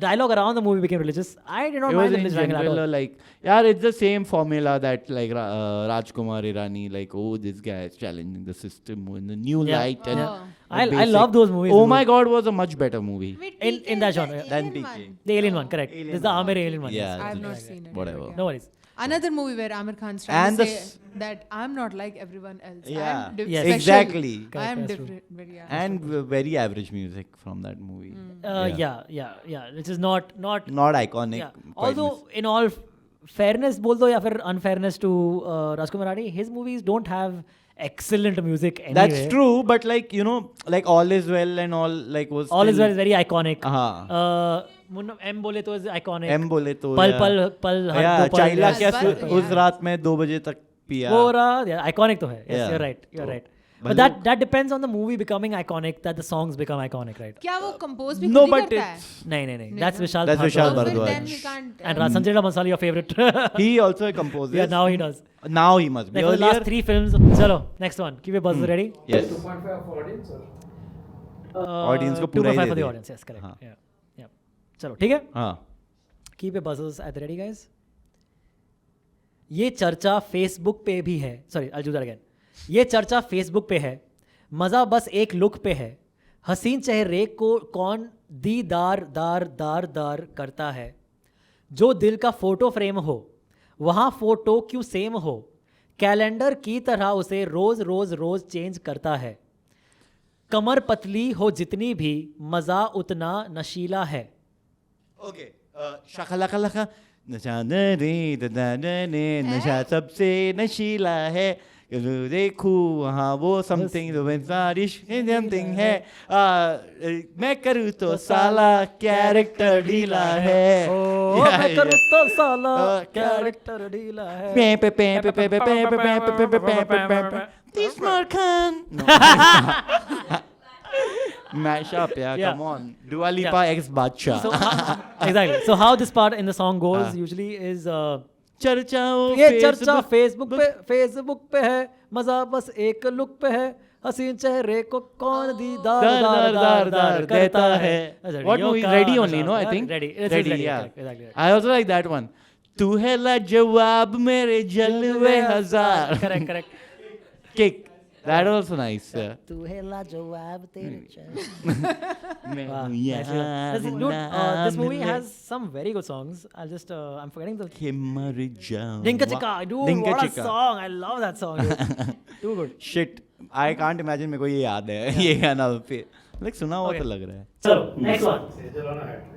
dialogue around the movie became religious. I did not It mind was the in religious angle at general all. like yeah, it's the same formula that like Rajkumar Irani like this guy is challenging the system in the new Yeah. light and Oh. I basic- love those movies. Oh my god, was a much better movie. Wait, In PK that is the genre, yeah. Than alien PK. one. The alien one, correct. Alien This is the one. Amir alien one. Yeah, yes. I have it's not like seen it. whatever. but yeah. No worries. Another movie where Amir Khan's trying And to the say that I'm not like everyone else. Yeah. I'm Yes. special. Exactly. I am Correct, that's true. different. But yeah. And very average music from that movie. Yeah. Which is not Not iconic. yeah. quite Although in all fairness बोल दो या फिर unfairness to Rajkumar Irani, his movies don't have excellent music anyway. That's true, but like you know, like All Is Well and all like was All is still- well is very iconic. हाँ. Munna M बोले तो is iconic. M बोले तो पल yeah. पल हर yeah, दो पल चाइला yes. क्या बस, उस yeah. रात में 2 बजे तक पिया. वो रहा yeah, iconic तो है. Yes, Yeah. you're right. You're तो right. But मतलब- that depends on the movie becoming iconic, that the songs become iconic, right? क्या वो compose भी No, खुद ही but करता है? it's नहीं. That's Vishal That's Vishal So Bhardwaj. then we can't. And Sanjay Leela Bhansali, your favorite. he also composes. Yeah, now he does. Now he must be. Like for the last 3 films. Chalo, next one. Keep your buzzers ready. Yes. 2.5 for audience or? Audience को पूरा ही 2.5 दे for the they. audience. Yes, correct. हाँ. Yeah. चलो, ठीक है? हाँ. Keep your buzzers at the ready, guys. ये चर्चा Facebook पे भी है. Sorry, I'll do that again. ये चर्चा फेसबुक पे है. मज़ा बस एक लुक पे है. हसीन चेहरे को कौन दार करता है. जो दिल का फोटो फ्रेम हो वहाँ फोटो क्यों सेम हो. कैलेंडर की तरह उसे रोज चेंज करता है. कमर पतली हो जितनी भी मज़ा उतना नशीला है. Okay. शखलखलख नशा ने नशा सबसे नशीला है. देखूं हाँ वो something something है. मैं करूँ तो साला कैरेक्टर ढीला है. मैं करूँ तो साला कैरेक्टर ढीला है. Tismar Khan. Mashup, yeah, Yeah. come on. Dua Lipa X Badshah. So exactly. So how this part in the song goes usually is चर्चाओं ये चर्चा फेसबुक पे है, मजा बस एक लुक पे है, हसीन चेहरे को कौन दीदार दार दार दार करता है. What movie? Ready only, no? I think. Ready. It's Ready, ready. yeah. Exactly. I also like that one. तू है लाजवाब मेरे जलवे हजार. Correct. Kick. That was also nice. तू है लाजवाब तेरे मैं Wow, हूँ nice. यार Dude, this movie मिले has some very good songs. I'm forgetting the के मर जाऊँ. Dinka Chika. Dude, Dinka what a Chika. song. I love that song. Dude. Too good. Shit. I can't imagine मेरे को ये याद है ये गाना फिर like सुना हुआ Okay. तो लग रहा है. Chalo, next one. Sejal on a hat trick.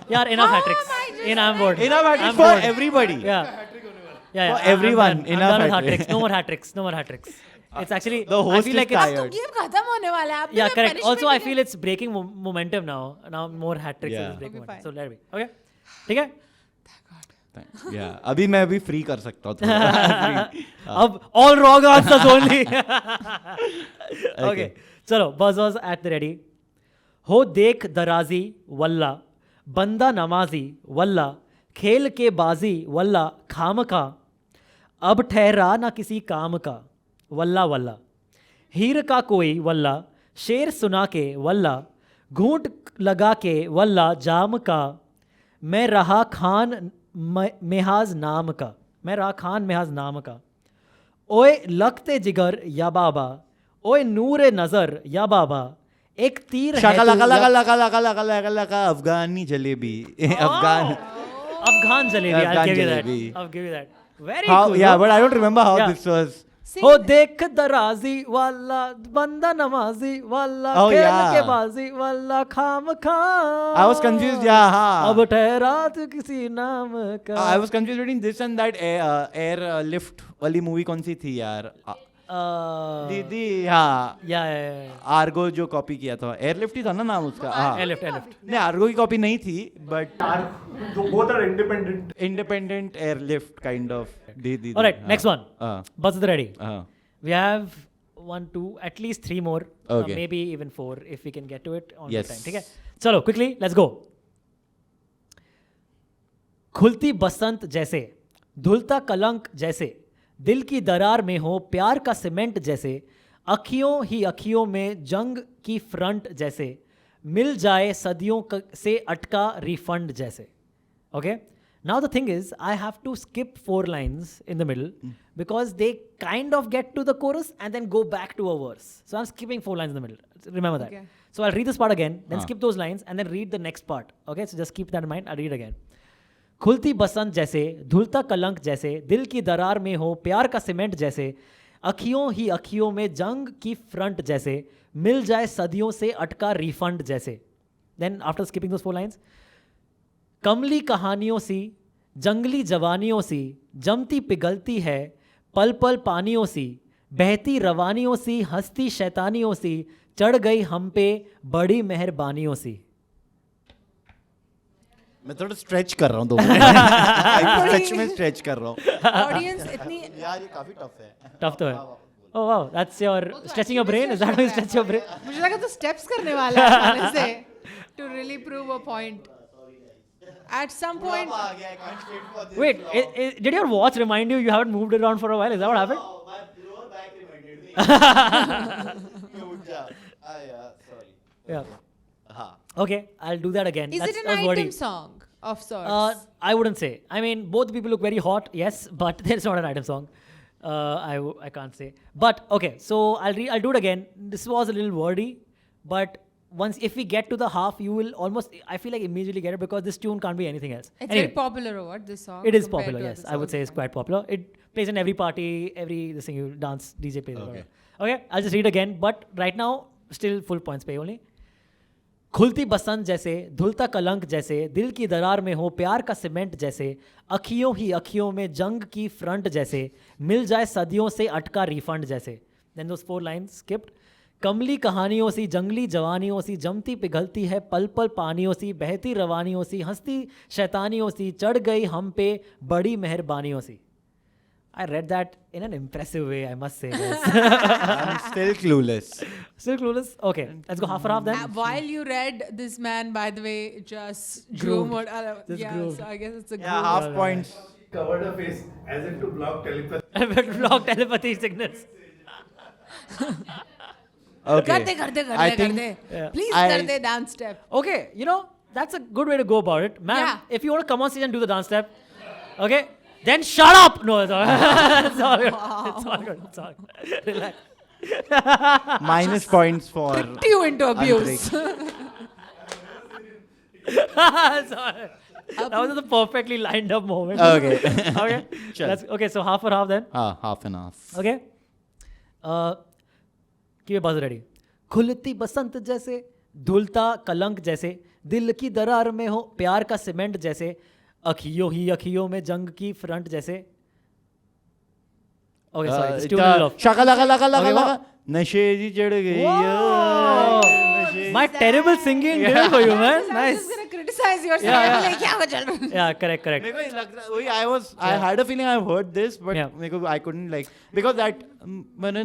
Yeah, enough hat Oh tricks. my God. I'm bored. Enough at I'm it for bored. everybody. Yeah. Yeah. For everyone, I'm done enough with hat hat tricks. tricks. No more hat tricks. No more hat tricks. It's actually. The host I feel is like it's. tired. Game खत्म होने वाला है. Yeah, correct. Also, I feel it's breaking momentum now. Now more hat tricks Yeah. is breaking Okay, momentum. fine. So let it be. Okay. ठीक है. Yeah. अभी मैं अभी free कर सकता हूँ थोड़ा. अब all wrong answers only. Okay. चलो buzzers at the ready. हो देख दराजी वल्ला, बंदा नमाजी वल्ला, खेल के बाजी वल्ला खाम का, अब ठहरा ना किसी काम का वल्ला वल्ला, हीर का कोई वल्ला, शेर सुना के वल्ला, घूंट लगा के वल्ला जाम का, मैं रहा खान मेहाज नाम का, मैं रहा खान मेहाज नाम का, ओए लखते जिगर या बाबा, ओए नूरे नजर या बाबा, एक तीर है शाका तू लगा या- लगा लगा लगा लगा लगा लगा अफगानी jalebi. Afghan. Afghan jalebi. I'll Afghan give you that. jalebi. I'll give you that. Very How? cool. Yeah, no? but I don't remember how Yeah. this was. हो देख दराजी वाला, बंदा नमाजी वाला, Oh, खेल yeah. के बाजी वाला खाम खा. I was confused. Yeah. हाँ. अब ठहरा तू किसी नाम का. I was confused between this and that air lift वाली movie कौन सी थी यार? दीदी हाँ. Yeah. आर्गो जो कॉपी किया था एयरलिफ्ट ही था ना नाम उसका. हाँ. Airlift. नहीं आर्गो की कॉपी नहीं थी but Both are independent. Independent airlift kind of. दीदी. All right, next one. Buzz ready. हाँ. We have 1, 2, at least 3 more. Okay. Maybe even 4 if we can get to it on Yes. the time. ठीक है. चलो quickly, let's go. खुलती बसंत जैसे, धुलता कलंक जैसे, दिल की दरार में हो प्यार का सीमेंट जैसे, अखियों ही अखियों में जंग की फ्रंट जैसे, मिल जाए सदियों से अटका रिफंड जैसे. Okay? Now the thing is, I have to skip 4 lines in the middle because they kind of get to the chorus and then go back to a verse. So I'm skipping 4 lines in the middle. Remember that. Okay. So I'll read this part again, then skip those lines and then read the next part. Okay? So just keep that in mind. I'll read again. खुलती बसंत जैसे, धुलता कलंक जैसे, दिल की दरार में हो प्यार का सीमेंट जैसे, अखियों ही अखियों में जंग की फ्रंट जैसे, मिल जाए सदियों से अटका रिफंड जैसे. Then after skipping those 4 lines, कमली कहानियों सी, जंगली जवानियों सी, जमती पिघलती है, पल पल पानियों सी, बहती रवानियों सी, हंसती शैतानियों सी, चढ़ गई हम पे बड़ी मेहरबानियों सी. मैं थोड़ा स्ट्रेच कर रहा हूँ 2 मिनट. सच में स्ट्रेच कर रहा हूँ ऑडियंस इतनी यार. ये काफी टफ है. टफ तो है. Oh wow, that's your stretching your brain. Is that how you stretch your brain? मुझे लगा तो स्टेप्स करने वाला है सामने से to really prove a point. At some point, Wait, did your watch remind you you haven't moved around for a while? Is that what happened? Yeah. Okay, I'll do that again. is That's it a an item wordy. song of sorts? I wouldn't say. I mean, both people look very hot, yes, but it's not an item song. I can't say. But okay, so I'll do it again. This was a little wordy, but if we get to the half, you will almost, I feel like immediately get it because this tune can't be anything else. It's Anyway, very popular or what, this song? it is compared popular, to yes. other I would say songs? it's quite popular. It plays in every party, this thing you dance, DJ plays. Okay. Okay, I'll just read again, but right now, still full points pay only. खुलती बसंत जैसे, धुलता कलंक जैसे, दिल की दरार में हो प्यार का सीमेंट जैसे, अखियों ही अखियों में जंग की फ्रंट जैसे, मिल जाए सदियों से अटका रिफंड जैसे. Then those 4 lines skipped. कमली कहानियों सी, जंगली जवानियों सी, जमती पिघलती है पल पल पानियों सी, बहती रवानियों सी, हंसती शैतानियों सी, चढ़ गई हम पे बड़ी मेहरबानियों सी. I read that in an impressive way, I must say this. I'm still clueless. Still clueless? Okay, let's go half and half then. While you read, this man, by the way, just Groomed. groomed. Just Yeah, groomed. so I guess it's a Yeah, groom. half points. Covered her face as if to block telepathy. Block telepathy signals. Okay. करते करते I करते think Yeah. Please I- करते dance step. Okay, you know, that's a good way to go about it. Ma'am, Yeah. if you want to come on stage and do the dance step, okay, then shut up! No, it's all, it's all good. It's all good. It's all good. Relax. minus points for. Put you into abuse. It's all right. That was a perfectly lined up moment. Okay. Okay. Chal. Okay, so half and half then. Half and half. Okay. Keep your buzz ready. खुलती बसंत जैसे, धुलता कलंक जैसे, दिल की दरार में हो प्यार का सीमेंट जैसे, अखियों ही अखियों में जंग की फ्रंट जैसे. Okay, sorry. It's too little off. Shaka laka laka laka Okay, laka. नशे जी चढ़ गई. Whoa! नशे- My terrible singing did it for you, man. I was Nice. just gonna criticize your Yeah, yeah. like क्या चल रहा है? Yeah, correct, correct. मेरे को लग रहा वही I had a feeling I've heard this but Yeah. मेरे को I couldn't like because that what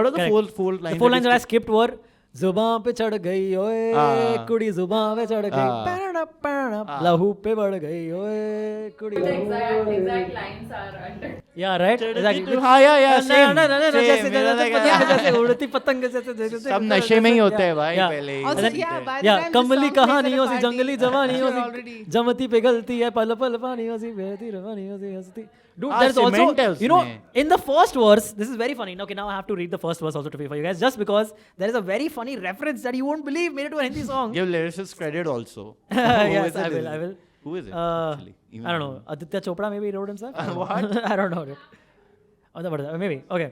are the Correct. four lines The four lines that I that you skipped were जुबां पे चढ़ गई ओए हाँ। कुड़ी जुबां पे चढ़ गई हाँ। पैरना पैरना लहू पे बढ़ गई ओए कुड़ी The लहू पे बढ़ गई. exact lines are under. Yeah, right? Exactly. हाँ yeah same जैसे मेरा जैसे लगा- जैसे उड़ती पतंग जैसे सब नशे में ही होते हैं भाई Yeah. पहले ही। Also, yeah, by the या time the Kamli song plays at a कहानियों से party, जंगली जवानियों you're से already- जमती पिघलती है पल पल पानियों से बहती रवानियों से हंसती. Dude, हाँ, there's cement है also, you know, उसमें. in the first verse, this is very funny. Okay, now I have to read the first verse also to for you guys, just because there is a very funny reference that you won't believe made it to a Hindi song. Give lyricist credit also. Who Yes, is it? I will. I will. Who is it actually? Even I don't know. Aditya Chopra maybe wrote himself. I don't know. What? I don't know. Dude. Maybe. Okay.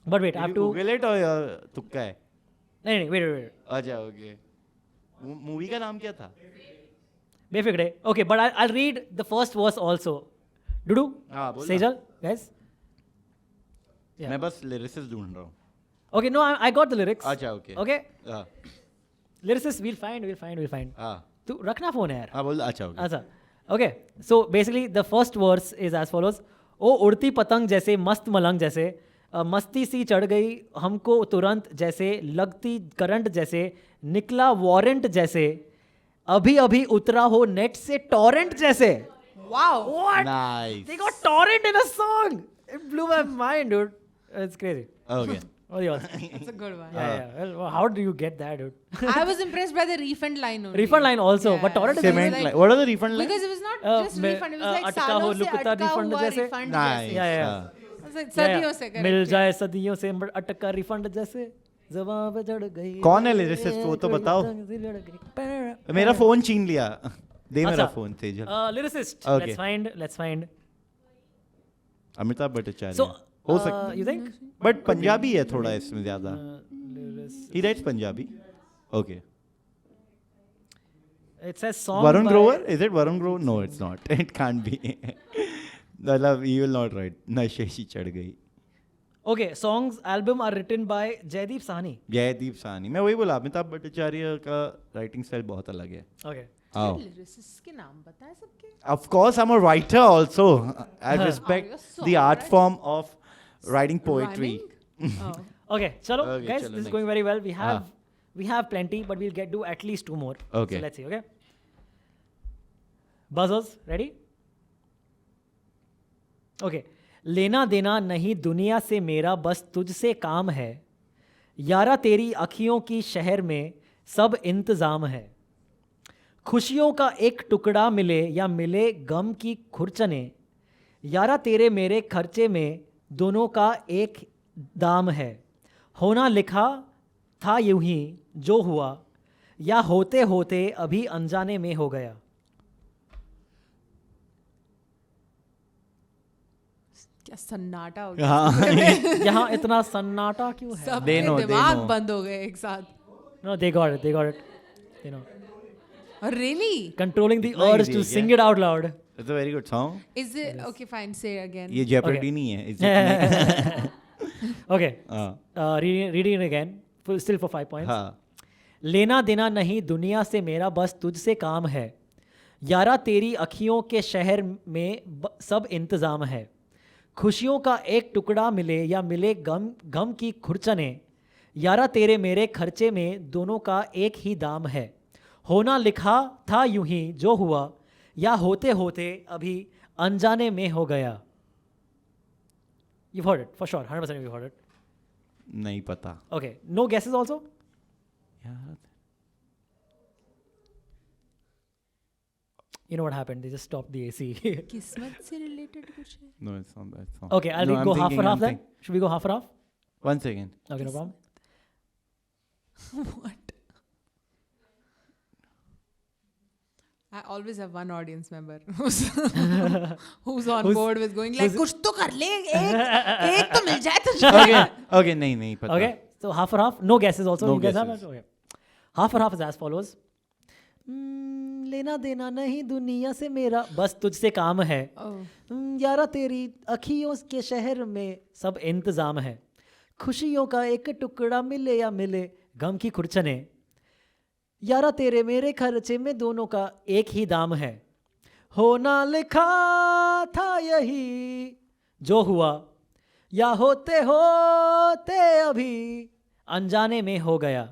But wait, I have Did you to. Google it or तुक्का है? No, wait. अच्छा okay. Movie का नाम क्या था? Befikre. Okay, but I'll read the first verse also. Dudu? हाँ बोल ना. Sejal, guys? Yeah. मैं बस lyricist ढूंढ रहा हूँ. Okay, no, I got the lyrics. अच्छा okay. Okay. हाँ Lyricist, we'll find. हाँ तू रखना phone है यार. हाँ बोल अच्छा okay. अच्छा. Okay. So basically the first verse is as follows. ओ उड़ती पतंग जैसे मस्त मलंग जैसे मस्ती सी चढ़ गई हमको तुरंत जैसे लगती करंट जैसे निकला वारंट जैसे अभी अभी उतरा हो नेट से टॉरेंट जैसे. Wow. What? Nice. They got torrent in a song. It blew my mind, dude. It's crazy. Okay. What do you want? That's a good one. Yeah. Well, how do you get that, dude? I was impressed by the refund line only. Refund line also, but torrent is Cement like- line. What are the refund lines? Because it was not just मैं, refund, it was like अटका सालों हो, से लुकता अटका refund हुआ जैसे? refund Nice. जैसे. Yeah, yeah. हाँ. I was like, Yeah, सदियों yeah. से मिल correct. जाए सदियों से अटका रिफंड जैसे ज़बां पे चढ़ गई. कौन है lyricist? वो तो बताओ. मेरा फोन छीन लिया. दे मेरा अच्छा. Phone Tejal. Lyricist. Okay. Let's find. Amitabh Bhattacharya. So, हो सकता you think? बट पंजाबी है थोड़ा इसमें ज्यादा. Lyricist. He writes Punjabi. Okay. It says song Varun by- Grover? Is it Varun Grover? No, it's not. It can't be. मतलब he will not write. नशे सी चढ़ गई. Okay, songs album are written by Jaideep Sahni. Jaideep Sahni. मैं वही बोला अमिताभ भट्टाचार्य का writing style बहुत अलग है. Okay. आओ. Lyricists के नाम पता है सबके? Of course, I'm a writer also. I respect Are you a the art songwriter? form of writing poetry. Rhyming? Oh. Okay, chalo, Okay, guys, chalo, this is next. going very well. We have plenty, but we'll do at least 2 more. Okay. So let's see, okay? Buzzers, ready? Okay. लेना देना नहीं दुनिया से मेरा बस तुझसे काम है यारा तेरी अखियों की शहर में सब इंतज़ाम है खुशियों का एक टुकड़ा मिले या मिले गम की खुरचने यारा तेरे मेरे खर्चे में दोनों का एक दाम है होना लिखा था यूं ही जो हुआ या होते होते अभी अनजाने में हो गया. क्या सन्नाटा हो गया. हाँ. यहाँ इतना सन्नाटा क्यों है? सबके Deno, दिमाग Deno. बंद हो गए एक साथ. No, they got it. You know, Really? controlling the इतना urge easy to है sing क्या? it out loud. It's a very good song. Is it okay? Fine. Say again. ये Jeopardy Okay. नहीं है. Is it? Okay. हाँ. Reading it again. Still for 5 points. हाँ. लेना देना नहीं दुनिया से मेरा बस तुझसे काम है यारा तेरी अखियों के शहर में सब इंतज़ाम है खुशियों का एक टुकड़ा मिले या मिले गम की खुरचने यारा तेरे मेरे खर्चे में दोनों का एक ही दाम है, होना लिखा था यूं ही जो हुआ, या होते होते अभी अनजाने में हो गया. You've heard it for sure, 100% you've heard it. नहीं पता Okay, no guesses also? यार. You know what happened? They just stopped the AC. किस्मत से related कुछ है? No, it's not that song. Okay, I'll No, I'm go half thinking, and half I'm then. thinking. Should we go half and half? 1 second. Okay, no problem. What? I always have one audience member who's on board with going like कुछ तो कर ले एक तो मिल जाए तुझे. Okay, okay, नहीं पता. Okay, so half and half. No guesses also. No You guys have guesses. it? Okay. Half and half is as follows. लेना देना नहीं दुनिया से मेरा बस तुझसे काम है. यारा तेरी अखियों के शहर में सब इंतजाम है. खुशियों का एक टुकड़ा मिले या मिले गम की खुरचने. यारा तेरे मेरे खर्चे में दोनों का एक ही दाम है, होना लिखा था यही जो हुआ, या होते होते अभी अनजाने में हो गया.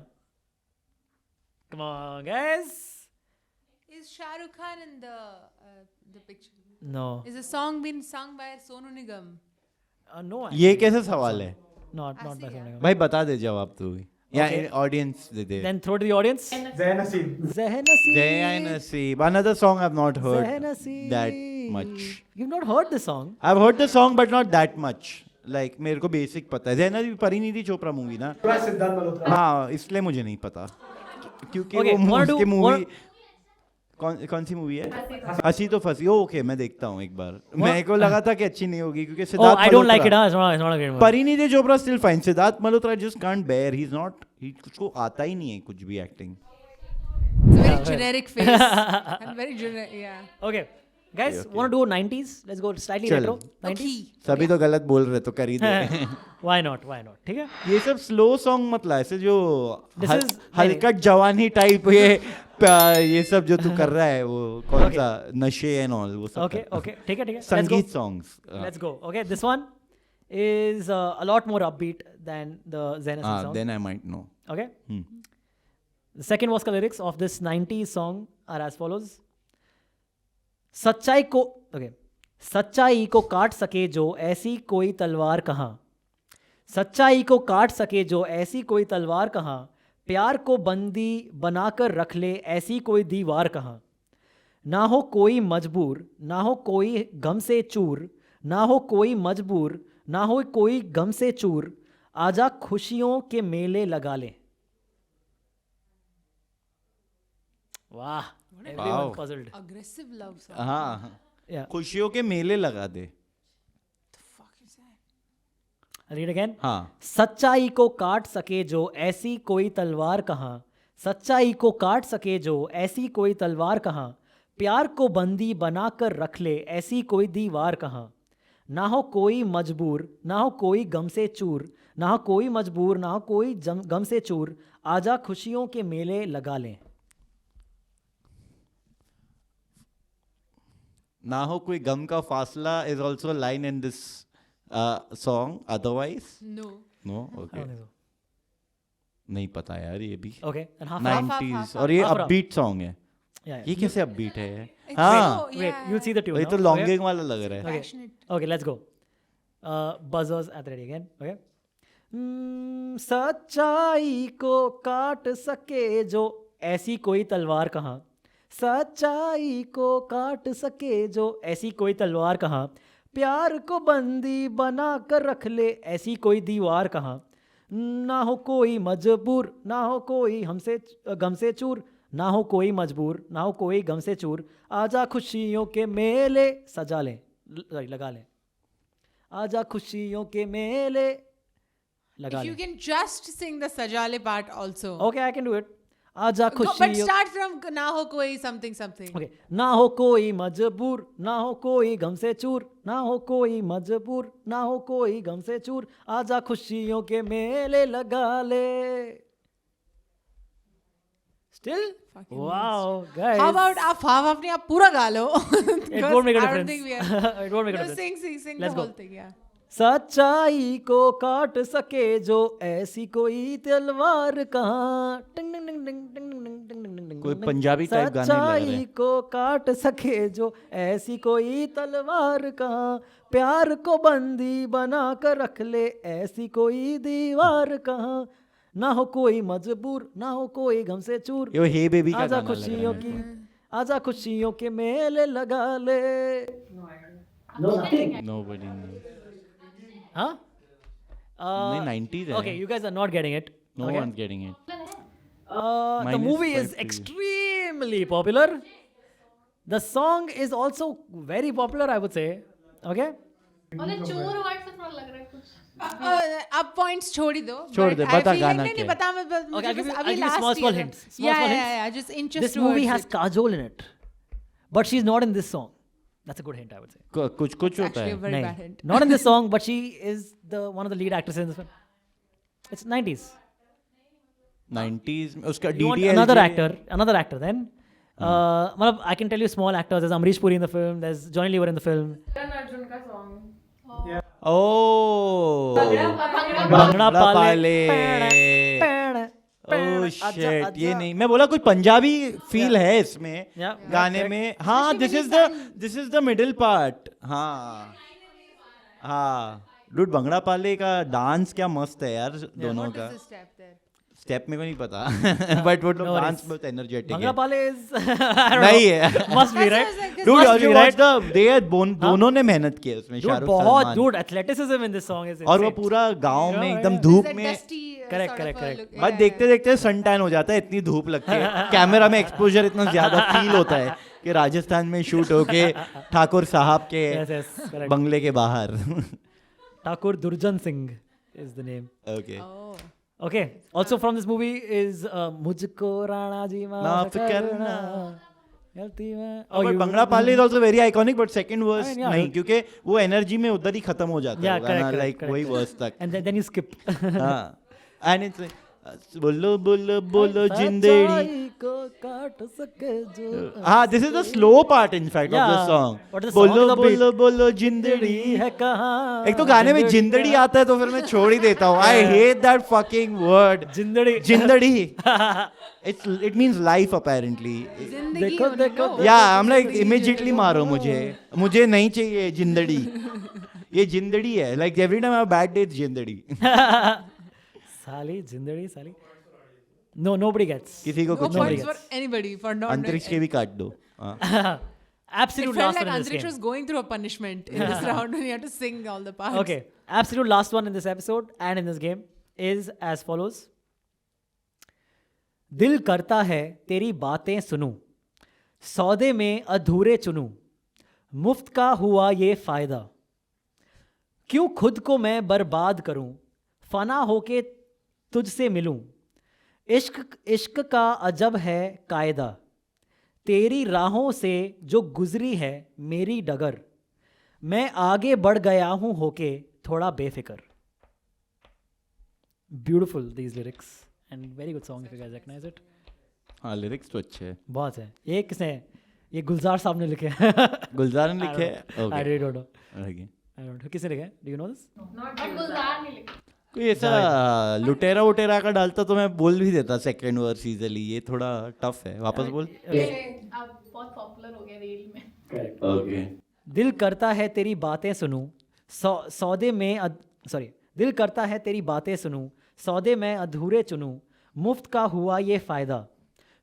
Come on, guys. Is Shah Rukh Khan in the picture? No. Is the song been sung by Sonu Nigam? No. ये actually. कैसे सवाल है? Not by ऐसे ही Sonu Nigam. भाई बता दे जवाब तू ही. या Okay. Audience they they. Then throw to the audience. Zayn Hasim. Zayn Hasim. Jai Nasib. Another song I've not heard Zayn Hasim. that much. You've not heard the song? I've heard the song but not that much. Like मेरे को basic पता है. जैन नसीब Parineeti Chopra movie ना. पूरा सिद्धार्थ मल्होत्रा. हाँ इसलिए मुझे नहीं पता. क्योंकि Okay, वो wanna do- उसकी मूवी wanna- कौन सी मूवी है? हंसी तो फंसी. ओके मैं देखता हूँ एक बार. मेरे को लगा था कि अच्छी नहीं होगी क्योंकि Oh, Siddharth I don't like it. Malhotra- Huh? It's not a great movie. Parineeti Chopra still fine. Siddharth Malhotra just can't bear. He's not. उसको आता ही नहीं है कुछ भी acting. It's a very generic face and very generic. Yeah. Okay. Guys, Okay. want to do 90s? Let's go slightly चल. retro. 90s? सभी तो गलत बोल रहे तो कर ही दे. Why not? Why not? ठीक है? ये सब स्लो सॉन्ग मत ला. ऐसे जो This is- हलकट जवानी टाइप ये सब जो तू कर रहा है वो कौन सा नशे एंड ऑल वो सब Okay, कर. okay. ठीक है, ठीक है. संगीत Let's go. Songs. Let's go. Okay, this one is a lot more upbeat than the Zayn Hasim song. Then I might know. Okay? Hmm. The second Oscar lyrics of this 90s song are as follows. सच्चाई को okay. सच्चाई को काट सके जो ऐसी कोई तलवार कहाँ, सच्चाई को काट सके जो ऐसी कोई तलवार कहाँ, प्यार को बंदी बनाकर रख ले ऐसी कोई दीवार कहाँ. ना हो कोई मजबूर, ना हो कोई गम से चूर, ना हो कोई मजबूर, ना हो कोई गम से चूर, आजा खुशियों के मेले लगा ले. वाह, everyone Wow. puzzled. Aggressive love song. हाँ Yeah, खुशियों के मेले लगा दे. The fuck is that? I'll read again. हाँ सच्चाई को काट सके जो ऐसी कोई तलवार कहाँ, सच्चाई को काट सके जो ऐसी कोई तलवार कहाँ, प्यार को बंदी बनाकर रख ले ऐसी कोई दीवार कहाँ. ना हो कोई मजबूर, ना हो कोई गम से चूर, ना हो कोई मजबूर, ना हो कोई गम से चूर, आजा खुशियों के मेले लगा लें. ना हो कोई गम का फासला is also a line in this song. Otherwise No. no. I Okay. don't think so. नहीं पता यार ये भी. Okay, and half. 90s और ये half. upbeat song है. Yeah, yeah. ये कैसे upbeat है? It's हाँ so- Wait, yeah. you'll see the tune. ये now. तो Okay? लॉन्गिंग वाला लग रहा है. Okay. Passionate. Okay, let's go. Buzzers at the ready again. Okay. सच्चाई को काट सके जो ऐसी कोई तलवार कहाँ, सच्चाई को काट सके जो ऐसी कोई तलवार कहाँ, प्यार को बंदी बना कर रख ले ऐसी कोई दीवार कहाँ. ना हो कोई मजबूर, ना हो कोई हमसे गम से चूर, ना हो कोई मजबूर, ना हो कोई गम से चूर, आजा खुशियों के मेले सजा लें, सॉरी लगा लें, आजा खुशियों के मेले लगा If you लें. can just sing the Sajale part also. Okay, I can do it. आजा Go, but खुशियों. start from ना हो कोई something something. Okay. ना हो कोई मजबूर, ना हो कोई गम से चूर, ना हो कोई मजबूर, ना हो कोई गम से चूर, आजा खुशियों के मेले लगा ले. Still? Fucking Wow, guys. How about आप पूरा गा लो? It won't make a I don't difference. think we are. It won't make a No, difference. sing Let's the go. whole thing. Yeah. सच्चाई को काट सके जो ऐसी कोई तलवार कहाँ टिंग टिंग टिंग टिंग टिंग टिंग टिंग टिंग टिंग कोई टिंग। पंजाबी टाइप गाने लग रहे सच्चाई हैं। को काट सके जो ऐसी कोई तलवार कहाँ प्यार को बंदी बना कर रख ले ऐसी कोई दीवार कहाँ ना हो कोई मजबूर ना हो कोई गम से चूर ये हे बेबी का आजा गाना लग खुशियों रहा है। की आजा खुशियों के मेले लगा ले Nobody knows. हाँ नहीं 90s है। okay you guys are not getting it No okay? one's getting it. The Mine is movie is quite extremely popular. The song is also very popular, I would say. Okay. मतलब चोर word से थोड़ा लग रहा है कुछ अब points छोड़ ही दो छोड़ but दे, I बता feel गाना like नहीं क्या है। बता मैं Okay, I'll give you- अभी I'll give you last small year hints. Small hints. yeah just inches This movie towards has it. Kajol in it, but she's not in this song. That's a good hint, I would say. कुछ कुछ होता Actually a है। very नहीं, bad hint. not in this song, but she is the one of the lead actresses in this film. It's 90s. 90s में उसका You want DDLJ another actor then. मतलब I can tell you small actors. There's Amrish Puri in the film. There's Johnny Lever in the film. Karan Arjun का song ओह भंगड़ा पाले पैड़, ओह आजा, shit ये आजा। नहीं मैं बोला कुछ पंजाबी फील है इसमें Yeah, गाने correct. में हाँ this is the middle part हाँ हाँ डूड भंगड़ा पाले का डांस क्या मस्त है यार दोनों What का is the step there? Step मेरे को नहीं पता बट वो No डांस worries. बहुत एनर्जेटिक भंगड़ा है पाले is I don't नहीं know. है Must be That's right. what I was like, Dude, Must you be watch right. the they दोनों ने मेहनत की है उसमें Dude, शाहरुख बहुत Salman dude athleticism in this song is और वो insane. पूरा गांव में Yeah, एकदम yeah. धूप That में dusty, Correct, sort of correct, a correct. look. बस Yeah, देखते देखते सन टैन हो जाता है इतनी धूप लगती है कैमरा में एक्सपोजर इतना ज्यादा फील होता है कि राजस्थान में शूट होके ठाकुर साहब के Yes, yes, correct. बंगले के बाहर Thakur Durjan Singh is the name. Okay Oh. Okay. Also from this movie is मुझको राणा जी माफ करना। गलती में but you- Bhangra Paale is also very iconic but second verse I mean, yeah, नहीं क्योंकि वो एनर्जी में उधर ही खत्म हो जाता Yeah, है correct, गाना correct, लाइक correct, वही correct. वर्स तक And then you skip. हाँ एंड इट्स बोलो बोलो बोलो जिंदड़ी सच्चाई को काट सके जो हाँ this is the slow part in fact of the Yeah, song but the song बोलो is upbeat. बोलो बोलो जिंदड़ी जिंदड़ी है कहाँ एक तो गाने में जिंदड़ी आता है तो फिर मैं छोड़ ही देता हूँ I hate that fucking word जिंदड़ी जिंदड़ी इट मींस लाइफ अपेरेंटली जिंदगी देखो, only, देखो, no. देखो। या आई एम लाइक इमीडिएटली मारो मुझे नहीं चाहिए जिंदड़ी ये जिंदड़ी है like every time I have bad day जिंदड़ी साली जिंदड़ी साली No, nobody gets. किसी को No कुछ Nobody points नहीं for anybody for not अंतरिक्ष के भी काट दो हाँ। It Absolute felt last like one in this Antriksh game. was going through a punishment in this round when you had to sing all the parts. Okay, absolute last one in this episode and in this game is as follows. दिल करता है तेरी बातें सुनूं, सौदे में अधूरे चुनूं, मुफ्त का हुआ ये फायदा, क्यों खुद को मैं बर्बाद करूं, फना होके तुझसे मिलूं, इश्क इश्क का अजब है कायदा, तेरी राहों से जो गुजरी है मेरी डगर, मैं आगे बढ़ गया हूं होके थोड़ा बेफिक्र. Beautiful these lyrics and very good song if you guys recognize it. हाँ लिरिक्स तो अच्छे हैं बहुत है. ये किसने? ये गुलजार साहब ने लिखे हैं. गुलजार ने I लिखे don't- I really don't know. Okay I don't know. किसने लिखे? Do you know this? Not Gulzar नहीं लिखा कोई ऐसा लुटेरा वुटेरा का डालता तो मैं बोल भी देता सेकंड वर्स इजीली ये थोड़ा टफ है वापस बोल अब बहुत पॉपुलर हो गया रील में ओके दिल करता है तेरी बातें सुनूं, सौदे में सॉरी दिल करता है तेरी बातें सुनूं, सौदे में अधूरे चुनूं, मुफ्त का हुआ ये फ़ायदा,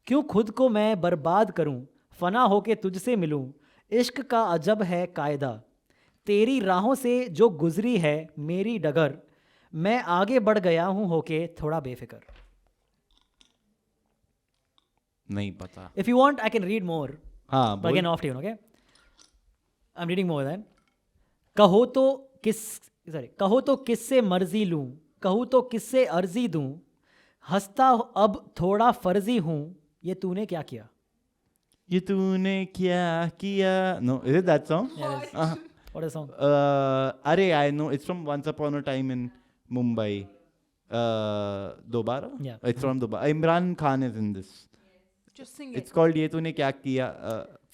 क्यों खुद को मैं बर्बाद करूं, फना होके तुझसे मिलूं, इश्क का अजब है कायदा, तेरी राहों से जो गुजरी है मेरी डगर, मैं आगे बढ़ गया हूं होके थोड़ा बेफिक्र. नहीं पता If you want, I can read more. हाँ But बोल again, off tune, okay? I'm reading more then. कहो तो किससे मर्जी लूं, कहूँ तो किससे अर्जी दूं, हंसता अब थोड़ा फर्जी हूं, ये तूने क्या किया? ये तूने क्या किया no is it that song Yeah, it is. What is the song? अरे I know it's from once upon a time in Mumbai Dobaara Yeah. It's from Dobaara Imran Khan is in this Just sing It's it. called ये तूने क्या किया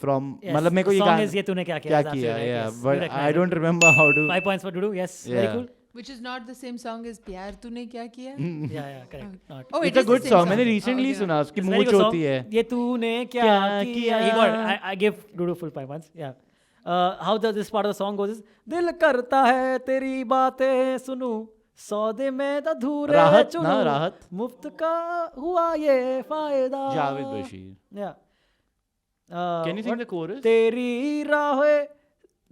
from Yes, मतलब मेरे को the ये song गाना is ये तूने क्या किया, क्या is absolutely किया right, yeah yes. You but recognize I it. don't remember how to 5 points for Dudu. Yes, very Yeah. cool. Which is not the same song as प्यार तूने क्या किया? Yeah, correct. Not. Oh, It's a is the good same song मैंने Oh, recently okay. सुना उसकी It's a very मूंछ good होती song. है ये तूने क्या क्या किया. He got it. I give Dudu full 5 points. Yeah. How does this part of the song goes is दिल करता है तेरी बातें सुनूं सौदे में अधूरे राहत ना, चुनूं राहत. मुफ्त का हुआ ये फायदा. Javed Bashir Yeah. Can you sing what? the chorus?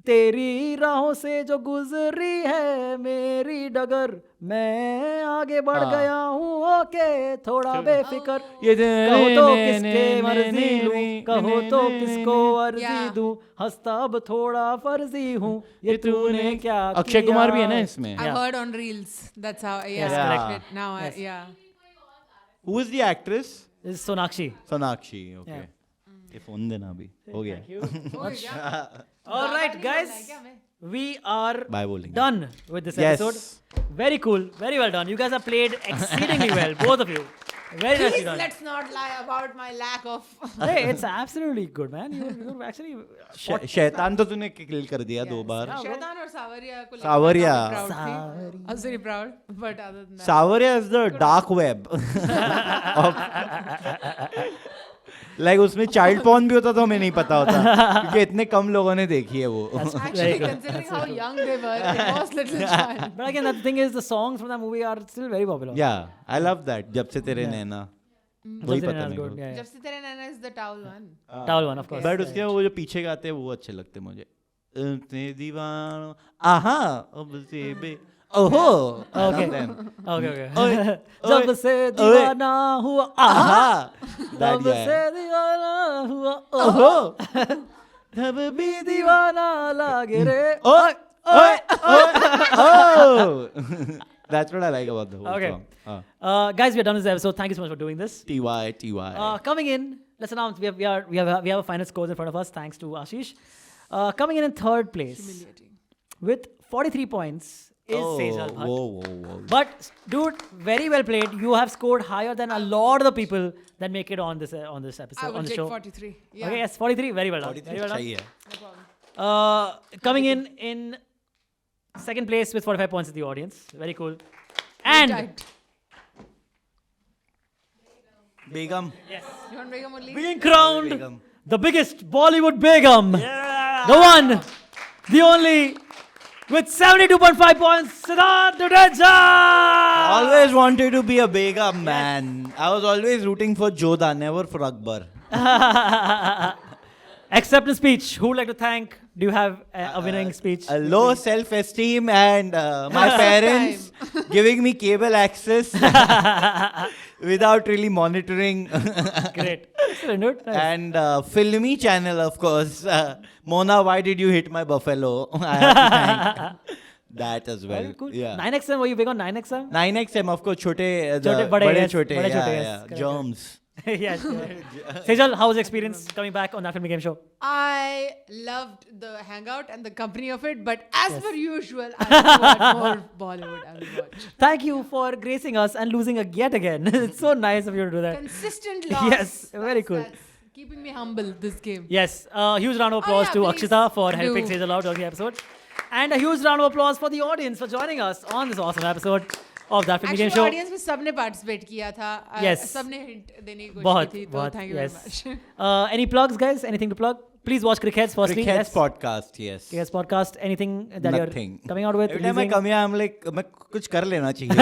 तेरी राहों से जो गुजरी है मेरी डगर मैं आगे बढ़ हाँ. गया हूँ ओके थोड़ा बेफिकर ये कहो तो किसके मर्जी लूं कहो तो किसको अर्जी Yeah. दूं हंसता अब थोड़ा फर्जी हूँ ये तूने क्या अक्षय किया. कुमार भी है ना इसमें I've Yeah. heard on reels. That's how. Yeah. Yes, correct. Now, Yes. yeah. Who is the actress? This is Sonakshi. Sonakshi okay Yeah. ये फोन देना अभी हो गया All right, guys. We are Bye bowling. done with this Yes. episode. Very cool. Very well done. You guys have played exceedingly well, both of you. Very nicely Please done. let's not lie about my lack of. Hey, it's absolutely good, man. You're actually. शैतान तो तूने किल कर दिया 2 बार Shaitan or Savaria को लेकर Savaria. मैं काफी proud थी. I was very proud, but other than that. सावरिया is the dark web like उसमें चाइल्ड पॉर्न भी होता तो हमें नहीं पता होता क्योंकि इतने कम लोगों ने देखी है वो Actually, considering how young they were, it was little child. But again, the thing is, the songs from that movie are still very popular. या आई लव दैट जब से तेरे नैना वही Something पता else मेरे good. को Yeah, जब से तेरे नैना is the towel one. Towel one, of course. But उसके वो जो पीछे गाते हैं वो अच्छे लगते हैं मुझे इतने दीवानो आहा अब से बे ओहो Okay. them. Okay. जब से दीवाना हुआ आहा That तब guy. से दीवाना हुआ ओहो ओहो तब भी दीवाना लागे रे. ओए ओए oh that's what I like about the whole Okay. song Guys, we are done with this episode. Thank you so much for doing this. TY Coming in, let's announce we have a final scores in front of us. Thanks to Ashish. Coming in third place Humiliating. with 43 points is Sejal Bhatt. whoa But dude, very well played. You have scored higher than a lot of the people that make it on this episode I on will the take show. 43. Yeah. Okay, yes, 43. Very well done. Very well done. चाहिए No problem. Coming in second place with 45 points is the audience. Very cool. And Tight. Begum You want Begum only? being crowned Begum. the biggest Bollywood Begum, the one, the only, with 72.5 points, Siddharth Dudeja! always wanted to be a begum man I was always rooting for Jodha never for Akbar Acceptance speech. Who would like to thank? Do you have a winning speech? a low self-esteem and my parents giving me cable access without really monitoring Great. Excellent, dude. Nice. and filmy channel of course Mona why did you hit my buffalo I have to thank that as well Very cool. yeah 9XM, were you big on 9XM? 9XM of course छोटे छोटे, बड़े, yes, छोटे बड़े, yeah, छोटे, yes, yeah. correct, germs Yes. Sejal, how was the experience coming back on that Film Game Show? I loved the hangout and the company of it, but as per usual, I will watch more Bollywood. I will watch. Thank you for gracing us and losing yet again. It's so nice of you to do that. Consistent loss. Yes, very cool. That's keeping me humble this game. Yes, huge round of applause yeah, to please Akshita for do. helping Sejal out during the episode. And a huge round of applause for the audience for joining us on this awesome episode of that Film Game Actually, Show. audience में सबने participate किया था. Yes. सबने hint देने की कोशिश बहुत, की थी. तो बहुत, thank you yes. very much. Any plugs, guys? Anything to plug? Please watch Crickets firstly. Crickets Yes. podcast yes Crickets podcast. Anything that Nothing. you're coming out with? Every time I releasing? come here, I'm like, मैं कुछ कर लेना चाहिए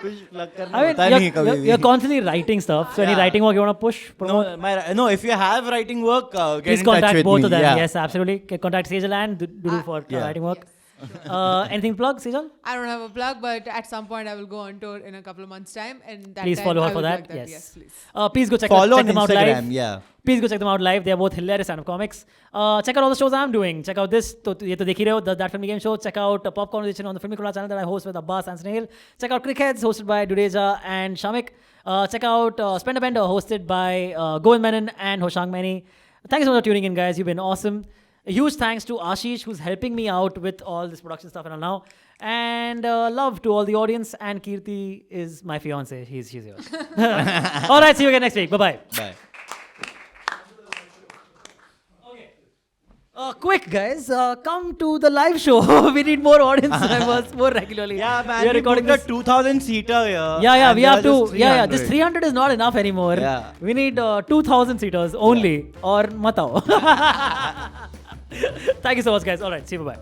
कुछ plug करना I होता mean, नहीं कभी you're भी constantly writing stuff. So any Yeah. writing work you want to push, promote? no if you have writing work get Please in touch contact with both me of them. yeah. Yes, absolutely. Contact Sejal and Dudu for Yeah. writing work. Anything to plug, Sejal? I don't have a plug, but at some point I will go on tour in a couple of months' time, and that Please time follow her I for will that. plug Yes. please. Please go check follow on them out Instagram live. yeah Please go check them out live. They are both hilarious stand-up comics. Check out all the shows I'm doing. Check out this. तो ये तो देख ही रहे हो, That Film Game Show. Check out Pop Conversation on the Filmy Kola channel that I host with Abbas and Snail. Check out Crickheads hosted by Dudeja and Shamik. Check out Spender Bender hosted by Govind Menon and Hoshang Mani. Thank you so much for tuning in, guys. You've been awesome. A huge thanks to Ashish who's helping me out with all this production stuff and all now. And love to all the audience. And Kirti is my fiance. She's yours. All right, see you again next week. Bye-bye. Bye. Quick, guys, come to the live show. We need more audience members more regularly. Yeah, man. we are We recording booked a this. 2,000 seater here. Yeah, and we there have are to. just Yeah, this 300. 300 is not enough anymore. Yeah. We need 2,000 seaters only, or matao. Thank you so much, guys. All right, see you. Bye.